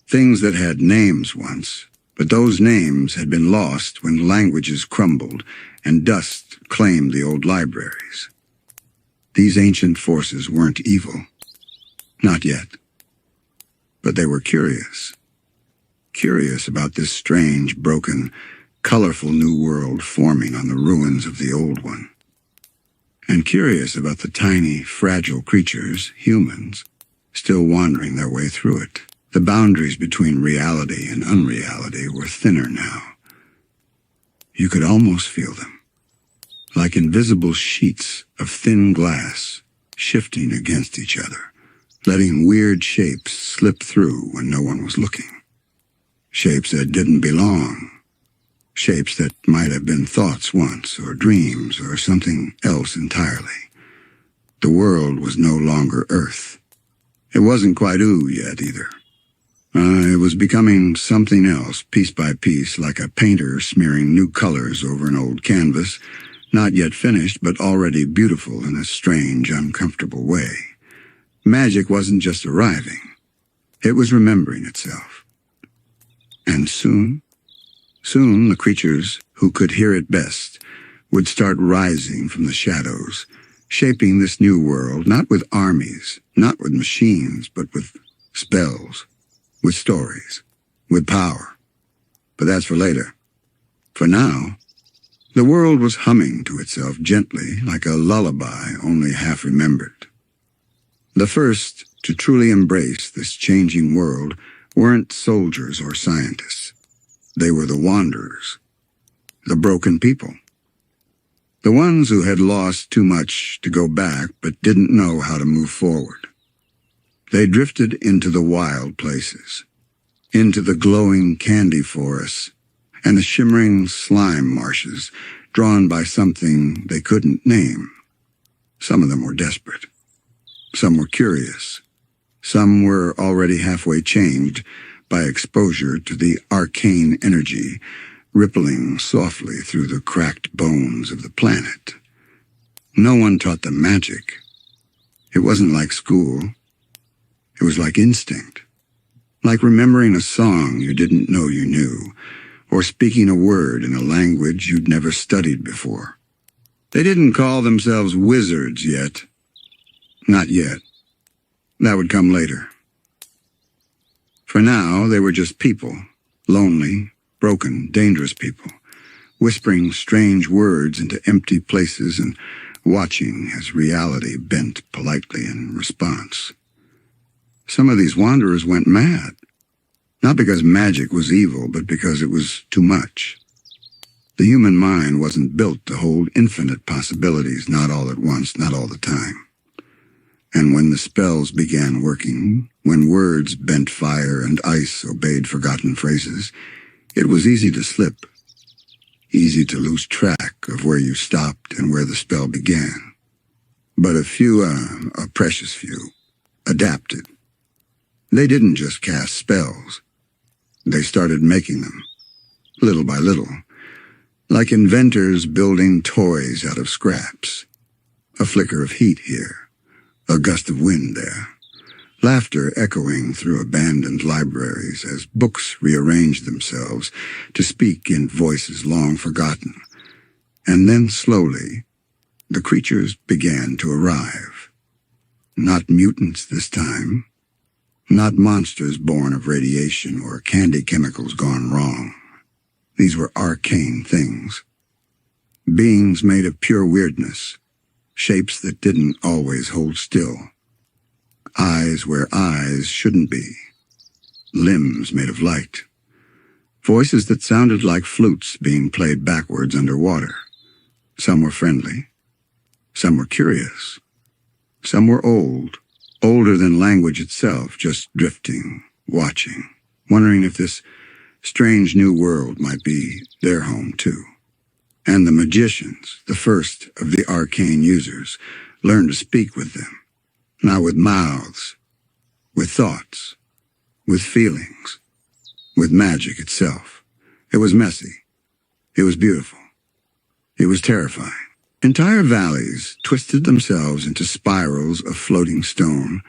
Things that had names once, but those names had been lost when languages crumbled and dust claimed the old libraries. These ancient forces weren't evil. Not yet. But they were curious. Curious about this strange, broken, colorful new world forming on the ruins of the old one. And curious about the tiny, fragile creatures, humans, still wandering their way through it. The boundaries between reality and unreality were thinner now. You could almost feel them, like invisible sheets of thin glass shifting against each other, letting weird shapes slip through when no one was looking. Shapes that didn't belong. Shapes that might have been thoughts once, or dreams, or something else entirely. The world was no longer Earth. It wasn't quite Ooo yet, either. It was becoming something else, piece by piece, like a painter smearing new colors over an old canvas, not yet finished, but already beautiful in a strange, uncomfortable way. Magic wasn't just arriving. It was remembering itself. And soon the creatures who could hear it best would start rising from the shadows, shaping this new world, not with armies, not with machines, but with spells, with stories, with power. But that's for later. For now, the world was humming to itself gently, like a lullaby only half remembered. The first to truly embrace this changing world weren't soldiers or scientists. They were the wanderers, the broken people. The ones who had lost too much to go back but didn't know how to move forward. They drifted into the wild places, into the glowing candy forests and the shimmering slime marshes drawn by something they couldn't name. Some of them were desperate. Some were curious. Some were already halfway changed by exposure to the arcane energy rippling softly through the cracked bones of the planet. No one taught them magic. It wasn't like school. It was like instinct. Like remembering a song you didn't know you knew, or speaking a word in a language you'd never studied before. They didn't call themselves wizards yet. Not yet. That would come later. For now, they were just people, lonely, broken, dangerous people, whispering strange words into empty places and watching as reality bent politely in response. Some of these wanderers went mad, not because magic was evil, but because it was too much. The human mind wasn't built to hold infinite possibilities, not all at once, not all the time. And when the spells began working, when words bent fire and ice obeyed forgotten phrases, it was easy to slip, easy to lose track of where you stopped and where the spell began. But a few, a precious few, adapted. They didn't just cast spells. They started making them, little by little, like inventors building toys out of scraps. A flicker of heat here, a gust of wind there, laughter echoing through abandoned libraries as books rearranged themselves to speak in voices long forgotten. And then slowly, the creatures began to arrive. Not mutants this time. Not monsters born of radiation or candy chemicals gone wrong. These were arcane things. Beings made of pure weirdness. Shapes that didn't always hold still. Eyes where eyes shouldn't be. Limbs made of light. Voices that sounded like flutes being played backwards underwater. Some were friendly. Some were curious. Some were old. Older than language itself, just drifting, watching, wondering if this strange new world might be their home too. And the magicians, the first of the arcane users, learned to speak with them, not with mouths, with thoughts, with feelings, with magic itself. It was messy. It was beautiful. It was terrifying. Entire valleys twisted themselves into spirals of floating stone,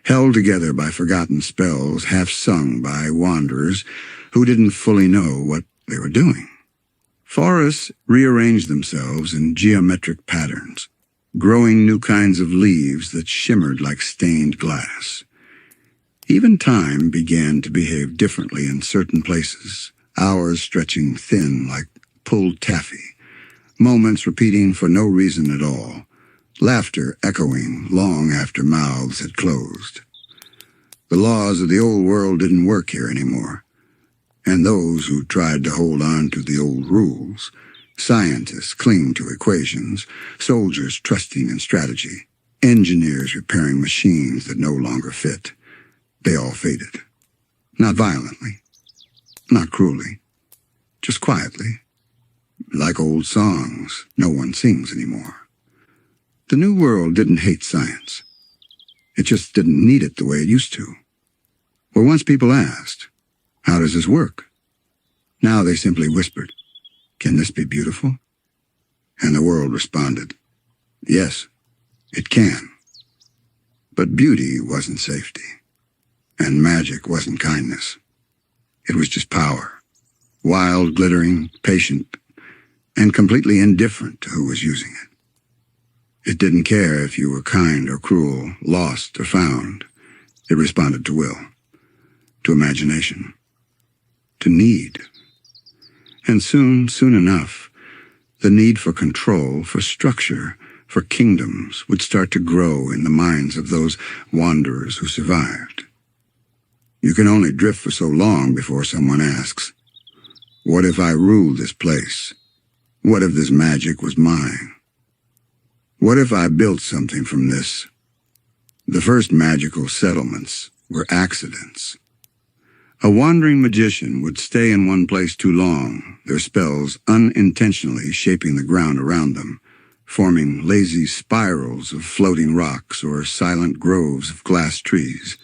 held together by forgotten spells half sung by wanderers who didn't fully know what they were doing. Forests rearranged themselves in geometric patterns, growing new kinds of leaves that shimmered like stained glass. Even time began to behave differently in certain places, hours stretching thin like pulled taffy, moments repeating for no reason at all, laughter echoing long after mouths had closed. The laws of the old world didn't work here anymore, and those who tried to hold on to the old rules, scientists clinging to equations, soldiers trusting in strategy, engineers repairing machines that no longer fit, they all faded. Not violently, not cruelly, just quietly. Like old songs, no one sings anymore. The new world didn't hate science. It just didn't need it the way it used to. Where once people asked, "How does this work?" Now they simply whispered, "Can this be beautiful?" And the world responded, "Yes, it can." But beauty wasn't safety, and magic wasn't kindness. It was just power, wild, glittering, patient, and completely indifferent to who was using it. It didn't care if you were kind or cruel, lost or found. It responded to will, to imagination, to need. And soon enough, the need for control, for structure, for kingdoms would start to grow in the minds of those wanderers who survived. You can only drift for so long before someone asks, "What if I ruled this place? What if this magic was mine? What if I built something from this?" The first magical settlements were accidents. A wandering magician would stay in one place too long, their spells unintentionally shaping the ground around them, forming lazy spirals of floating rocks or silent groves of glass trees.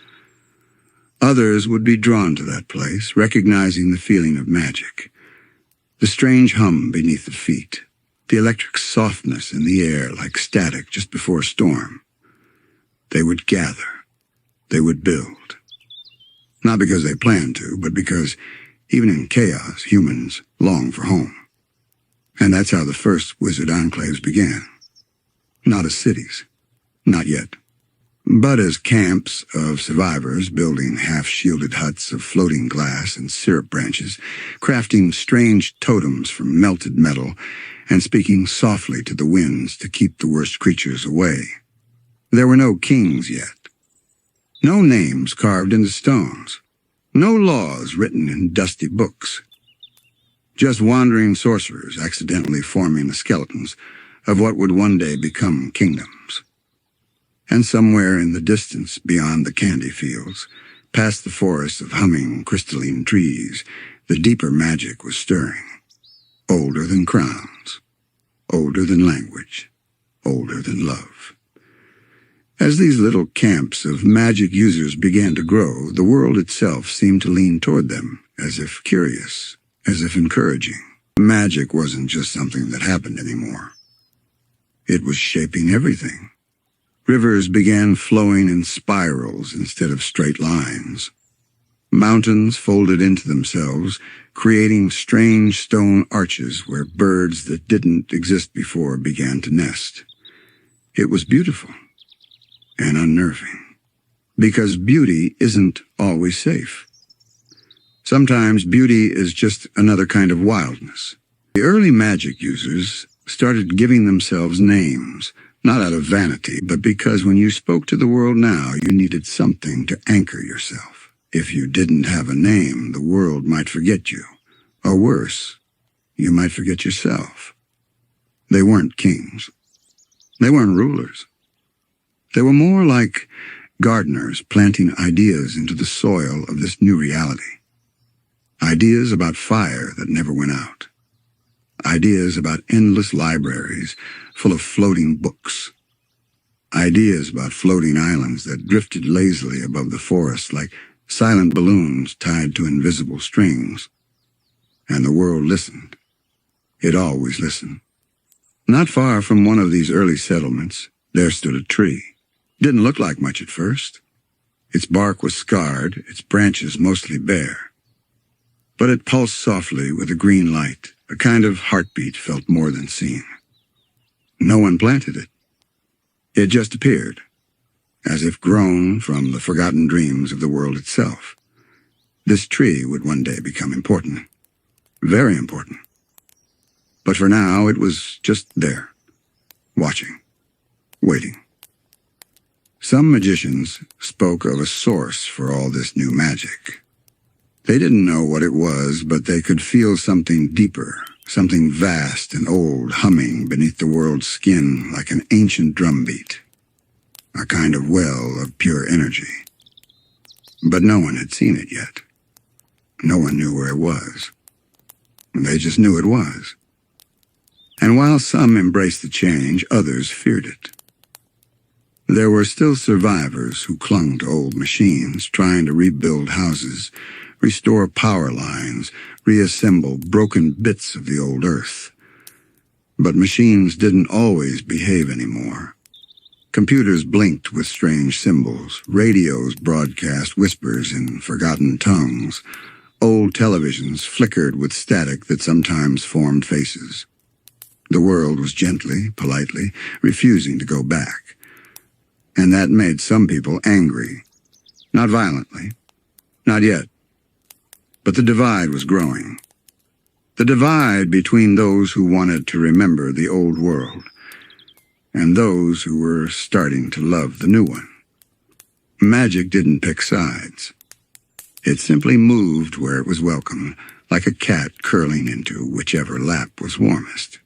Others would be drawn to that place, recognizing the feeling of magic, the strange hum beneath the feet, the electric softness in the air like static just before a storm. They would gather. They would build. Not because they planned to, but because, even in chaos, humans long for home. And that's how the first wizard enclaves began. Not as cities. Not yet. But as camps of survivors building half-shielded huts of floating glass and syrup branches, crafting strange totems from melted metal, and speaking softly to the winds to keep the worst creatures away. There were no kings yet. No names carved into stones. No laws written in dusty books. Just wandering sorcerers accidentally forming the skeletons of what would one day become kingdoms. And somewhere in the distance beyond the candy fields, past the forests of humming crystalline trees, the deeper magic was stirring. Older than crowns. Older than language. Older than love. As these little camps of magic users began to grow, the world itself seemed to lean toward them, as if curious, as if encouraging. Magic wasn't just something that happened anymore. It was shaping everything. Rivers began flowing in spirals instead of straight lines. Mountains folded into themselves, creating strange stone arches where birds that didn't exist before began to nest. It was beautiful and unnerving, because beauty isn't always safe. Sometimes beauty is just another kind of wildness. The early magic users started giving themselves names, not out of vanity, but because when you spoke to the world now, you needed something to anchor yourself. If you didn't have a name, the world might forget you. Or worse, you might forget yourself. They weren't kings. They weren't rulers. They were more like gardeners planting ideas into the soil of this new reality. Ideas about fire that never went out. Ideas about endless libraries full of floating books. Ideas about floating islands that drifted lazily above the forest like silent balloons tied to invisible strings. And the world listened. It always listened. Not far from one of these early settlements, there stood a tree. Didn't look like much at first. Its bark was scarred, its branches mostly bare. But it pulsed softly with a green light, a kind of heartbeat felt more than seen. No one planted it. It just appeared, as if grown from the forgotten dreams of the world itself. This tree would one day become important. Very important. But for now, it was just there, watching, waiting. Some magicians spoke of a source for all this new magic. They didn't know what it was, but they could feel something deeper, something vast and old humming beneath the world's skin like an ancient drumbeat, a kind of well of pure energy. But no one had seen it yet. No one knew where it was. They just knew it was. And while some embraced the change, others feared it. There were still survivors who clung to old machines, trying to rebuild houses, restore power lines, reassemble broken bits of the old Earth. But machines didn't always behave anymore. Computers blinked with strange symbols, radios broadcast whispers in forgotten tongues, old televisions flickered with static that sometimes formed faces. The world was gently, politely, refusing to go back. And that made some people angry. Not violently. Not yet. But the divide was growing. The divide between those who wanted to remember the old world and those who were starting to love the new one. Magic didn't pick sides. It simply moved where it was welcome, like a cat curling into whichever lap was warmest.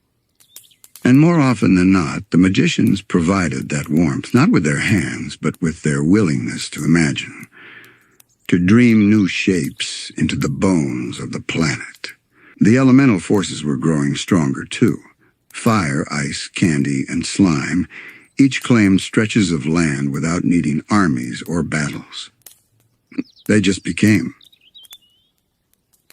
And more often than not, the magicians provided that warmth, not with their hands, but with their willingness to imagine, to dream new shapes into the bones of the planet. The elemental forces were growing stronger, too. Fire, ice, candy, and slime each claimed stretches of land without needing armies or battles. They just became.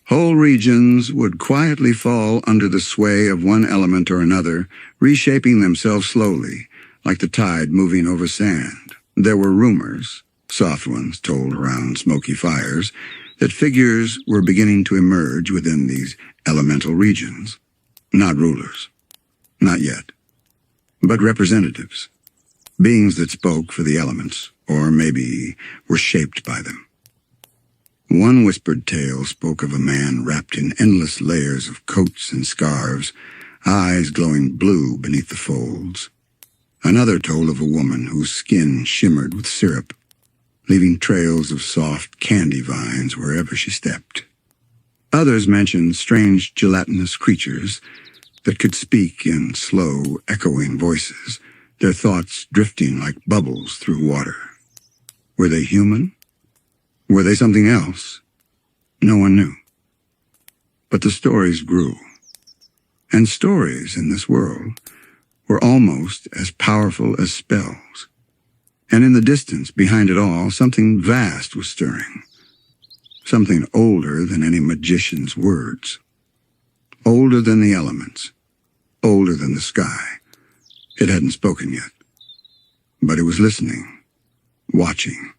Whole regions would quietly fall under the sway of one element or another, reshaping themselves slowly, like the tide moving over sand. There were rumors, soft ones told around smoky fires, that figures were beginning to emerge within these elemental regions. Not rulers. Not yet. But representatives. Beings that spoke for the elements, or maybe were shaped by them. One whispered tale spoke of a man wrapped in endless layers of coats and scarves, eyes glowing blue beneath the folds. Another told of a woman whose skin shimmered with syrup, leaving trails of soft candy vines wherever she stepped. Others mentioned strange gelatinous creatures that could speak in slow, echoing voices, their thoughts drifting like bubbles through water. Were they human? Were they something else? No one knew. But the stories grew. And stories in this world were almost as powerful as spells. And in the distance, behind it all, something vast was stirring. Something older than any magician's words. Older than the elements. Older than the sky. It hadn't spoken yet. But it was listening. Watching.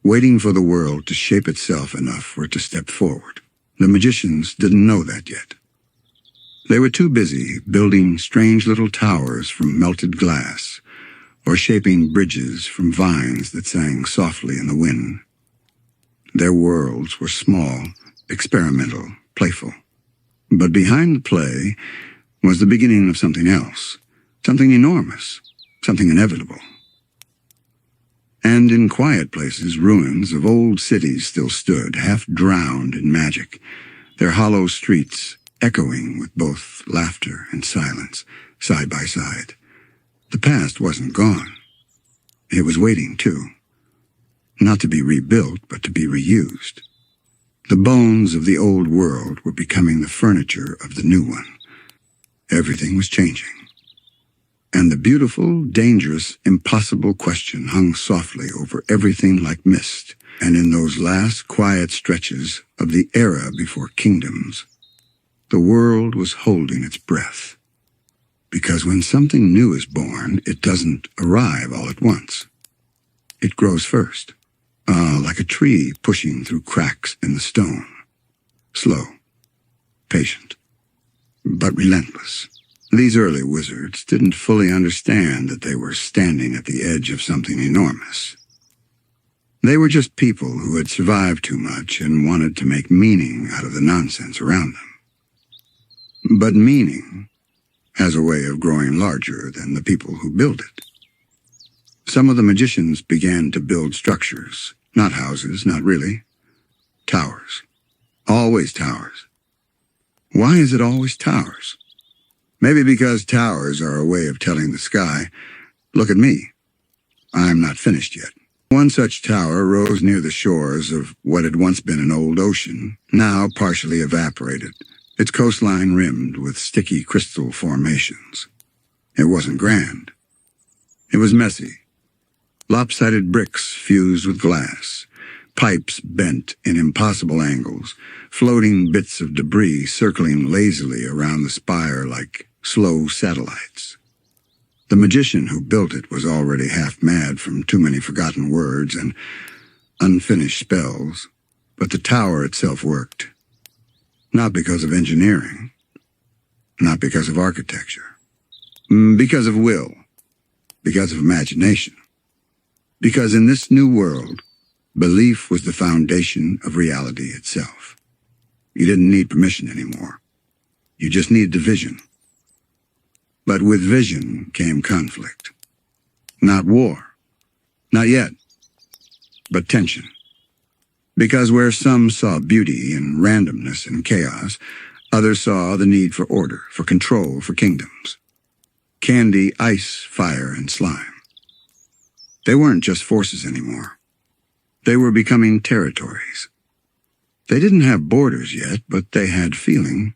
Waiting for the world to shape itself enough for it to step forward. The magicians didn't know that yet. They were too busy building strange little towers from melted glass, or shaping bridges from vines that sang softly in the wind. Their worlds were small, experimental, playful. But behind the play was the beginning of something else, something enormous, something inevitable. And in quiet places, ruins of old cities still stood, half drowned in magic, their hollow streets echoing with both laughter and silence, side by side. The past wasn't gone. It was waiting, too. Not to be rebuilt, but to be reused. The bones of the old world were becoming the furniture of the new one. Everything was changing. And the beautiful, dangerous, impossible question hung softly over everything like mist, and in those last quiet stretches of the era before kingdoms, the world was holding its breath. Because when something new is born, it doesn't arrive all at once. It grows first, like a tree pushing through cracks in the stone. Slow, patient, but relentless. These early wizards didn't fully understand that they were standing at the edge of something enormous. They were just people who had survived too much and wanted to make meaning out of the nonsense around them. But meaning has a way of growing larger than the people who build it. Some of the magicians began to build structures, not houses, not really. Towers. Always towers. Why is it always towers? Maybe because towers are a way of telling the sky, look at me. I'm not finished yet. One such tower rose near the shores of what had once been an old ocean, now partially evaporated, its coastline rimmed with sticky crystal formations. It wasn't grand. It was messy. Lopsided bricks fused with glass, pipes bent in impossible angles, floating bits of debris circling lazily around the spire like slow satellites. The magician who built it was already half mad from too many forgotten words and unfinished spells, but the tower itself worked. Not because of engineering, not because of architecture, because of will, because of imagination. Because in this new world, belief was the foundation of reality itself. You didn't need permission anymore. You just needed a vision. But with vision came conflict. Not war. Not yet. But tension. Because where some saw beauty in randomness and chaos, others saw the need for order, for control, for kingdoms. Candy, ice, fire, and slime. They weren't just forces anymore. They were becoming territories. They didn't have borders yet, but they had feeling.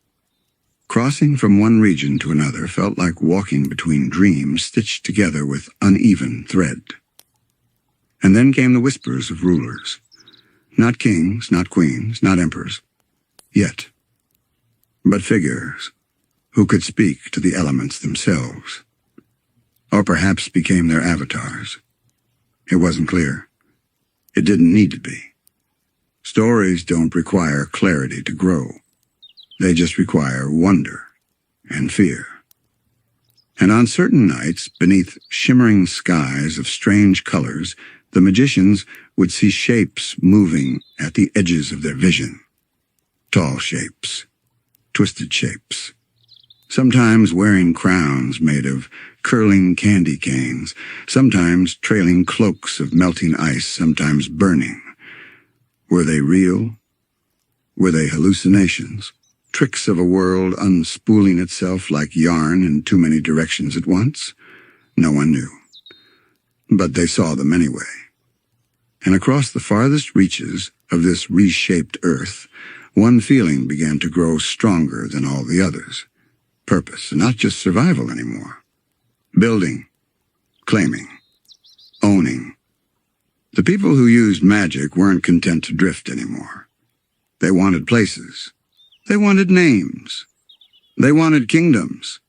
Crossing from one region to another felt like walking between dreams stitched together with uneven thread. And then came the whispers of rulers. Not kings, not queens, not emperors. Yet. But figures who could speak to the elements themselves. Or perhaps became their avatars. It wasn't clear. It didn't need to be. Stories don't require clarity to grow. They just require wonder and fear. And on certain nights, beneath shimmering skies of strange colors, the magicians would see shapes moving at the edges of their vision. Tall shapes, twisted shapes, sometimes wearing crowns made of curling candy canes, sometimes trailing cloaks of melting ice, sometimes burning. Were they real? Were they hallucinations? Tricks of a world unspooling itself like yarn in too many directions at once? No one knew. But they saw them anyway. And across the farthest reaches of this reshaped earth, one feeling began to grow stronger than all the others. Purpose, not just survival anymore. Building, claiming, owning. The people who used magic weren't content to drift anymore. They wanted places. They wanted names. They wanted kingdoms.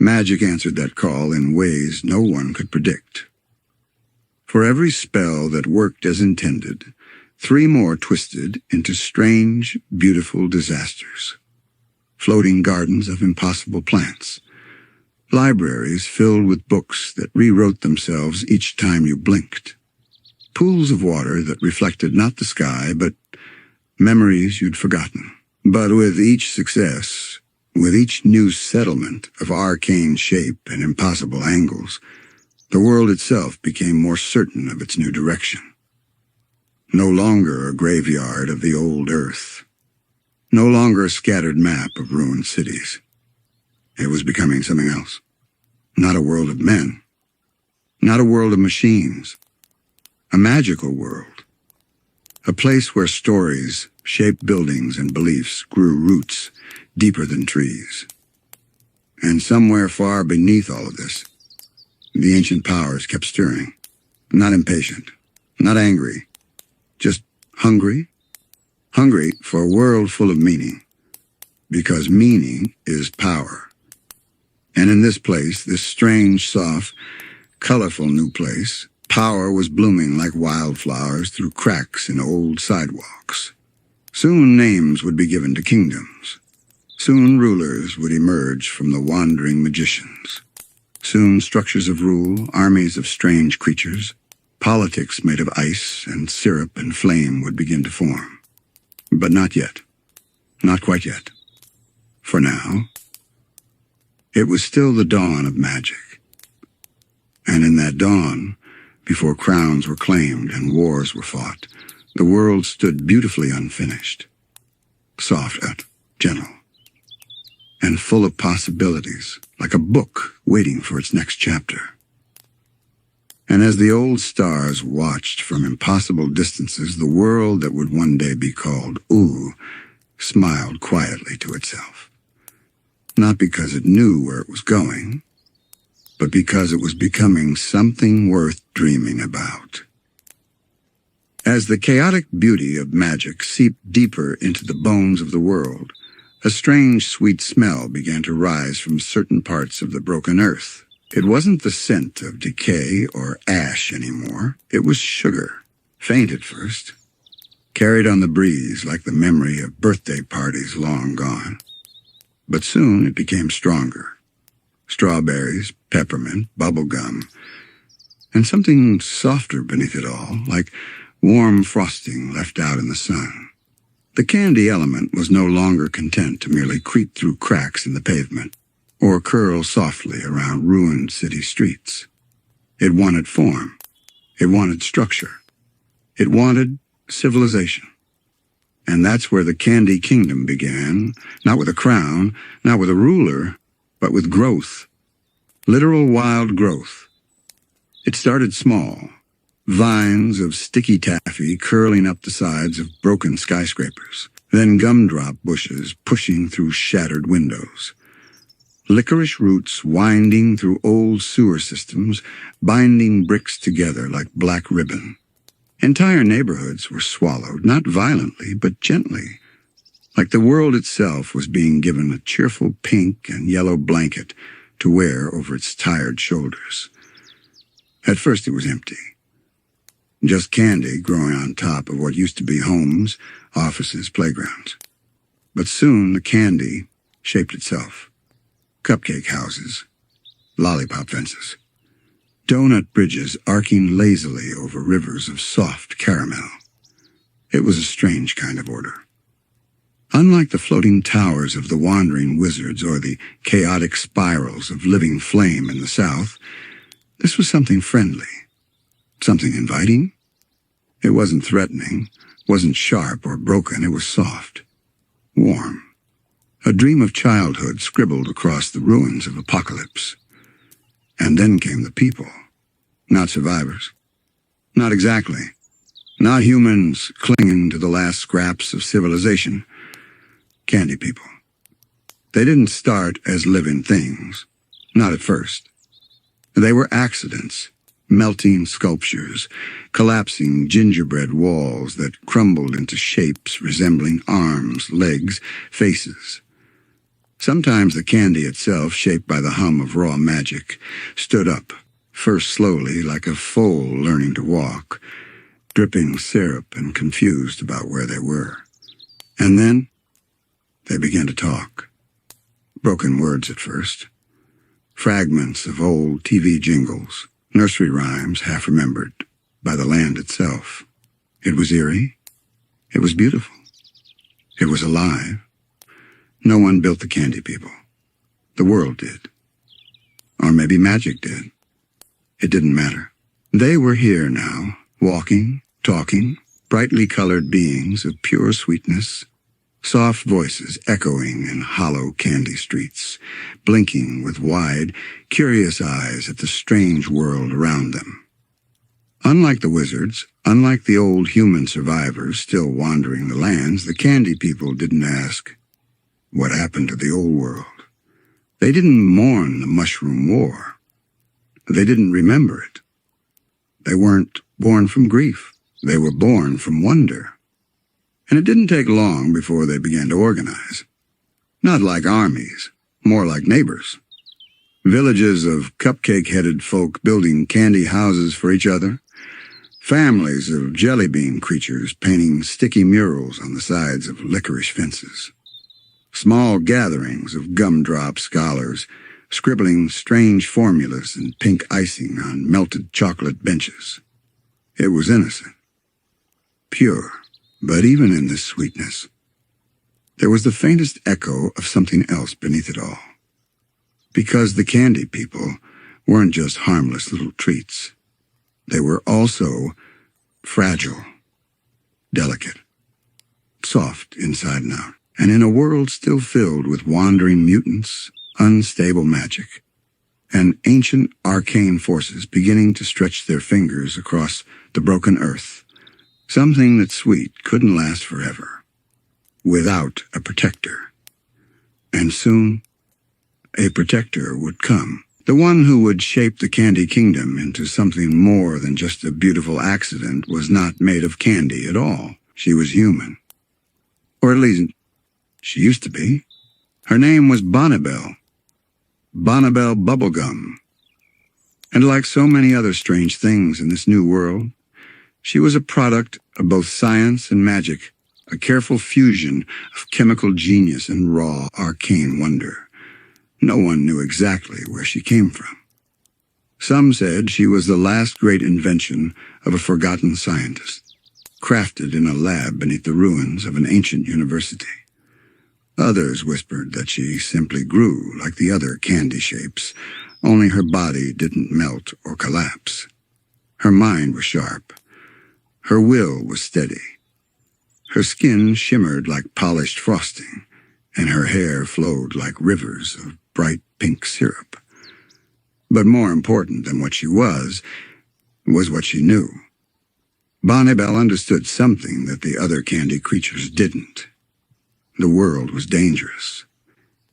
Magic answered that call in ways no one could predict. For every spell that worked as intended, 3 more twisted into strange, beautiful disasters. Floating gardens of impossible plants. Libraries filled with books that rewrote themselves each time you blinked. Pools of water that reflected not the sky, but memories you'd forgotten. But with each success, with each new settlement of arcane shape and impossible angles, the world itself became more certain of its new direction. No longer a graveyard of the old earth. No longer a scattered map of ruined cities. It was becoming something else. Not a world of men. Not a world of machines. A magical world. A place where stories shaped buildings and beliefs grew roots deeper than trees. And somewhere far beneath all of this, the ancient powers kept stirring. Not impatient. Not angry. Just hungry. Hungry for a world full of meaning. Because meaning is power. And in this place, this strange, soft, colorful new place, power was blooming like wildflowers through cracks in old sidewalks. Soon names would be given to kingdoms. Soon rulers would emerge from the wandering magicians. Soon structures of rule, armies of strange creatures, politics made of ice and syrup and flame would begin to form. But not yet. Not quite yet. For now, it was still the dawn of magic. And in that dawn, before crowns were claimed and wars were fought, the world stood beautifully unfinished, soft and gentle, and full of possibilities, like a book waiting for its next chapter. And as the old stars watched from impossible distances, the world that would one day be called Ooo smiled quietly to itself. Not because it knew where it was going, but because it was becoming something worth dreaming about. As the chaotic beauty of magic seeped deeper into the bones of the world, a strange, sweet smell began to rise from certain parts of the broken earth. It wasn't the scent of decay or ash anymore. It was sugar, faint at first, carried on the breeze like the memory of birthday parties long gone. But soon it became stronger. Strawberries, peppermint, bubblegum, and something softer beneath it all, like warm frosting left out in the sun. The candy element was no longer content to merely creep through cracks in the pavement or curl softly around ruined city streets. It wanted form. It wanted structure. It wanted civilization. And that's where the Candy Kingdom began, not with a crown, not with a ruler, but with growth. Literal wild growth. It started small. Vines of sticky taffy curling up the sides of broken skyscrapers, then gumdrop bushes pushing through shattered windows. Licorice roots winding through old sewer systems, binding bricks together like black ribbon. Entire neighborhoods were swallowed, not violently, but gently, like the world itself was being given a cheerful pink and yellow blanket to wear over its tired shoulders. At first it was empty. Just candy growing on top of what used to be homes, offices, playgrounds. But soon the candy shaped itself. Cupcake houses, lollipop fences, donut bridges arcing lazily over rivers of soft caramel. It was a strange kind of order. Unlike the floating towers of the wandering wizards or the chaotic spirals of living flame in the south, this was something friendly. Something inviting? It wasn't threatening, wasn't sharp or broken, it was soft, warm. A dream of childhood scribbled across the ruins of apocalypse. And then came the people. Not survivors. Not exactly. Not humans clinging to the last scraps of civilization. Candy people. They didn't start as living things. Not at first. They were accidents. Melting sculptures, collapsing gingerbread walls that crumbled into shapes resembling arms, legs, faces. Sometimes the candy itself, shaped by the hum of raw magic, stood up, first slowly like a foal learning to walk, dripping syrup and confused about where they were. And then they began to talk. Broken words at first. Fragments of old TV jingles. Nursery rhymes half-remembered by the land itself. It was eerie. It was beautiful. It was alive. No one built the candy people. The world did. Or maybe magic did. It didn't matter. They were here now, walking, talking, brightly colored beings of pure sweetness, soft voices echoing in hollow candy streets, blinking with wide, curious eyes at the strange world around them. Unlike the wizards, unlike the old human survivors still wandering the lands, the candy people didn't ask, what happened to the old world? They didn't mourn the Mushroom War. They didn't remember it. They weren't born from grief. They were born from wonder. And it didn't take long before they began to organize. Not like armies, more like neighbors. Villages of cupcake-headed folk building candy houses for each other. Families of jelly bean creatures painting sticky murals on the sides of licorice fences. Small gatherings of gumdrop scholars scribbling strange formulas and pink icing on melted chocolate benches. It was innocent, pure, but even in this sweetness, there was the faintest echo of something else beneath it all. Because the candy people weren't just harmless little treats. They were also fragile, delicate, soft inside and out, and in a world still filled with wandering mutants, unstable magic, and ancient arcane forces beginning to stretch their fingers across the broken earth. Something that sweet couldn't last forever, without a protector. And soon, a protector would come. The one who would shape the Candy Kingdom into something more than just a beautiful accident was not made of candy at all. She was human. Or at least, she used to be. Her name was Bonnibel. Bonnibel Bubblegum. And like so many other strange things in this new world, she was a product of both science and magic, a careful fusion of chemical genius and raw, arcane wonder. No one knew exactly where she came from. Some said she was the last great invention of a forgotten scientist, crafted in a lab beneath the ruins of an ancient university. Others whispered that she simply grew like the other candy shapes, only her body didn't melt or collapse. Her mind was sharp. Her will was steady. Her skin shimmered like polished frosting, and her hair flowed like rivers of bright pink syrup. But more important than what she was what she knew. Bonnibel understood something that the other candy creatures didn't. The world was dangerous.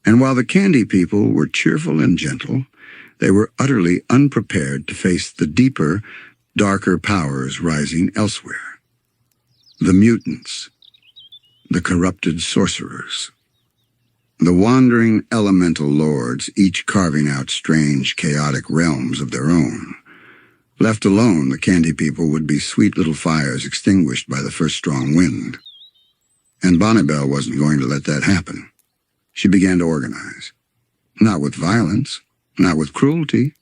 And while the candy people were cheerful and gentle, they were utterly unprepared to face the deeper, darker powers rising elsewhere. The mutants. The corrupted sorcerers. The wandering elemental lords, each carving out strange, chaotic realms of their own. Left alone, the candy people would be sweet little fires extinguished by the first strong wind. And Bonnibel wasn't going to let that happen. She began to organize. Not with violence, not with cruelty,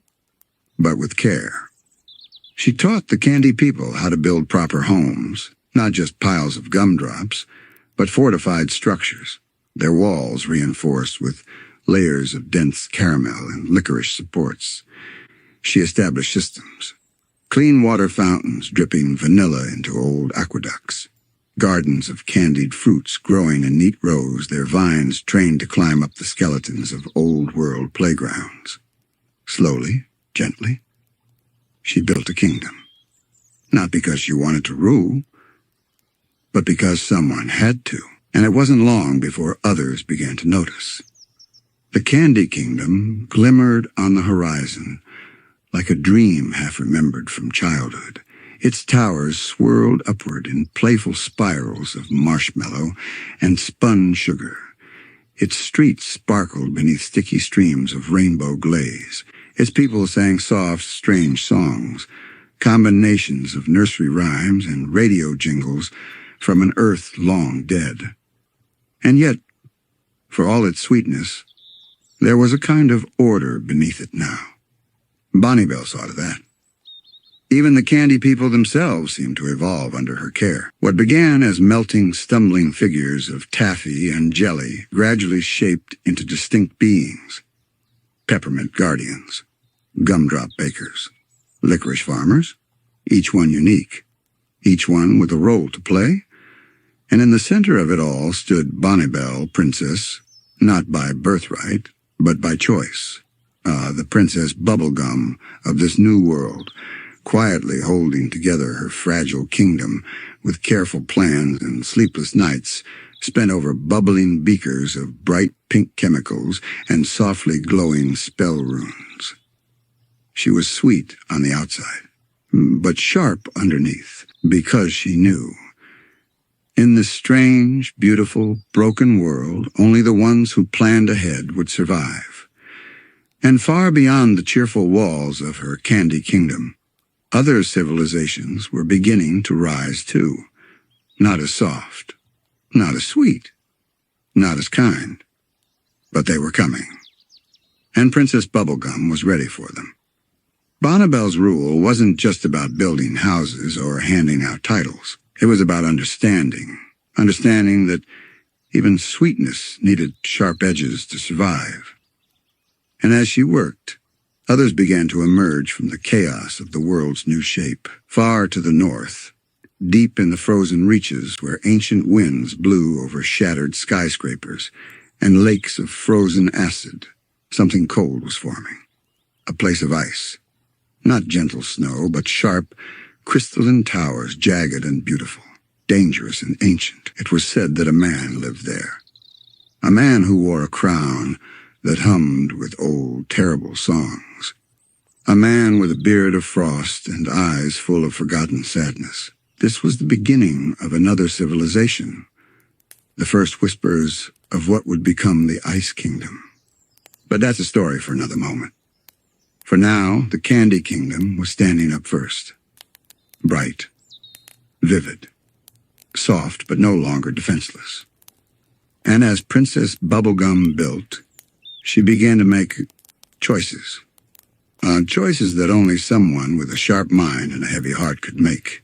but with care. She taught the candy people how to build proper homes, not just piles of gumdrops, but fortified structures. Their walls reinforced with layers of dense caramel and licorice supports. She established systems. Clean water fountains dripping vanilla into old aqueducts. Gardens of candied fruits growing in neat rows, their vines trained to climb up the skeletons of old-world playgrounds. Slowly, gently, she built a kingdom. Not because she wanted to rule, but because someone had to. And it wasn't long before others began to notice. The Candy Kingdom glimmered on the horizon like a dream half-remembered from childhood. Its towers swirled upward in playful spirals of marshmallow and spun sugar. Its streets sparkled beneath sticky streams of rainbow glaze. Its people sang soft, strange songs, combinations of nursery rhymes and radio jingles from an earth long dead. And yet, for all its sweetness, there was a kind of order beneath it now. Bonnibel saw to that. Even the candy people themselves seemed to evolve under her care. What began as melting, stumbling figures of taffy and jelly gradually shaped into distinct beings. Peppermint guardians, gumdrop bakers, licorice farmers, each one unique, each one with a role to play. And in the center of it all stood Bonnibel, princess, not by birthright, but by choice. The Princess Bubblegum of this new world, quietly holding together her fragile kingdom with careful plans and sleepless nights spent over bubbling beakers of bright pink chemicals and softly glowing spell runes. She was sweet on the outside, but sharp underneath, because she knew. In this strange, beautiful, broken world, only the ones who planned ahead would survive. And far beyond the cheerful walls of her candy kingdom, other civilizations were beginning to rise too. Not as soft, not as sweet, not as kind, but they were coming. And Princess Bubblegum was ready for them. Bonnibel's rule wasn't just about building houses or handing out titles. It was about understanding that even sweetness needed sharp edges to survive. And as she worked, others began to emerge from the chaos of the world's new shape. Far to the north, deep in the frozen reaches where ancient winds blew over shattered skyscrapers and lakes of frozen acid, something cold was forming. A place of ice. Not gentle snow, but sharp, crystalline towers, jagged and beautiful, dangerous and ancient. It was said that a man lived there. A man who wore a crown that hummed with old, terrible songs. A man with a beard of frost and eyes full of forgotten sadness. This was the beginning of another civilization, the first whispers of what would become the Ice Kingdom. But that's a story for another moment. For now, the Candy Kingdom was standing up first. Bright, vivid, soft, but no longer defenseless. And as Princess Bubblegum built, she began to make choices. Choices that only someone with a sharp mind and a heavy heart could make.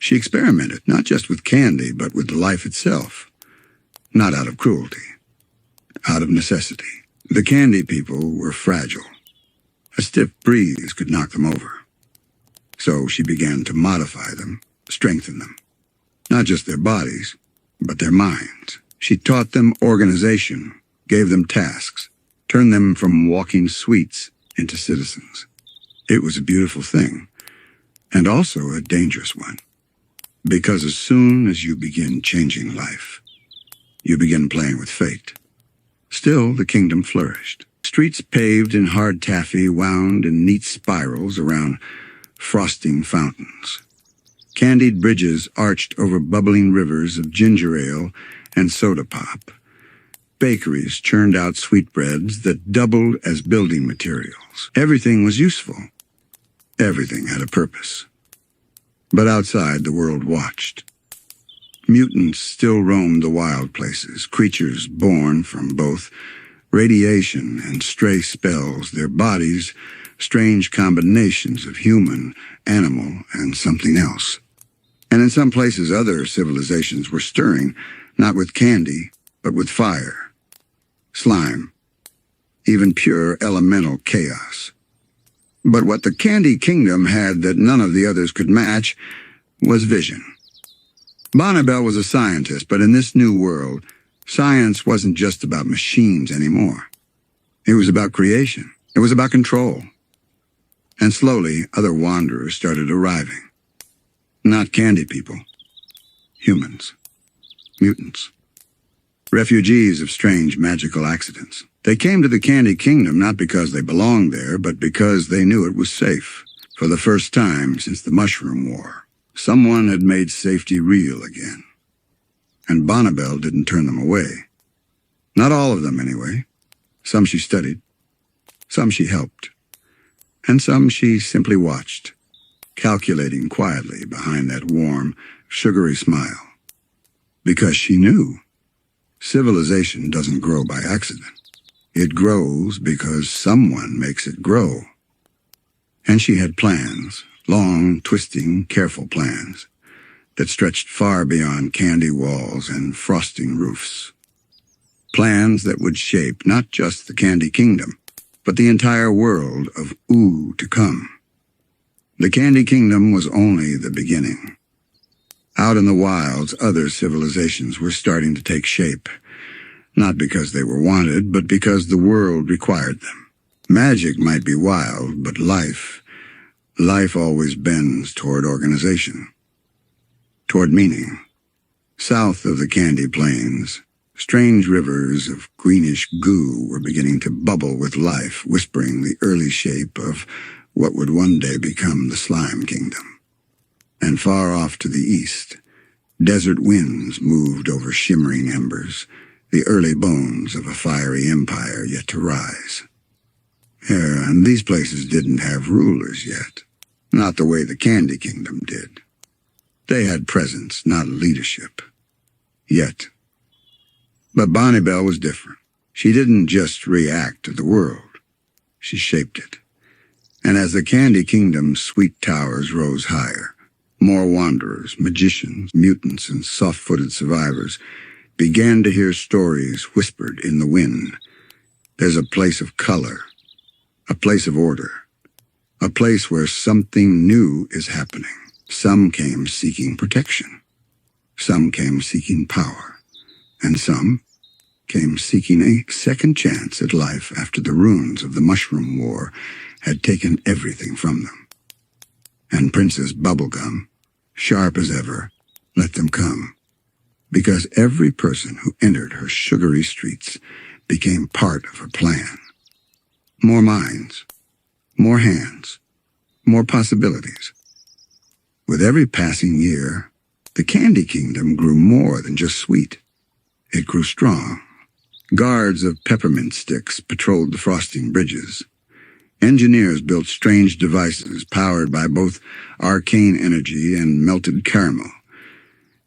She experimented, not just with candy, but with life itself. Not out of cruelty, out of necessity. The candy people were fragile. A stiff breeze could knock them over. So she began to modify them, strengthen them. Not just their bodies, but their minds. She taught them organization, gave them tasks, turned them from walking sweets into citizens. It was a beautiful thing, and also a dangerous one. Because as soon as you begin changing life, you begin playing with fate. Still, the kingdom flourished. Streets paved in hard taffy wound in neat spirals around frosting fountains. Candied bridges arched over bubbling rivers of ginger ale and soda pop. Bakeries churned out sweetbreads that doubled as building materials. Everything was useful. Everything had a purpose. But outside, the world watched. Mutants still roamed the wild places, creatures born from both radiation and stray spells, their bodies strange combinations of human, animal, and something else. And in some places other civilizations were stirring, not with candy, but with fire, slime, even pure elemental chaos. But what the Candy Kingdom had that none of the others could match was vision. Bonnibel was a scientist, but in this new world, science wasn't just about machines anymore. It was about creation. It was about control. And slowly, other wanderers started arriving. Not candy people. Humans. Mutants. Refugees of strange magical accidents. They came to the Candy Kingdom not because they belonged there, but because they knew it was safe. For the first time since the Mushroom War, someone had made safety real again. And Bonnibel didn't turn them away. Not all of them, anyway. Some she studied. Some she helped. And some she simply watched, calculating quietly behind that warm, sugary smile. Because she knew civilization doesn't grow by accident. It grows because someone makes it grow. And she had plans, long, twisting, careful plans, that stretched far beyond candy walls and frosting roofs. Plans that would shape not just the Candy Kingdom, but the entire world of Ooo to come. The Candy Kingdom was only the beginning. Out in the wilds, other civilizations were starting to take shape, not because they were wanted, but because the world required them. Magic might be wild, but life always bends toward organization, toward meaning. South of the Candy Plains, strange rivers of greenish goo were beginning to bubble with life, whispering the early shape of what would one day become the Slime Kingdom. And far off to the east, desert winds moved over shimmering embers, the early bones of a fiery empire yet to rise. Yeah, and these places didn't have rulers yet. Not the way the Candy Kingdom did. They had presence, not leadership. Yet. But Bonnibel was different. She didn't just react to the world. She shaped it. And as the Candy Kingdom's sweet towers rose higher, more wanderers, magicians, mutants, and soft-footed survivors began to hear stories whispered in the wind. There's a place of color, a place of order, a place where something new is happening. Some came seeking protection. Some came seeking power. And some came seeking a second chance at life after the ruins of the Mushroom War had taken everything from them. And Princess Bubblegum, sharp as ever, let them come. Because every person who entered her sugary streets became part of her plan. More minds, more hands, more possibilities. With every passing year, the Candy Kingdom grew more than just sweet. It grew strong. Guards of peppermint sticks patrolled the frosting bridges. Engineers built strange devices powered by both arcane energy and melted caramel.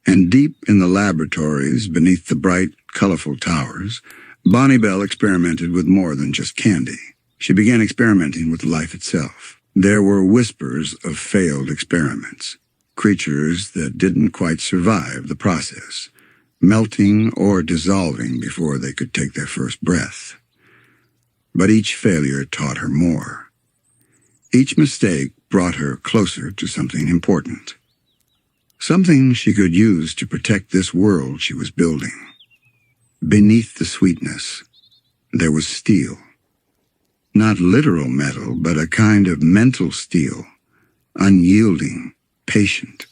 And deep in the laboratories, beneath the bright, colorful towers, Bonnibel experimented with more than just candy. She began experimenting with life itself. There were whispers of failed experiments, creatures that didn't quite survive the process, melting or dissolving before they could take their first breath. But each failure taught her more. Each mistake brought her closer to something important. Something she could use to protect this world she was building. Beneath the sweetness, there was steel. Not literal metal, but a kind of mental steel, unyielding, patient,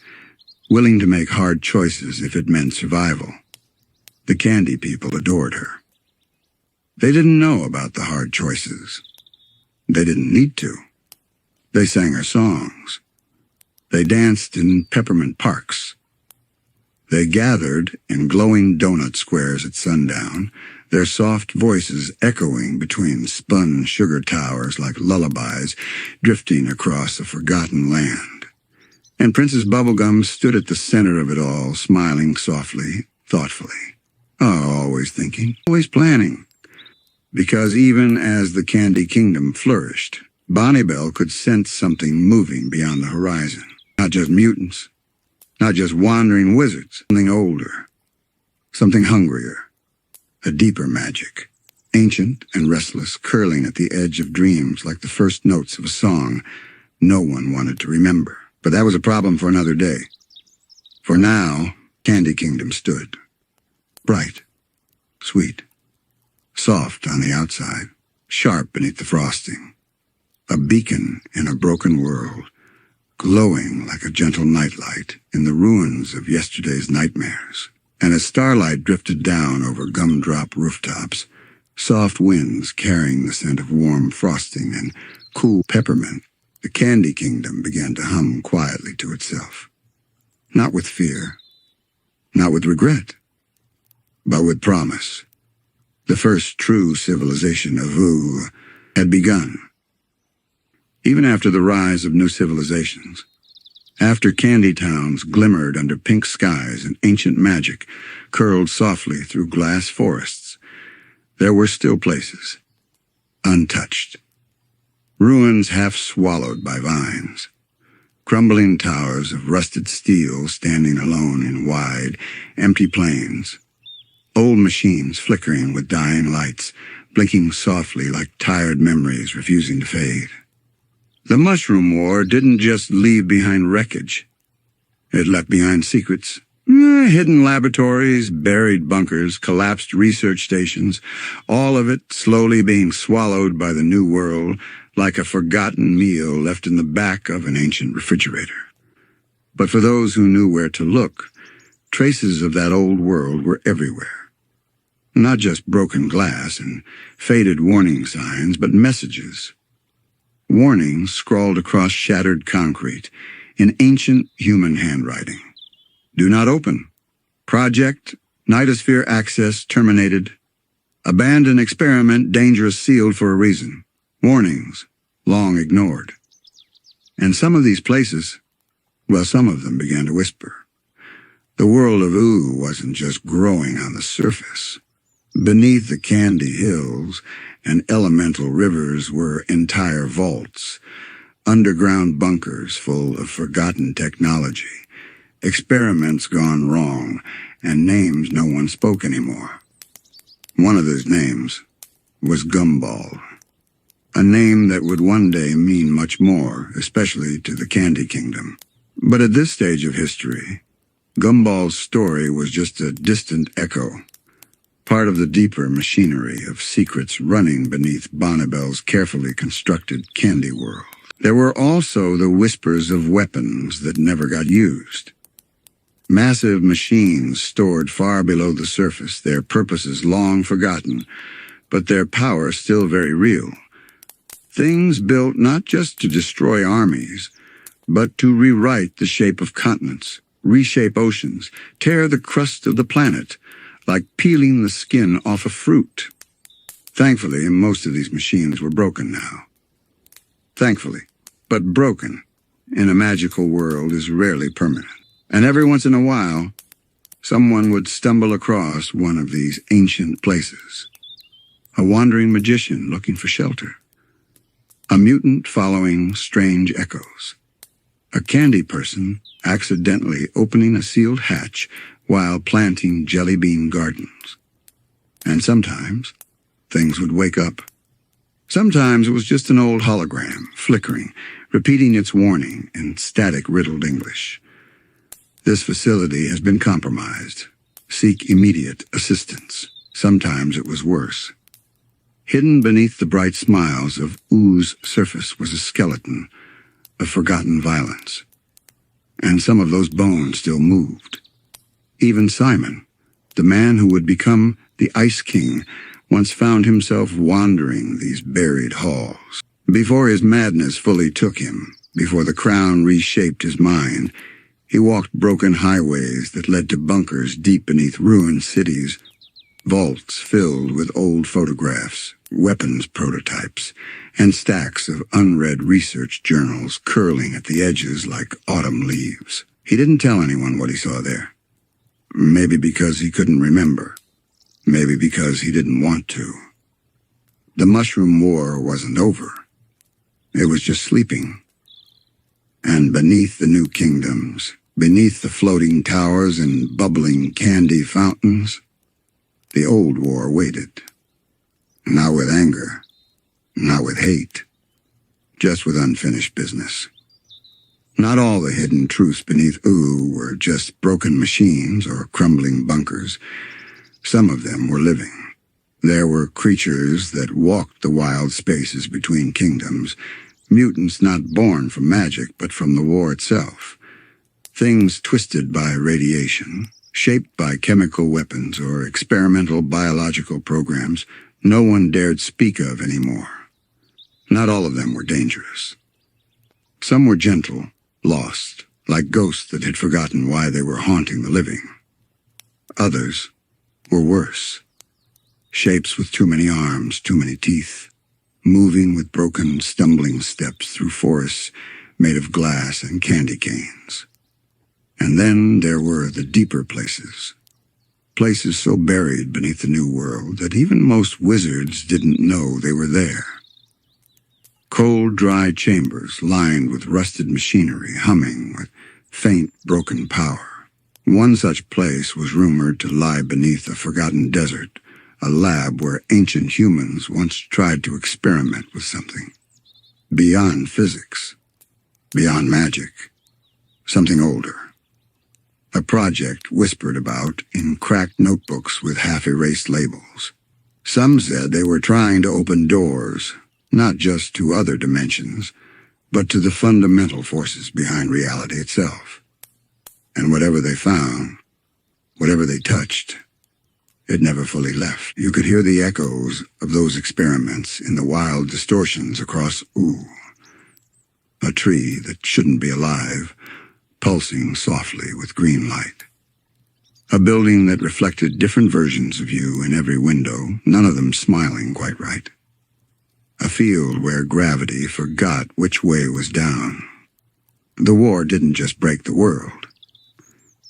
willing to make hard choices if it meant survival. The Candy people adored her. They didn't know about the hard choices. They didn't need to. They sang her songs. They danced in peppermint parks. They gathered in glowing donut squares at sundown, their soft voices echoing between spun sugar towers like lullabies drifting across a forgotten land. And Princess Bubblegum stood at the center of it all, smiling softly, thoughtfully. Oh, always thinking, always planning. Because even as the Candy Kingdom flourished, Bonnibel could sense something moving beyond the horizon. Not just mutants, not just wandering wizards, something older, something hungrier, a deeper magic, ancient and restless, curling at the edge of dreams like the first notes of a song no one wanted to remember. But that was a problem for another day. For now, Candy Kingdom stood. Bright, sweet, soft on the outside, sharp beneath the frosting. A beacon in a broken world, glowing like a gentle nightlight in the ruins of yesterday's nightmares. And as starlight drifted down over gumdrop rooftops, soft winds carrying the scent of warm frosting and cool peppermint, the Candy Kingdom began to hum quietly to itself. Not with fear, not with regret, but with promise. The first true civilization of Ooo had begun. Even after the rise of new civilizations, after candy towns glimmered under pink skies and ancient magic curled softly through glass forests, there were still places, untouched. Ruins half swallowed by vines, crumbling towers of rusted steel standing alone in wide, empty plains, old machines flickering with dying lights, blinking softly like tired memories refusing to fade. The Mushroom War didn't just leave behind wreckage. It left behind secrets, hidden laboratories, buried bunkers, collapsed research stations, all of it slowly being swallowed by the new world like a forgotten meal left in the back of an ancient refrigerator. But for those who knew where to look, traces of that old world were everywhere. Not just broken glass and faded warning signs, but messages. Warnings scrawled across shattered concrete in ancient human handwriting. Do not open. Project, Nightosphere access terminated. Abandoned experiment, dangerous sealed for a reason. warnings long ignored. And some of these places, well, some of them began to whisper. The world of Ooo wasn't just growing on the surface. Beneath the candy hills and elemental rivers were entire vaults, underground bunkers full of forgotten technology, experiments gone wrong, and names no one spoke anymore. One of those names was Gumball, a name that would one day mean much more, especially to the Candy Kingdom. But at this stage of history, Gumball's story was just a distant echo, part of the deeper machinery of secrets running beneath Bonnibel's carefully constructed candy world. There were also the whispers of weapons that never got used. Massive machines stored far below the surface, their purposes long forgotten, but their power still very real. Things built not just to destroy armies, but to rewrite the shape of continents, reshape oceans, tear the crust of the planet, like peeling the skin off a fruit. Thankfully, most of these machines were broken now. Thankfully, but broken in a magical world is rarely permanent. And every once in a while, someone would stumble across one of these ancient places. A wandering magician looking for shelter. A mutant following strange echoes. A candy person accidentally opening a sealed hatch while planting jelly bean gardens. And sometimes, things would wake up. Sometimes it was just an old hologram, flickering, repeating its warning in static-riddled English. This facility has been compromised. Seek immediate assistance. Sometimes it was worse. Hidden beneath the bright smiles of Oo's surface was a skeleton of forgotten violence. And some of those bones still moved. Even Simon, the man who would become the Ice King, once found himself wandering these buried halls. Before his madness fully took him, before the crown reshaped his mind, he walked broken highways that led to bunkers deep beneath ruined cities, vaults filled with old photographs, weapons prototypes, and stacks of unread research journals curling at the edges like autumn leaves. He didn't tell anyone what he saw there. Maybe because he couldn't remember. Maybe because he didn't want to. The Mushroom War wasn't over. It was just sleeping. And beneath the new kingdoms, beneath the floating towers and bubbling candy fountains, the old war waited. Not with anger, not with hate, just with unfinished business. Not all the hidden truths beneath Ooo were just broken machines or crumbling bunkers. Some of them were living. There were creatures that walked the wild spaces between kingdoms, mutants not born from magic but from the war itself. Things twisted by radiation, shaped by chemical weapons or experimental biological programs no one dared speak of anymore. Not all of them were dangerous. Some were gentle, lost, like ghosts that had forgotten why they were haunting the living. Others were worse. Shapes with too many arms, too many teeth, moving with broken, stumbling steps through forests made of glass and candy canes. And then there were the deeper places. Places so buried beneath the new world that even most wizards didn't know they were there. Cold, dry chambers lined with rusted machinery humming with faint, broken power. One such place was rumored to lie beneath a forgotten desert, a lab where ancient humans once tried to experiment with something. Beyond physics, beyond magic, something older. A project whispered about in cracked notebooks with half-erased labels. Some said they were trying to open doors, not just to other dimensions, but to the fundamental forces behind reality itself. And whatever they found, whatever they touched, it never fully left. You could hear the echoes of those experiments in the wild distortions across Ooo. A tree that shouldn't be alive, pulsing softly with green light. A building that reflected different versions of you in every window, none of them smiling quite right. a field where gravity forgot which way was down. The war didn't just break the world.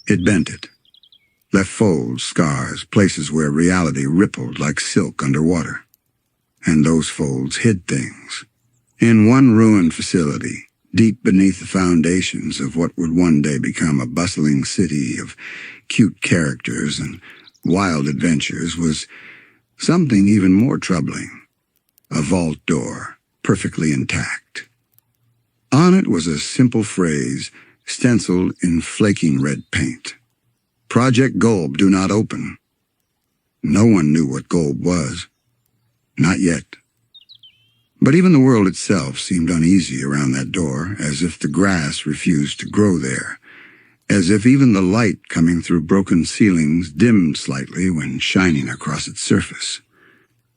It bent it, left folds, scars, places where reality rippled like silk underwater. And those folds hid things. In one ruined facility, deep beneath the foundations of what would one day become a bustling city of cute characters and wild adventures, was something even more troubling. A vault door, perfectly intact. On it was a simple phrase, stenciled in flaking red paint. Project Golb, do not open. No one knew what Golb was. Not yet. But even the world itself seemed uneasy around that door, as if the grass refused to grow there, as if even the light coming through broken ceilings dimmed slightly when shining across its surface.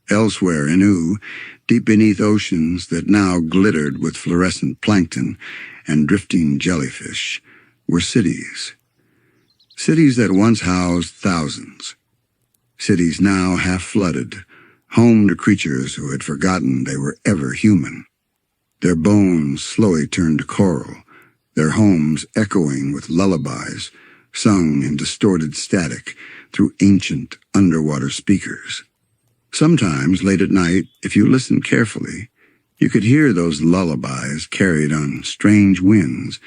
Elsewhere in Ooo, deep beneath oceans that now glittered with fluorescent plankton and drifting jellyfish, were cities. Cities that once housed thousands. Cities now half-flooded, home to creatures who had forgotten they were ever human. Their bones slowly turned to coral, their homes echoing with lullabies, sung in distorted static through ancient underwater speakers. Sometimes, late at night, if you listened carefully, you could hear those lullabies carried on strange winds,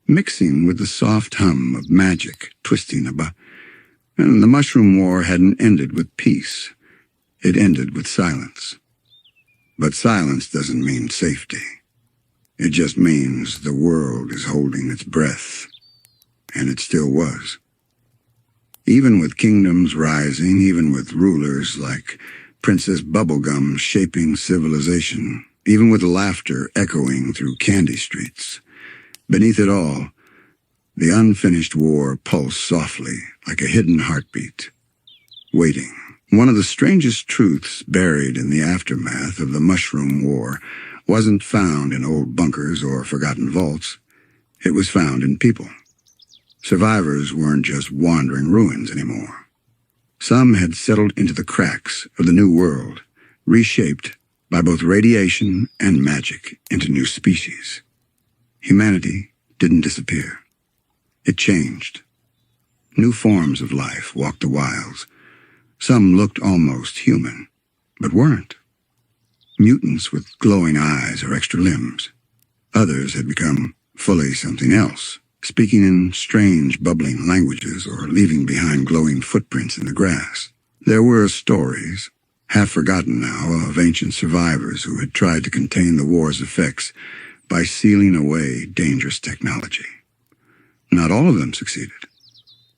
mixing with the soft hum of magic twisting about. And the Mushroom War hadn't ended with peace. It ended with silence. But silence doesn't mean safety. It just means the world is holding its breath. And it still was. Even with kingdoms rising, even with rulers like Princess Bubblegum shaping civilization, even with laughter echoing through candy streets, beneath it all, the unfinished war pulsed softly like a hidden heartbeat, waiting. One of the strangest truths buried in the aftermath of the Mushroom War wasn't found in old bunkers or forgotten vaults. It was found in people. Survivors weren't just wandering ruins anymore. Some had settled into the cracks of the new world, reshaped by both radiation and magic into new species. Humanity didn't disappear. It changed. New forms of life walked the wilds. Some looked almost human, but weren't. Mutants with glowing eyes or extra limbs. Others had become fully something else, speaking in strange, bubbling languages or leaving behind glowing footprints in the grass. There were stories, half forgotten now, of ancient survivors who had tried to contain the war's effects by sealing away dangerous technology. Not all of them succeeded,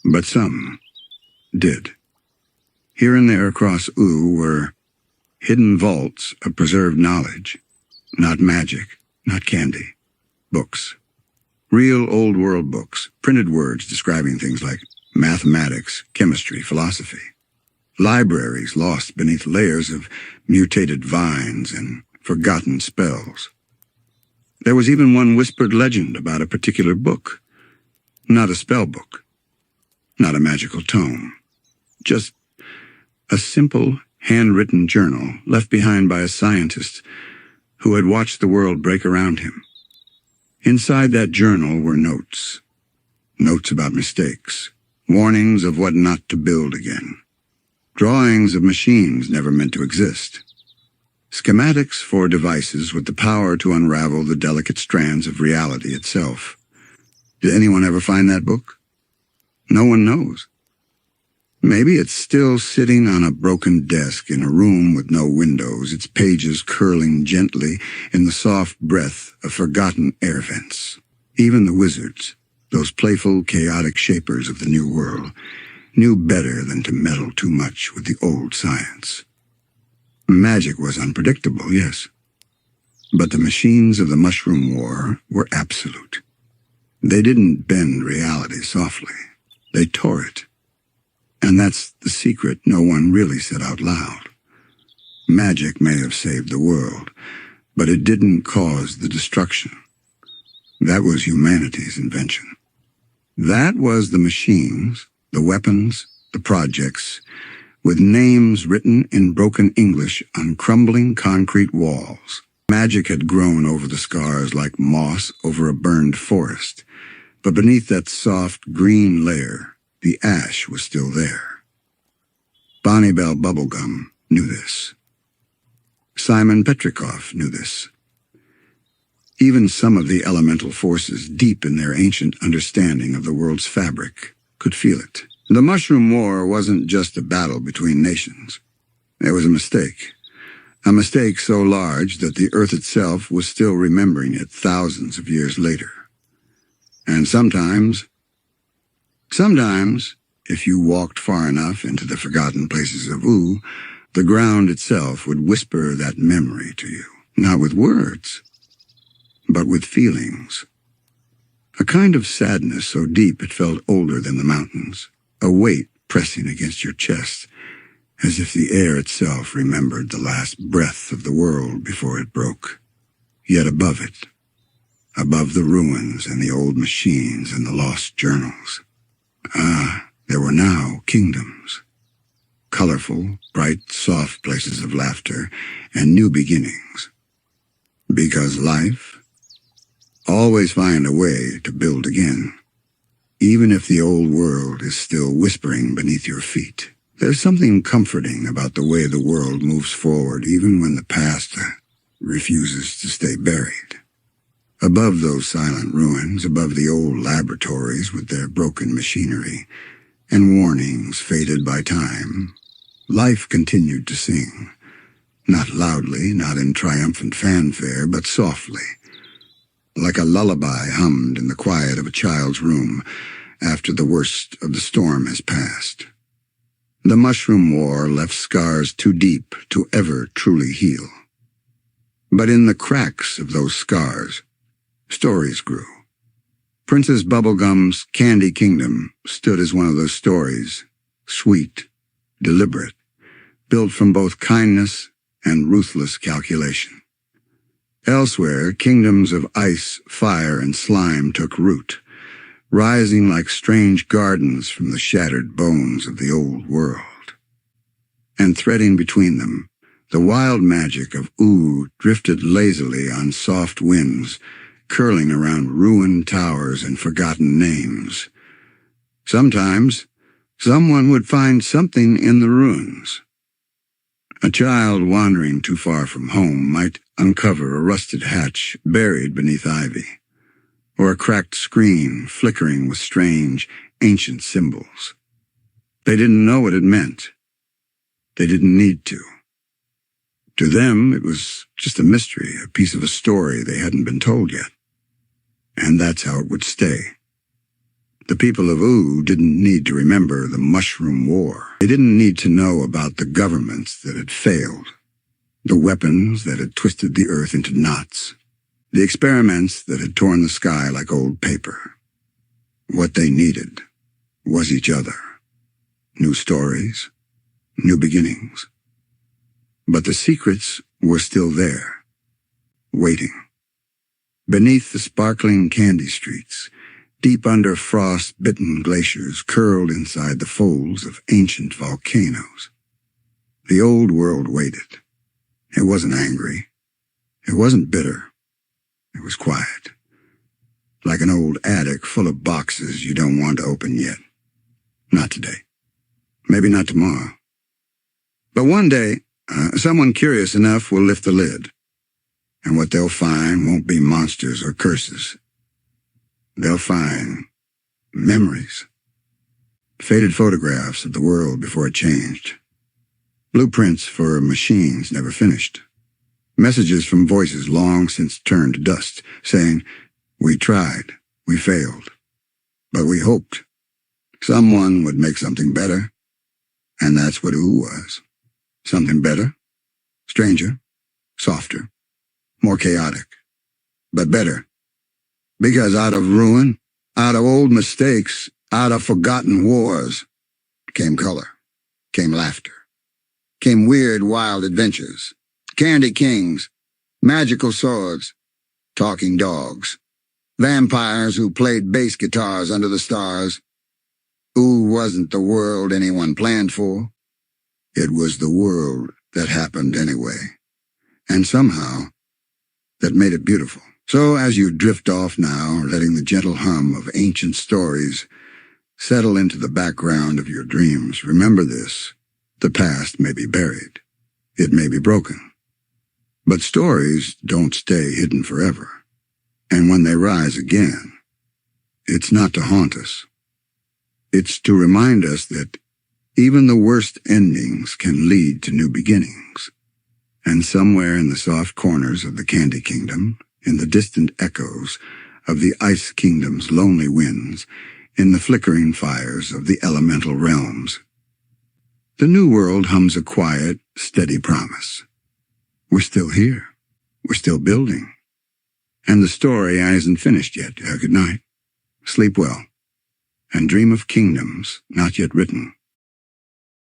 but some did. Here and there across Ooo were hidden vaults of preserved knowledge, not magic, not candy, books. Real old-world books, printed words describing things like mathematics, chemistry, philosophy. Libraries lost beneath layers of mutated vines and forgotten spells. There was even one whispered legend about a particular book. Not a spell book, not a magical tome, just a simple, handwritten journal left behind by a scientist who had watched the world break around him. Inside that journal were notes. Notes about mistakes, warnings of what not to build again, drawings of machines never meant to exist, schematics for devices with the power to unravel the delicate strands of reality itself. Did anyone ever find that book? No one knows. Maybe it's still sitting on a broken desk in a room with no windows, its pages curling gently in the soft breath of forgotten air vents. Even the wizards, those playful, chaotic shapers of the new world, knew better than to meddle too much with the old science. Magic was unpredictable, yes, but the machines of the Mushroom War were absolute. They didn't bend reality softly. They tore it. And that's the secret no one really said out loud. Magic may have saved the world, but it didn't cause the destruction. That was humanity's invention. That was the machines, the weapons, the projects, with names written in broken English on crumbling concrete walls. Magic had grown over the scars like moss over a burned forest, but beneath that soft green layer, the ash was still there. Bonnie Bell Bubblegum knew this. Simon Petrikoff knew this. Even some of the elemental forces deep in their ancient understanding of the world's fabric could feel it. The Mushroom War wasn't just a battle between nations. It was a mistake. A mistake so large that the Earth itself was still remembering it thousands of years later. And sometimes, if you walked far enough into the forgotten places of Ooo, the ground itself would whisper that memory to you, not with words, but with feelings. A kind of sadness so deep it felt older than the mountains, a weight pressing against your chest, as if the air itself remembered the last breath of the world before it broke. Yet above it, above the ruins and the old machines and the lost journals, there were now kingdoms. Colorful, bright, soft places of laughter and new beginnings. Because life always finds a way to build again, even if the old world is still whispering beneath your feet. There's something comforting about the way the world moves forward even when the past refuses to stay buried. Above those silent ruins, above the old laboratories with their broken machinery and warnings faded by time, life continued to sing. Not loudly, not in triumphant fanfare, but softly, like a lullaby hummed in the quiet of a child's room after the worst of the storm has passed. The Mushroom War left scars too deep to ever truly heal. But in the cracks of those scars, stories grew. Princess Bubblegum's Candy Kingdom stood as one of those stories, sweet, deliberate, built from both kindness and ruthless calculation. Elsewhere, kingdoms of ice, fire, and slime took root, rising like strange gardens from the shattered bones of the old world. And threading between them, the wild magic of Ooo drifted lazily on soft winds, curling around ruined towers and forgotten names. Sometimes, someone would find something in the ruins. A child wandering too far from home might uncover a rusted hatch buried beneath ivy, or a cracked screen flickering with strange, ancient symbols. They didn't know what it meant. They didn't need to. To them, it was just a mystery, a piece of a story they hadn't been told yet. And that's how it would stay. The people of Ooo didn't need to remember the Mushroom War. They didn't need to know about the governments that had failed, the weapons that had twisted the earth into knots, the experiments that had torn the sky like old paper. What they needed was each other. New stories, new beginnings. But the secrets were still there, waiting. Beneath the sparkling candy streets, deep under frost-bitten glaciers curled inside the folds of ancient volcanoes, the old world waited. It wasn't angry. It wasn't bitter. It was quiet, like an old attic full of boxes you don't want to open yet. Not today. Maybe not tomorrow. But one day, someone curious enough will lift the lid, and what they'll find won't be monsters or curses. They'll find memories, faded photographs of the world before it changed, blueprints for machines never finished, messages from voices long since turned to dust, saying, "We tried, we failed, but we hoped someone would make something better." And that's what Ooo was. Something better, stranger, softer, more chaotic, but better. Because out of ruin, out of old mistakes, out of forgotten wars, came color, came laughter, came weird, wild adventures, candy kings, magical swords, talking dogs, vampires who played bass guitars under the stars. Ooo wasn't the world anyone planned for. It was the world that happened anyway, and somehow that made it beautiful. So as you drift off now, letting the gentle hum of ancient stories settle into the background of your dreams, remember this: the past may be buried. It may be broken. But stories don't stay hidden forever. And when they rise again, it's not to haunt us. It's to remind us that even the worst endings can lead to new beginnings. And somewhere in the soft corners of the Candy Kingdom, in the distant echoes of the Ice Kingdom's lonely winds, in the flickering fires of the elemental realms, the new world hums a quiet, steady promise. We're still here. We're still building. And the story isn't finished yet. Good night. Sleep well. And dream of kingdoms not yet written.